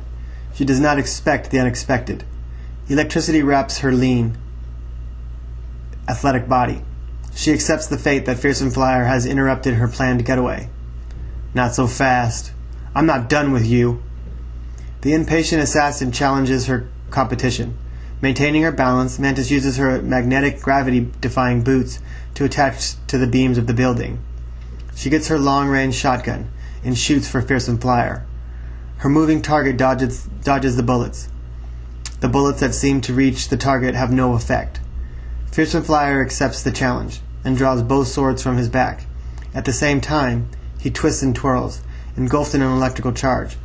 she does not expect the unexpected. Electricity wraps her lean, athletic body. She accepts the fate that Fearsome Flyer has interrupted her planned getaway. Not so fast. I'm not done with you. The impatient assassin challenges her competition. Maintaining her balance, Mantis uses her magnetic gravity-defying boots to attach to the beams of the building. She gets her long-range shotgun and shoots for Fearsome Flyer. Her moving target dodges the bullets. The bullets that seem to reach the target have no effect. Fearsome Flyer accepts the challenge and draws both swords from his back. At the same time, he twists and twirls, engulfed in an electrical charge,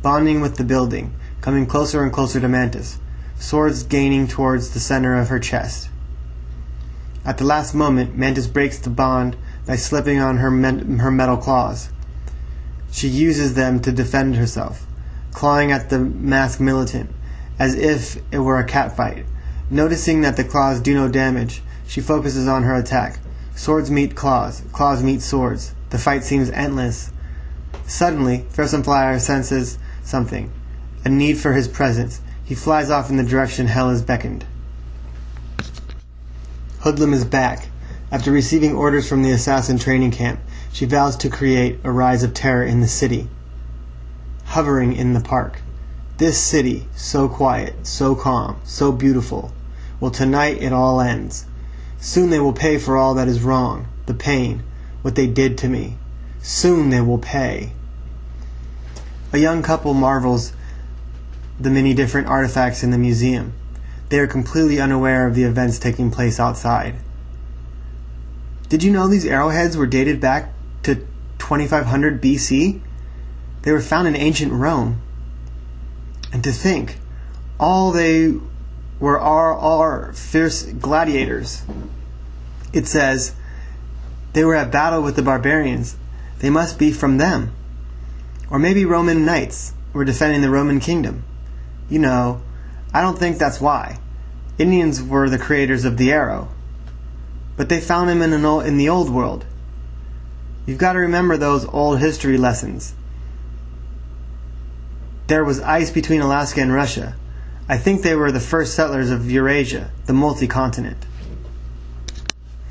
bonding with the building, coming closer and closer to Mantis, swords gaining towards the center of her chest. At the last moment, Mantis breaks the bond by slipping on her metal claws. She uses them to defend herself, clawing at the masked militant, as if it were a catfight. Noticing that the claws do no damage, she focuses on her attack. Swords meet claws, claws meet swords. The fight seems endless. Suddenly, Fearsome Flyer senses something, a need for his presence. He flies off in the direction hell has beckoned. Hoodlum is back. After receiving orders from the assassin training camp, she vows to create a rise of terror in the city. Hovering in the park. This city, so quiet, so calm, so beautiful. Well, tonight it all ends. Soon they will pay for all that is wrong, the pain, what they did to me. Soon they will pay. A young couple marvels the many different artifacts in the museum. They are completely unaware of the events taking place outside. Did you know these arrowheads were dated back to 2500 BC? They were found in ancient Rome. And to think, all they were are fierce gladiators. It says, they were at battle with the barbarians, They must be from them. Or maybe Roman knights were defending the Roman kingdom. You know, I don't think that's why. Indians were the creators of the arrow. But they found him in the old world. You've got to remember those old history lessons. There was ice between Alaska and Russia. I think they were the first settlers of Eurasia, the multi-continent.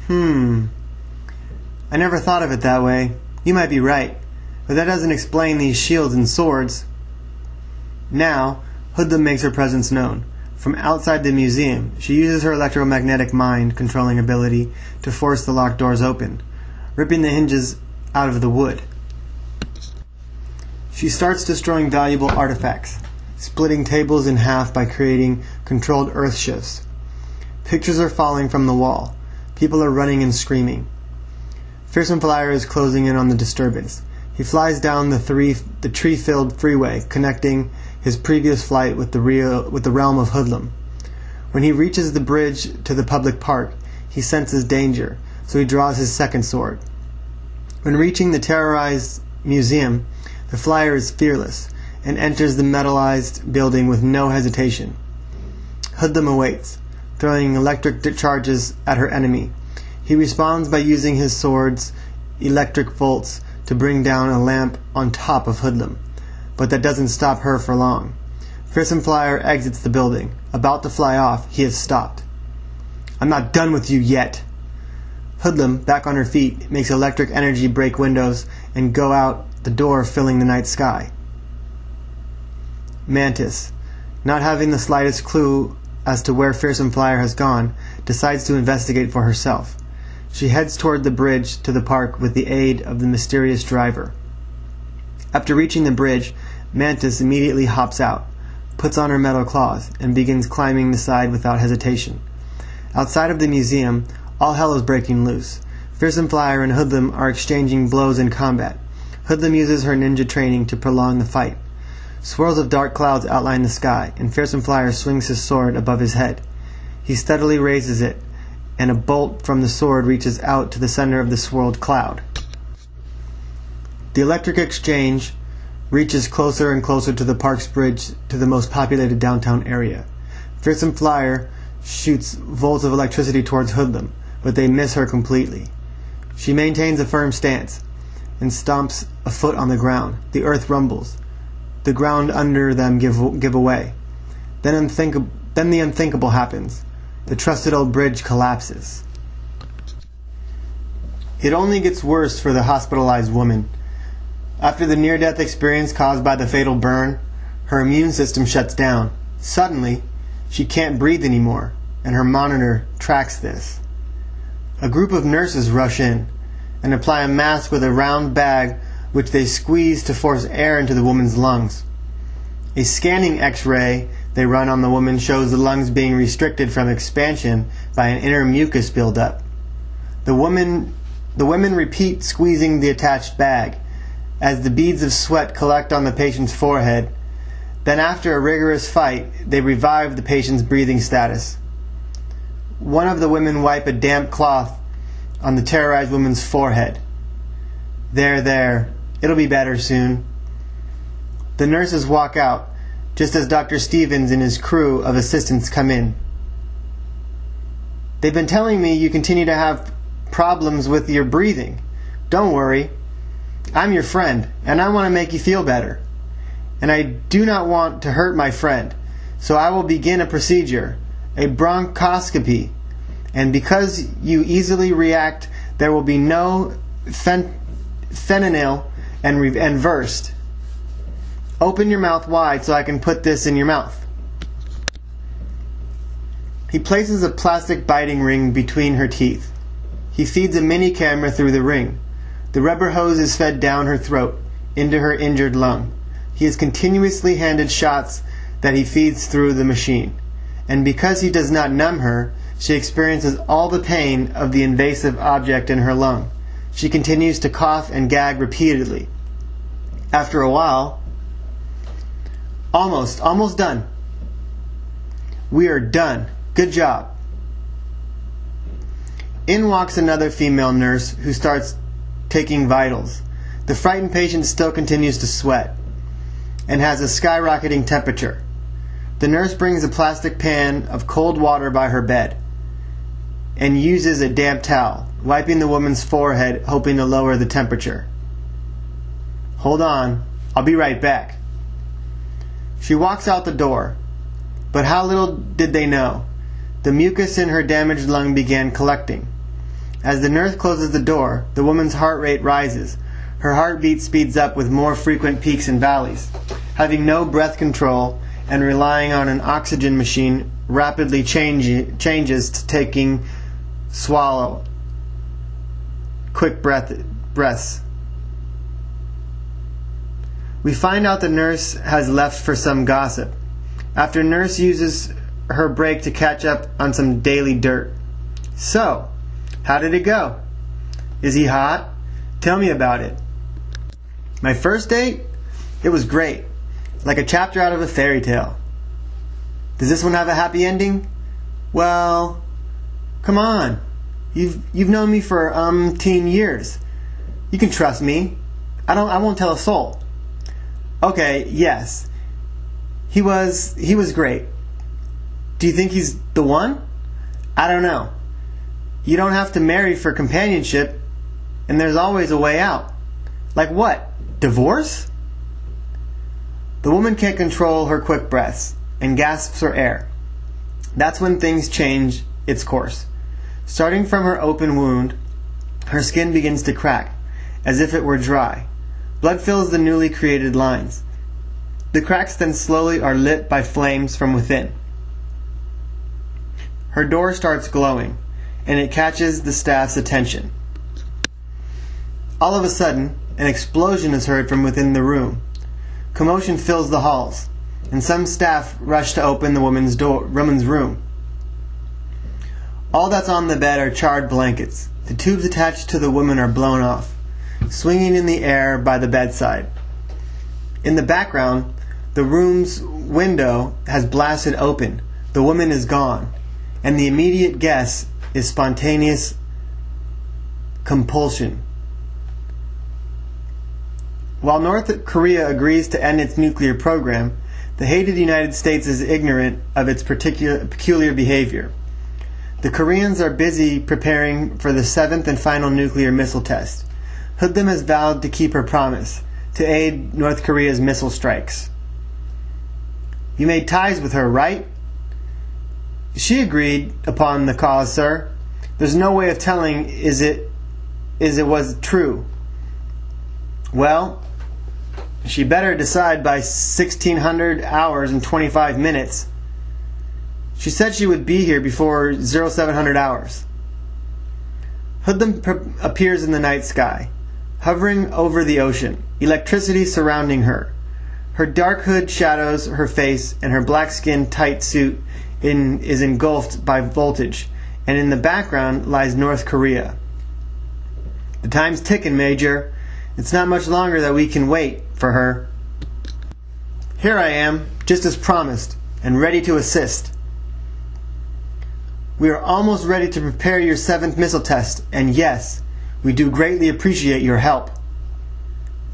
I never thought of it that way. You might be right, but that doesn't explain these shields and swords. Now, Hoodlum makes her presence known. From outside the museum, she uses her electromagnetic mind-controlling ability to force the locked doors open, ripping the hinges out of the wood. She starts destroying valuable artifacts, splitting tables in half by creating controlled earth shifts. Pictures are falling from the wall. People are running and screaming. Fearsome Flyer is closing in on the disturbance. He flies down the tree-filled freeway, connecting his previous flight with the realm of Hoodlum. When he reaches the bridge to the public park, he senses danger, so he draws his second sword. When reaching the terrorized museum, the Flyer is fearless and enters the metallized building with no hesitation. Hoodlum awaits, throwing electric charges at her enemy. He responds by using his sword's electric bolts to bring down a lamp on top of Hoodlum, but that doesn't stop her for long. Fearsome Flyer exits the building. About to fly off, he is stopped. "I'm not done with you yet." Hoodlum, back on her feet, makes electric energy break windows and go out the door, filling the night sky. Mantis, not having the slightest clue as to where Fearsome Flyer has gone, decides to investigate for herself. She heads toward the bridge to the park with the aid of the mysterious driver. After reaching the bridge, Mantis immediately hops out, puts on her metal claws, and begins climbing the side without hesitation. Outside of the museum, all hell is breaking loose. Fearsome Flyer and Hoodlum are exchanging blows in combat. Hoodlum uses her ninja training to prolong the fight. Swirls of dark clouds outline the sky, and Fearsome Flyer swings his sword above his head. He steadily raises it, and a bolt from the sword reaches out to the center of the swirled cloud. The electric exchange reaches closer and closer to the park's bridge to the most populated downtown area. Fearsome Flyer shoots volts of electricity towards Hoodlum, but they miss her completely. She maintains a firm stance and stomps a foot on the ground. The earth rumbles. The ground under them give away. Then the unthinkable happens. The trusted old bridge collapses. It only gets worse for the hospitalized woman. After the near-death experience caused by the fatal burn, her immune system shuts down. Suddenly, she can't breathe anymore, and her monitor tracks this. A group of nurses rush in and apply a mask with a round bag which they squeeze to force air into the woman's lungs. A scanning X-ray they run on the woman shows the lungs being restricted from expansion by an inner mucus buildup. The women repeat squeezing the attached bag as the beads of sweat collect on the patient's forehead. Then after a rigorous fight, they revive the patient's breathing status. One of the women wipe a damp cloth on the terrorized woman's forehead. There, it'll be better soon. The nurses walk out, just as Dr. Stevens and his crew of assistants come in. "They've been telling me you continue to have problems with your breathing. Don't worry. I'm your friend, and I want to make you feel better. And I do not want to hurt my friend, so I will begin a procedure, a bronchoscopy. And because you easily react, there will be no fentanyl and versed. Open your mouth wide so I can put this in your mouth." He places a plastic biting ring between her teeth. He feeds a mini camera through the ring. The rubber hose is fed down her throat, into her injured lung. He is continuously handed shots that he feeds through the machine. And because he does not numb her, she experiences all the pain of the invasive object in her lung. She continues to cough and gag repeatedly. After a while, Almost done. "We are done. Good job." In walks another female nurse who starts taking vitals. The frightened patient still continues to sweat and has a skyrocketing temperature. The nurse brings a plastic pan of cold water by her bed and uses a damp towel, wiping the woman's forehead, hoping to lower the temperature. "Hold on, I'll be right back." She walks out the door, but how little did they know. The mucus in her damaged lung began collecting. As the nurse closes the door, the woman's heart rate rises. Her heartbeat speeds up with more frequent peaks and valleys. Having no breath control and relying on an oxygen machine rapidly changes to taking swallow, quick breaths. We find out the nurse has left for some gossip. After nurse uses her break to catch up on some daily dirt. "So, how did it go? Is he hot? Tell me about it." "My first date? It was great. Like a chapter out of a fairy tale." "Does this one have a happy ending?" "Well, come on. You've known me for teen years. You can trust me. I won't tell a soul." "Okay, yes. He was great. Do you think he's the one?" "I don't know. You don't have to marry for companionship, and there's always a way out." "Like what? Divorce?" The woman can't control her quick breaths and gasps for air. That's when things change its course. Starting from her open wound, her skin begins to crack, as if it were dry. Blood fills the newly created lines. The cracks then slowly are lit by flames from within. Her door starts glowing, and it catches the staff's attention. All of a sudden, an explosion is heard from within the room. Commotion fills the halls, and some staff rush to open the woman's room. All that's on the bed are charred blankets. The tubes attached to the woman are blown off, swinging in the air by the bedside. In the background, the room's window has blasted open. The woman is gone, and the immediate guess is spontaneous compulsion. While North Korea agrees to end its nuclear program, the hated United States is ignorant of its peculiar behavior. The Koreans are busy preparing for the 7th and final nuclear missile test. Hoodlum has vowed to keep her promise, to aid North Korea's missile strikes. "You made ties with her, right?" "She agreed upon the cause, sir. There's no way of telling is it was true." "Well, she better decide by 1600 hours and 25 minutes. She said she would be here before 0700 hours. Hoodlum appears in the night sky, hovering over the ocean, electricity surrounding her. Her dark hood shadows her face, and her black skin tight suit is engulfed by voltage, and in the background lies North Korea. "The time's ticking, Major. It's not much longer that we can wait for her. Here I am, just as promised, and ready to assist. We are almost ready to prepare your 7th missile test, and yes, we do greatly appreciate your help."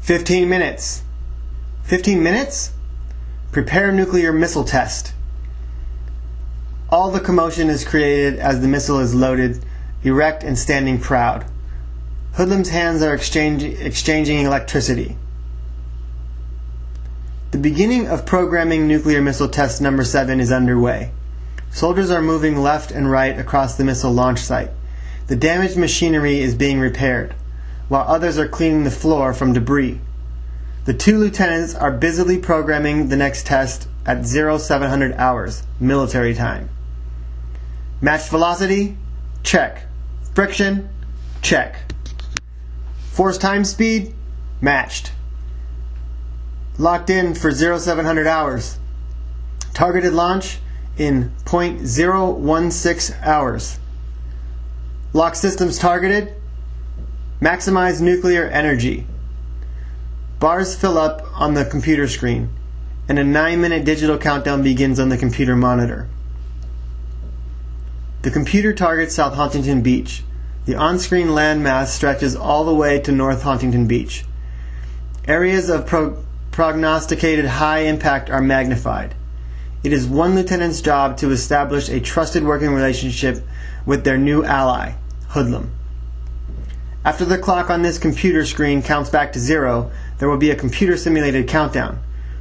15 minutes. 15 minutes? Prepare nuclear missile test. All the commotion is created as the missile is loaded, erect and standing proud. Hoodlum's hands are exchanging electricity. The beginning of programming nuclear missile test number 7 is underway. Soldiers are moving left and right across the missile launch site. The damaged machinery is being repaired, while others are cleaning the floor from debris. The 2 lieutenants are busily programming the next test at 0700 hours, military time. Matched velocity? Check. Friction? Check. Force time speed? Matched. Locked in for 0700 hours. Targeted launch in 0.016 hours. Lock systems targeted. Maximize nuclear energy. Bars fill up on the computer screen, and a 9-minute digital countdown begins on the computer monitor. The computer targets South Hauntington Beach. The on-screen landmass stretches all the way to North Hauntington Beach. Areas of prognosticated high impact are magnified. It is one lieutenant's job to establish a trusted working relationship with their new ally, Hoodlum. After the clock on this computer screen counts back to 0, there will be a computer-simulated countdown.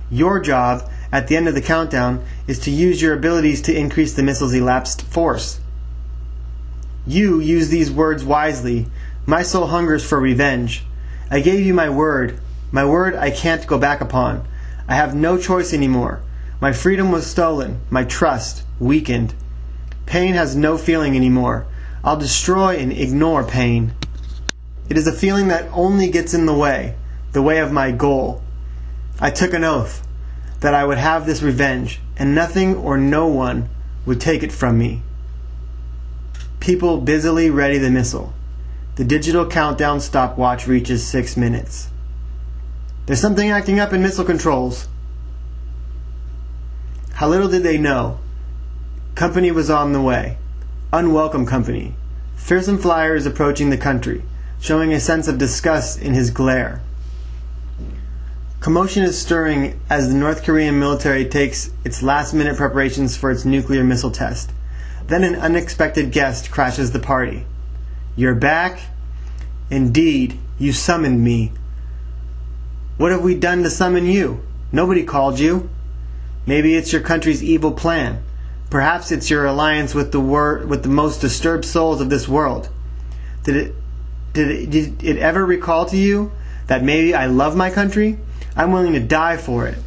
Your job, at the end of the countdown, is to use your abilities to increase the missile's elapsed force. You use these words wisely. My soul hungers for revenge. I gave you my word I can't go back upon. I have no choice anymore. My freedom was stolen, my trust weakened. Pain has no feeling anymore. I'll destroy and ignore pain. It is a feeling that only gets in the way of my goal. I took an oath that I would have this revenge, and nothing or no one would take it from me. People busily ready the missile. The digital countdown stopwatch reaches 6 minutes. There's something acting up in missile controls. How little did they know. Company was on the way. Unwelcome company. Fearsome Flyer is approaching the country, showing a sense of disgust in his glare. Commotion is stirring as the North Korean military takes its last-minute preparations for its nuclear missile test. Then an unexpected guest crashes the party. You're back? Indeed, you summoned me. What have we done to summon you? Nobody called you. Maybe it's your country's evil plan. Perhaps it's your alliance with the most disturbed souls of this world. Did it ever recall to you that maybe I love my country? I'm willing to die for it.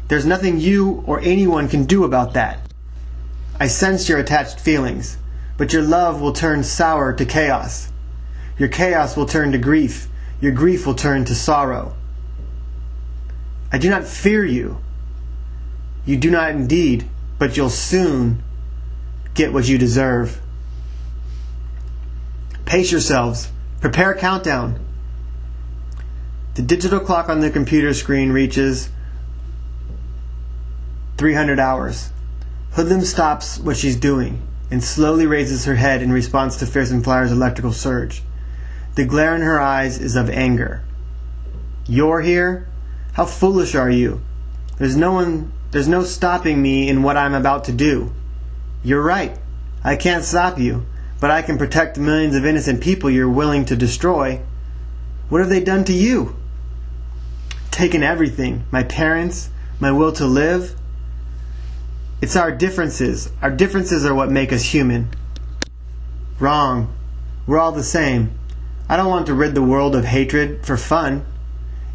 There's nothing you or anyone can do about that. I sense your attached feelings, but your love will turn sour to chaos. Your chaos will turn to grief. Your grief will turn to sorrow. I do not fear you. You do not indeed, but you'll soon get what you deserve. Pace yourselves. Prepare countdown. The digital clock on the computer screen reaches 300 hours. Hoodlum stops what she's doing and slowly raises her head in response to Fearsome Flyer's electrical surge. The glare in her eyes is of anger. You're here? How foolish are you? There's no stopping me in what I'm about to do. You're right. I can't stop you, but I can protect the millions of innocent people you're willing to destroy. What have they done to you? Taken everything. My parents, my will to live. It's our differences. Our differences are what make us human. Wrong. We're all the same. I don't want to rid the world of hatred for fun.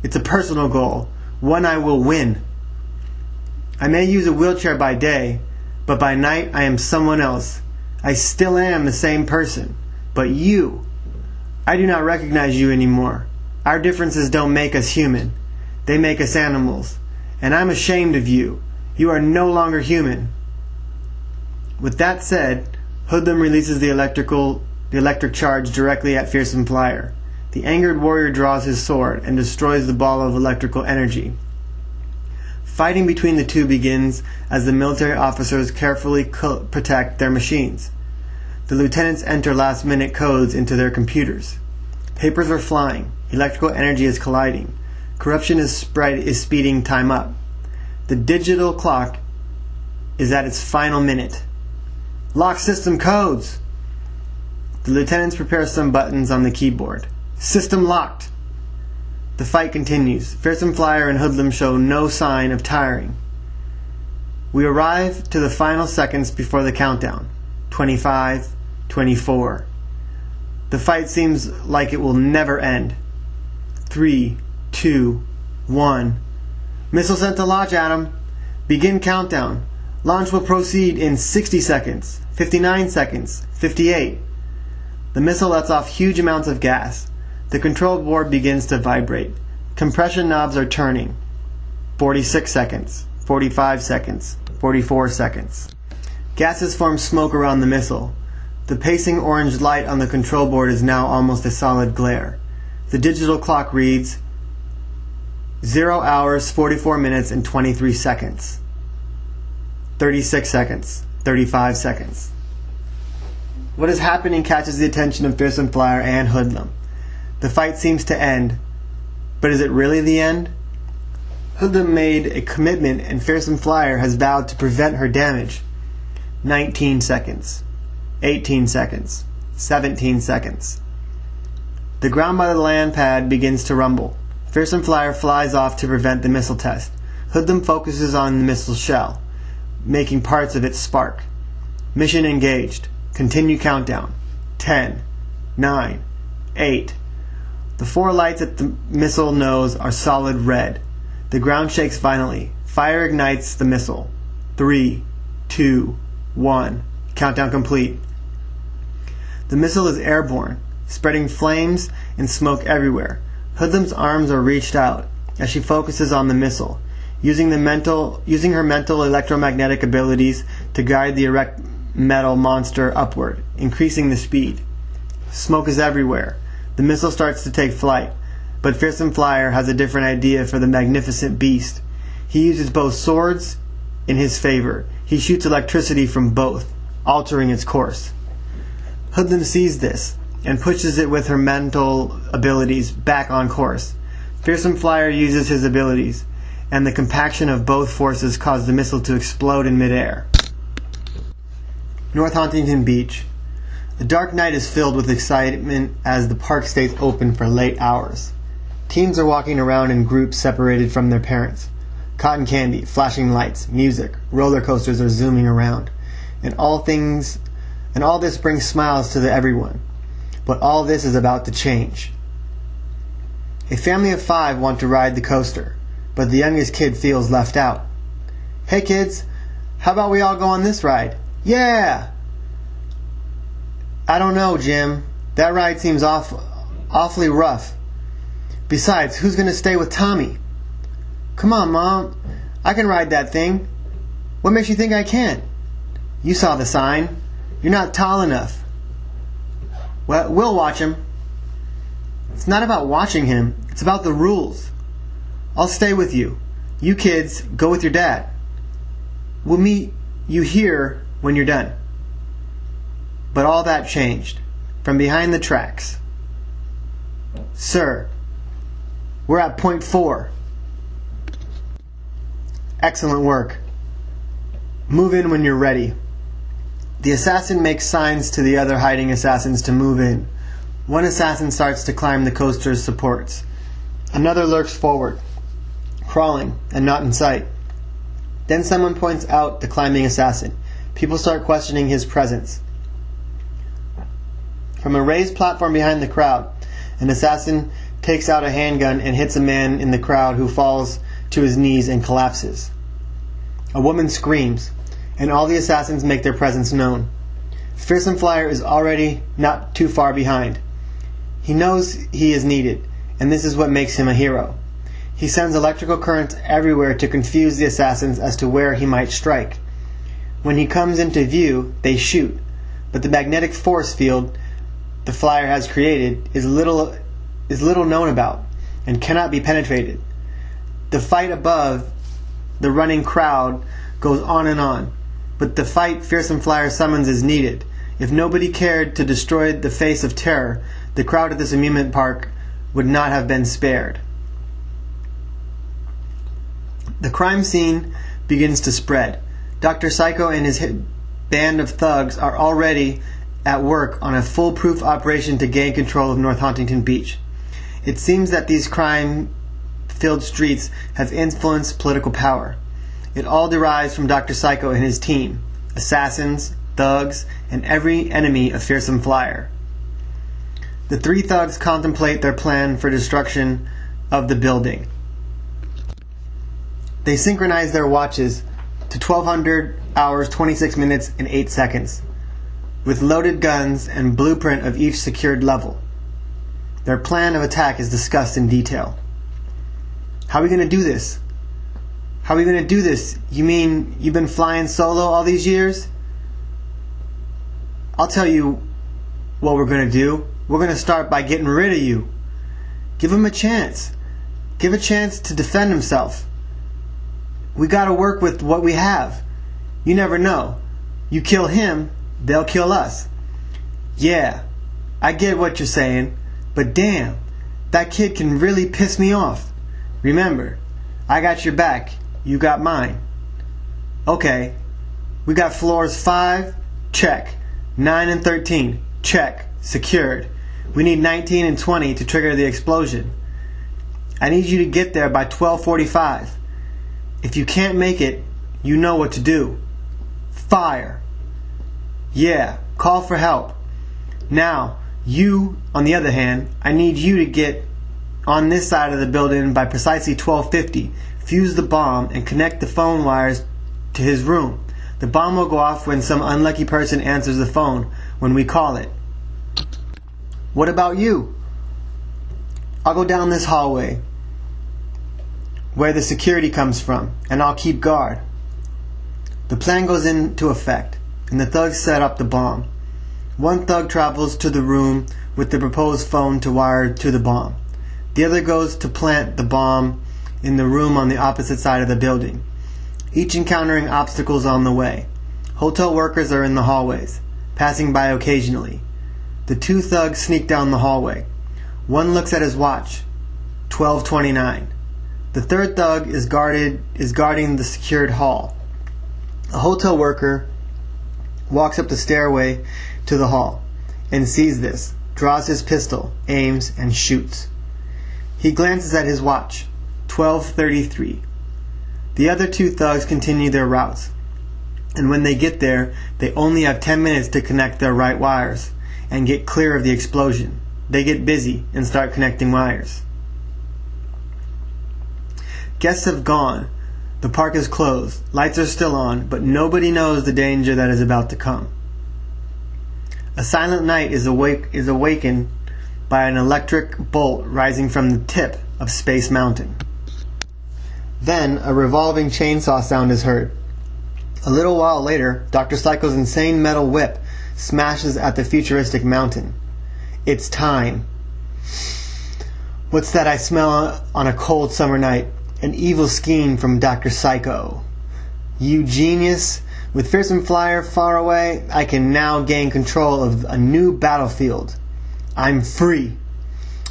It's a personal goal, one I will win. I may use a wheelchair by day, but by night I am someone else. I still am the same person. But you, I do not recognize you anymore. Our differences don't make us human. They make us animals. And I'm ashamed of you. You are no longer human. With that said, Hoodlum releases the electric charge directly at Fearsome Flyer. The angered warrior draws his sword and destroys the ball of electrical energy. Fighting between the two begins as the military officers carefully protect their machines. The lieutenants enter last-minute codes into their computers. Papers are flying. Electrical energy is colliding. Corruption is speeding time up. The digital clock is at its final minute. Lock system codes! The lieutenants prepare some buttons on the keyboard. System locked! The fight continues. Fearsome Flyer and Hoodlum show no sign of tiring. We arrive to the final seconds before the countdown. 25, 24. The fight seems like it will never end. 3, 2, 1. Missile sent to launch, Adam. Begin countdown. Launch will proceed in 60 seconds, 59 seconds, 58. The missile lets off huge amounts of gas. The control board begins to vibrate. Compression knobs are turning. 46 seconds, 45 seconds, 44 seconds. Gases form smoke around the missile. The pacing orange light on the control board is now almost a solid glare. The digital clock reads 0 hours, 44 minutes, and 23 seconds. 36 seconds, 35 seconds. What is happening catches the attention of Fearsome Flyer and Hoodlum. The fight seems to end, but But is it really the end? Hoodlum made a commitment, and Fearsome Flyer has vowed to prevent her damage. 19 seconds. 18 seconds. 17 seconds. The ground by the land pad begins to rumble. Fearsome Flyer flies off to prevent the missile test. Hoodlum focuses on the missile shell, making parts of it spark. Mission engaged. Continue countdown. 10, 9, 8. The 4 lights at the missile nose are solid red. The ground shakes violently. Fire ignites the missile. 3, 2, 1. Countdown complete. The missile is airborne, spreading flames and smoke everywhere. Hoodlum's arms are reached out as she focuses on the missile, using her mental electromagnetic abilities to guide the erect metal monster upward, increasing the speed. Smoke is everywhere. The missile starts to take flight, but Fearsome Flyer has a different idea for the magnificent beast. He uses both swords in his favor. He shoots electricity from both, altering its course. Hoodlum sees this and pushes it with her mental abilities back on course. Fearsome Flyer uses his abilities, and the compaction of both forces cause the missile to explode in midair. North Hauntington Beach. The dark night is filled with excitement as the park stays open for late hours. Teens are walking around in groups separated from their parents. Cotton candy, flashing lights, music, roller coasters are zooming around, and all this brings smiles to everyone. But all this is about to change. A family of 5 want to ride the coaster, but the youngest kid feels left out. "Hey kids, how about we all go on this ride?" "Yeah!" "I don't know, Jim. That ride seems awfully rough. Besides, who's going to stay with Tommy?" "Come on, Mom. I can ride that thing." "What makes you think I can't?" "You saw the sign. You're not tall enough." "Well, we'll watch him." "It's not about watching him. It's about the rules. I'll stay with you. You kids, go with your dad. We'll meet you here when you're done." But all that changed. From behind the tracks. "Sir, we're at point 4. "Excellent work. Move in when you're ready." The assassin makes signs to the other hiding assassins to move in. One assassin starts to climb the coaster's supports. Another lurks forward, crawling and not in sight. Then someone points out the climbing assassin. People start questioning his presence. From a raised platform behind the crowd, an assassin takes out a handgun and hits a man in the crowd who falls to his knees and collapses. A woman screams, and all the assassins make their presence known. Fearsome Flyer is already not too far behind. He knows he is needed, and this is what makes him a hero. He sends electrical currents everywhere to confuse the assassins as to where he might strike. When he comes into view, they shoot, but the magnetic force field the Flyer has created is little known about and cannot be penetrated. The fight above the running crowd goes on and on, but the fight Fearsome Flyer summons is needed. If nobody cared to destroy the face of terror, the crowd at this amusement park would not have been spared. The crime scene begins to spread. Dr. Psycho and his band of thugs are already at work on a foolproof operation to gain control of North Hauntington Beach. It seems that these crime-filled streets have influenced political power. It all derives from Dr. Psycho and his team, assassins, thugs, and every enemy of Fearsome Flyer. The 3 thugs contemplate their plan for destruction of the building. They synchronize their watches to 1200 hours, 26 minutes, and 8 seconds, with loaded guns and blueprint of each secured level. Their plan of attack is discussed in detail. "How are we going to do this?" "How are we going to do this? You mean you've been flying solo all these years?" "I'll tell you what we're going to do. We're going to start by getting rid of you. Give him a chance. Give a chance to defend himself. We got to work with what we have. You never know. You kill him, they'll kill us." "Yeah, I get what you're saying, but damn, That kid can really piss me off. Remember, I got your back, you got mine. Okay, we got floors 5, check. 9 and 13, check, secured. We need 19 and 20 to trigger the explosion. I need you to get there by 12:45. If you can't make it, you know what to do. Fire. Yeah, call for help. Now, you, on the other hand, I need you to get on this side of the building by precisely 12:50. Fuse the bomb and connect the phone wires to his room. The bomb will go off when some unlucky person answers the phone when we call it. What about you? I'll go down this hallway where the security comes from, and I'll keep guard. The plan goes into effect, and the thugs set up the bomb. One thug travels to the room with the proposed phone to wire to the bomb. The other goes to plant the bomb in the room on the opposite side of the building, each encountering obstacles on the way. Hotel workers are in the hallways, passing by occasionally. The two thugs sneak down the hallway. One looks at his watch, 12:29. The third thug is guarding the secured hall. A hotel worker walks up the stairway to the hall and sees this, draws his pistol, aims, and shoots. He glances at his watch, 12:33. The other two thugs continue their routes, and when they get there, they only have 10 minutes to connect their right wires and get clear of the explosion. They get busy and start connecting wires. Guests have gone. The park is closed. Lights are still on, but nobody knows the danger that is about to come. A silent night is awakened by an electric bolt rising from the tip of Space Mountain. Then a revolving chainsaw sound is heard. A little while later, Dr. Psycho's insane metal whip smashes at the futuristic mountain. It's time. What's that I smell on a cold summer night? An evil scheme from Dr. Psycho. You genius. With Fearsome Flyer far away, I can now gain control of a new battlefield. I'm free.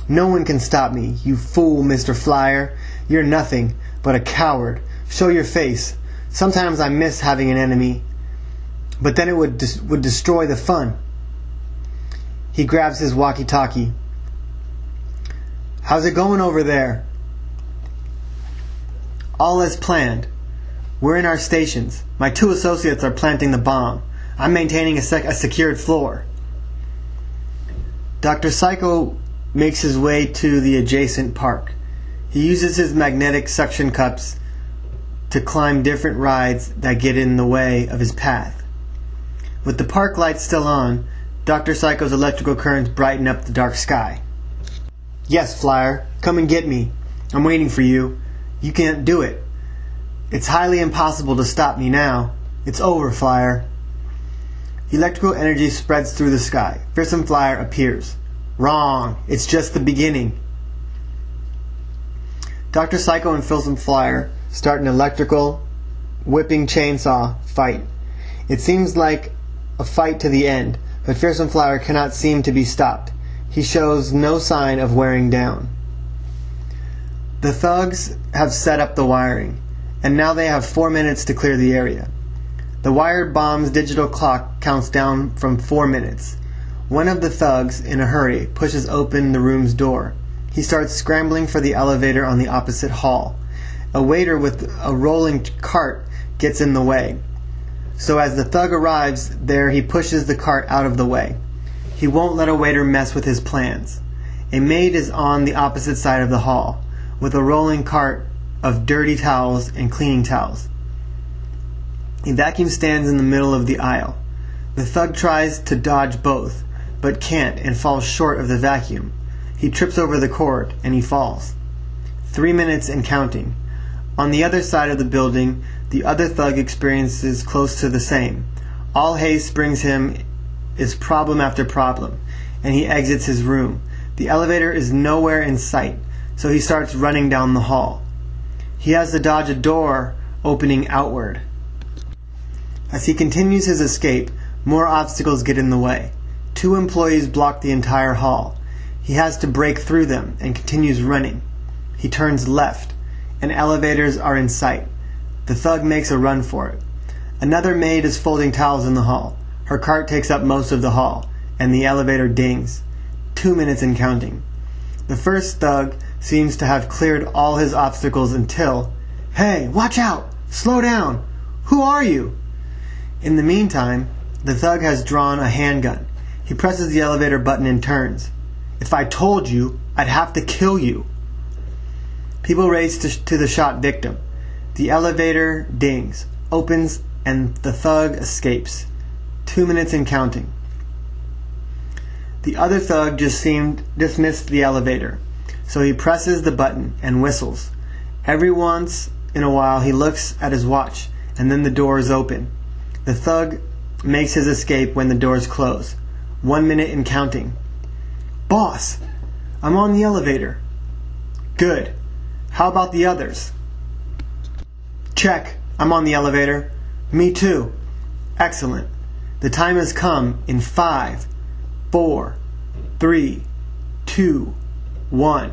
No one can stop me, you fool, Mr. Flyer. You're nothing but a coward. Show your face. Sometimes I miss having an enemy, but then it would destroy the fun. He grabs his walkie-talkie. How's it going over there? All as planned. We're in our stations. My two associates are planting the bomb. I'm maintaining a secured floor. Dr. Psycho makes his way to the adjacent park. He uses his magnetic suction cups to climb different rides that get in the way of his path. With the park lights still on, Dr. Psycho's electrical currents brighten up the dark sky. Yes, Flyer, come and get me. I'm waiting for you. You can't do it. It's highly impossible to stop me now. It's over, Flyer. Electrical energy spreads through the sky. Fearsome Flyer appears. Wrong. It's just the beginning. Dr. Psycho and Fearsome Flyer start an electrical, whipping chainsaw fight. It seems like a fight to the end, but Fearsome Flyer cannot seem to be stopped. He shows no sign of wearing down. The thugs have set up the wiring, and now they have 4 minutes to clear the area. The wired bomb's digital clock counts down from 4 minutes. One of the thugs, in a hurry, pushes open the room's door. He starts scrambling for the elevator on the opposite hall. A waiter with a rolling cart gets in the way. So as the thug arrives there, he pushes the cart out of the way. He won't let a waiter mess with his plans. A maid is on the opposite side of the hall, with a rolling cart of dirty towels and cleaning towels. A vacuum stands in the middle of the aisle. The thug tries to dodge both, but can't and falls short of the vacuum. He trips over the cord and he falls. 3 minutes and counting. On the other side of the building, the other thug experiences close to the same. All haste brings him is problem after problem, and he exits his room. The elevator is nowhere in sight, so he starts running down the hall. He has to dodge a door opening outward. As he continues his escape, more obstacles get in the way. 2 employees block the entire hall. He has to break through them and continues running. He turns left, and elevators are in sight. The thug makes a run for it. Another maid is folding towels in the hall. Her cart takes up most of the hall, and the elevator dings. 2 minutes and counting. The first thug seems to have cleared all his obstacles until, "Hey, watch out! Slow down! Who are you?" In the meantime, the thug has drawn a handgun. He presses the elevator button and turns. "If I told you, I'd have to kill you." People race to the shot victim. The elevator dings, opens, and the thug escapes. 2 minutes and counting. The other thug just dismissed the elevator, so he presses the button and whistles. Every once in a while he looks at his watch, and then the door is open. The thug makes his escape when the doors close. 1 minute and counting. "Boss, I'm on the elevator." "Good. How about the others?" "Check. I'm on the elevator." "Me too." "Excellent. The time has come in 5, 4, 3, 2, 1.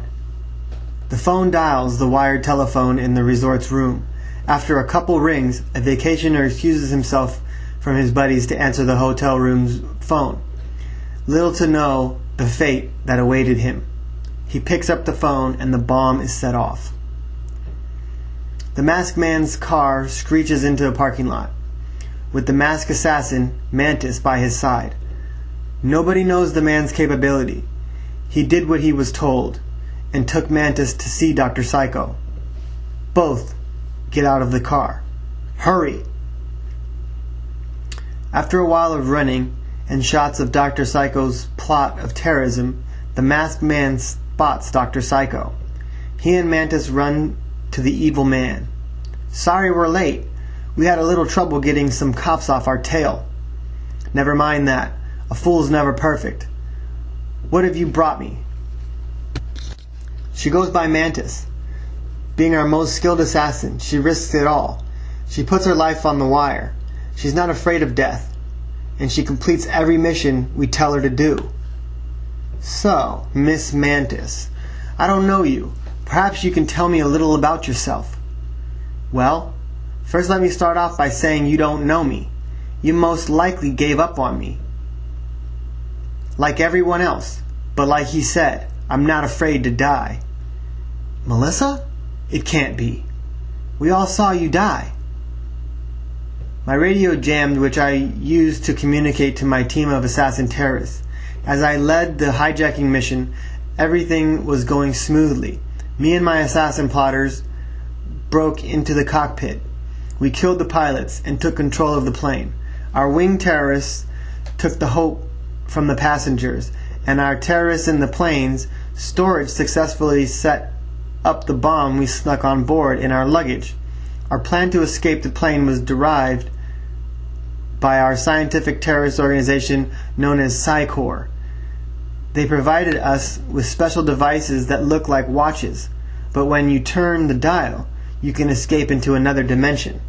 The phone dials the wired telephone in the resort's room. After a couple rings, a vacationer excuses himself from his buddies to answer the hotel room's phone. Little to know the fate that awaited him. He picks up the phone and the bomb is set off. The masked man's car screeches into a parking lot, with the masked assassin, Mantis, by his side. Nobody knows the man's capability. He did what he was told, and took Mantis to see Dr. Psycho. Both get out of the car. Hurry! After a while of running and shots of Dr. Psycho's plot of terrorism, the masked man spots Dr. Psycho. He and Mantis run to the evil man. "Sorry we're late. We had a little trouble getting some cops off our tail." "Never mind that. A fool's never perfect. What have you brought me?" She goes by Mantis. Being our most skilled assassin, she risks it all. She puts her life on the wire. She's not afraid of death, and she completes every mission we tell her to do. "So, Miss Mantis, I don't know you. Perhaps you can tell me a little about yourself." "Well, first let me start off by saying you don't know me. You most likely gave up on me. Like everyone else. But like he said, I'm not afraid to die." "Melissa? It can't be. We all saw you die." My radio jammed, which I used to communicate to my team of assassin terrorists. As I led the hijacking mission, everything was going smoothly. Me and my assassin plotters broke into the cockpit. We killed the pilots and took control of the plane. Our wing terrorists took the Holt from the passengers, and our terrorists in the plane's storage successfully set up the bomb we snuck on board in our luggage. Our plan to escape the plane was derived by our scientific terrorist organization known as Psy-Corps. They provided us with special devices that look like watches, but when you turn the dial, you can escape into another dimension.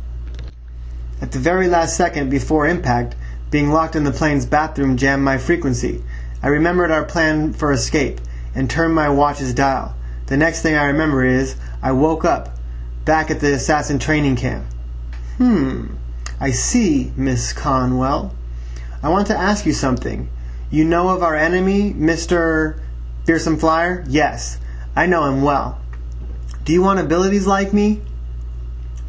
At the very last second before impact, being locked in the plane's bathroom jammed my frequency. I remembered our plan for escape and turned my watch's dial. The next thing I remember is I woke up back at the assassin training camp. I see, Miss Conwell. I want to ask you something. You know of our enemy, Mr. Fearsome Flyer? Yes, I know him well. Do you want abilities like me?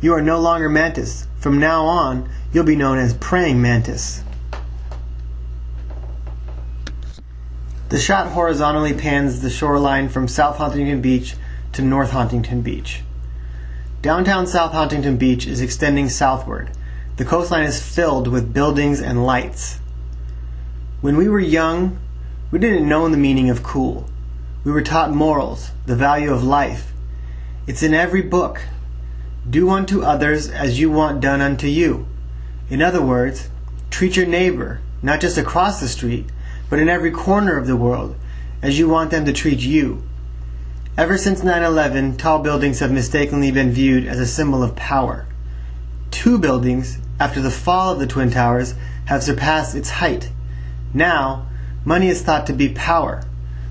You are no longer Mantis. From now on, you'll be known as Praying Mantis. The shot horizontally pans the shoreline from South Hauntington Beach to North Hauntington Beach. Downtown South Hauntington Beach is extending southward. The coastline is filled with buildings and lights. When we were young, we didn't know the meaning of cool. We were taught morals, the value of life. It's in every book. Do unto others as you want done unto you. In other words, treat your neighbor, not just across the street, but in every corner of the world, as you want them to treat you. Ever since 9/11, tall buildings have mistakenly been viewed as a symbol of power. 2 buildings, after the fall of the Twin Towers, have surpassed its height. Now, money is thought to be power.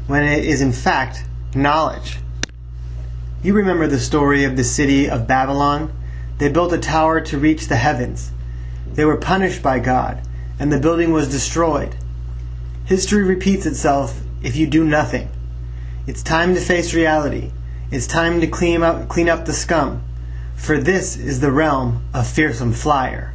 when it is in fact knowledge. You remember the story of the city of Babylon? They built a tower to reach the heavens. They were punished by God, and the building was destroyed. History repeats itself if you do nothing. It's time to face reality. It's time to clean up the scum. For this is the realm of Fearsome Flyer.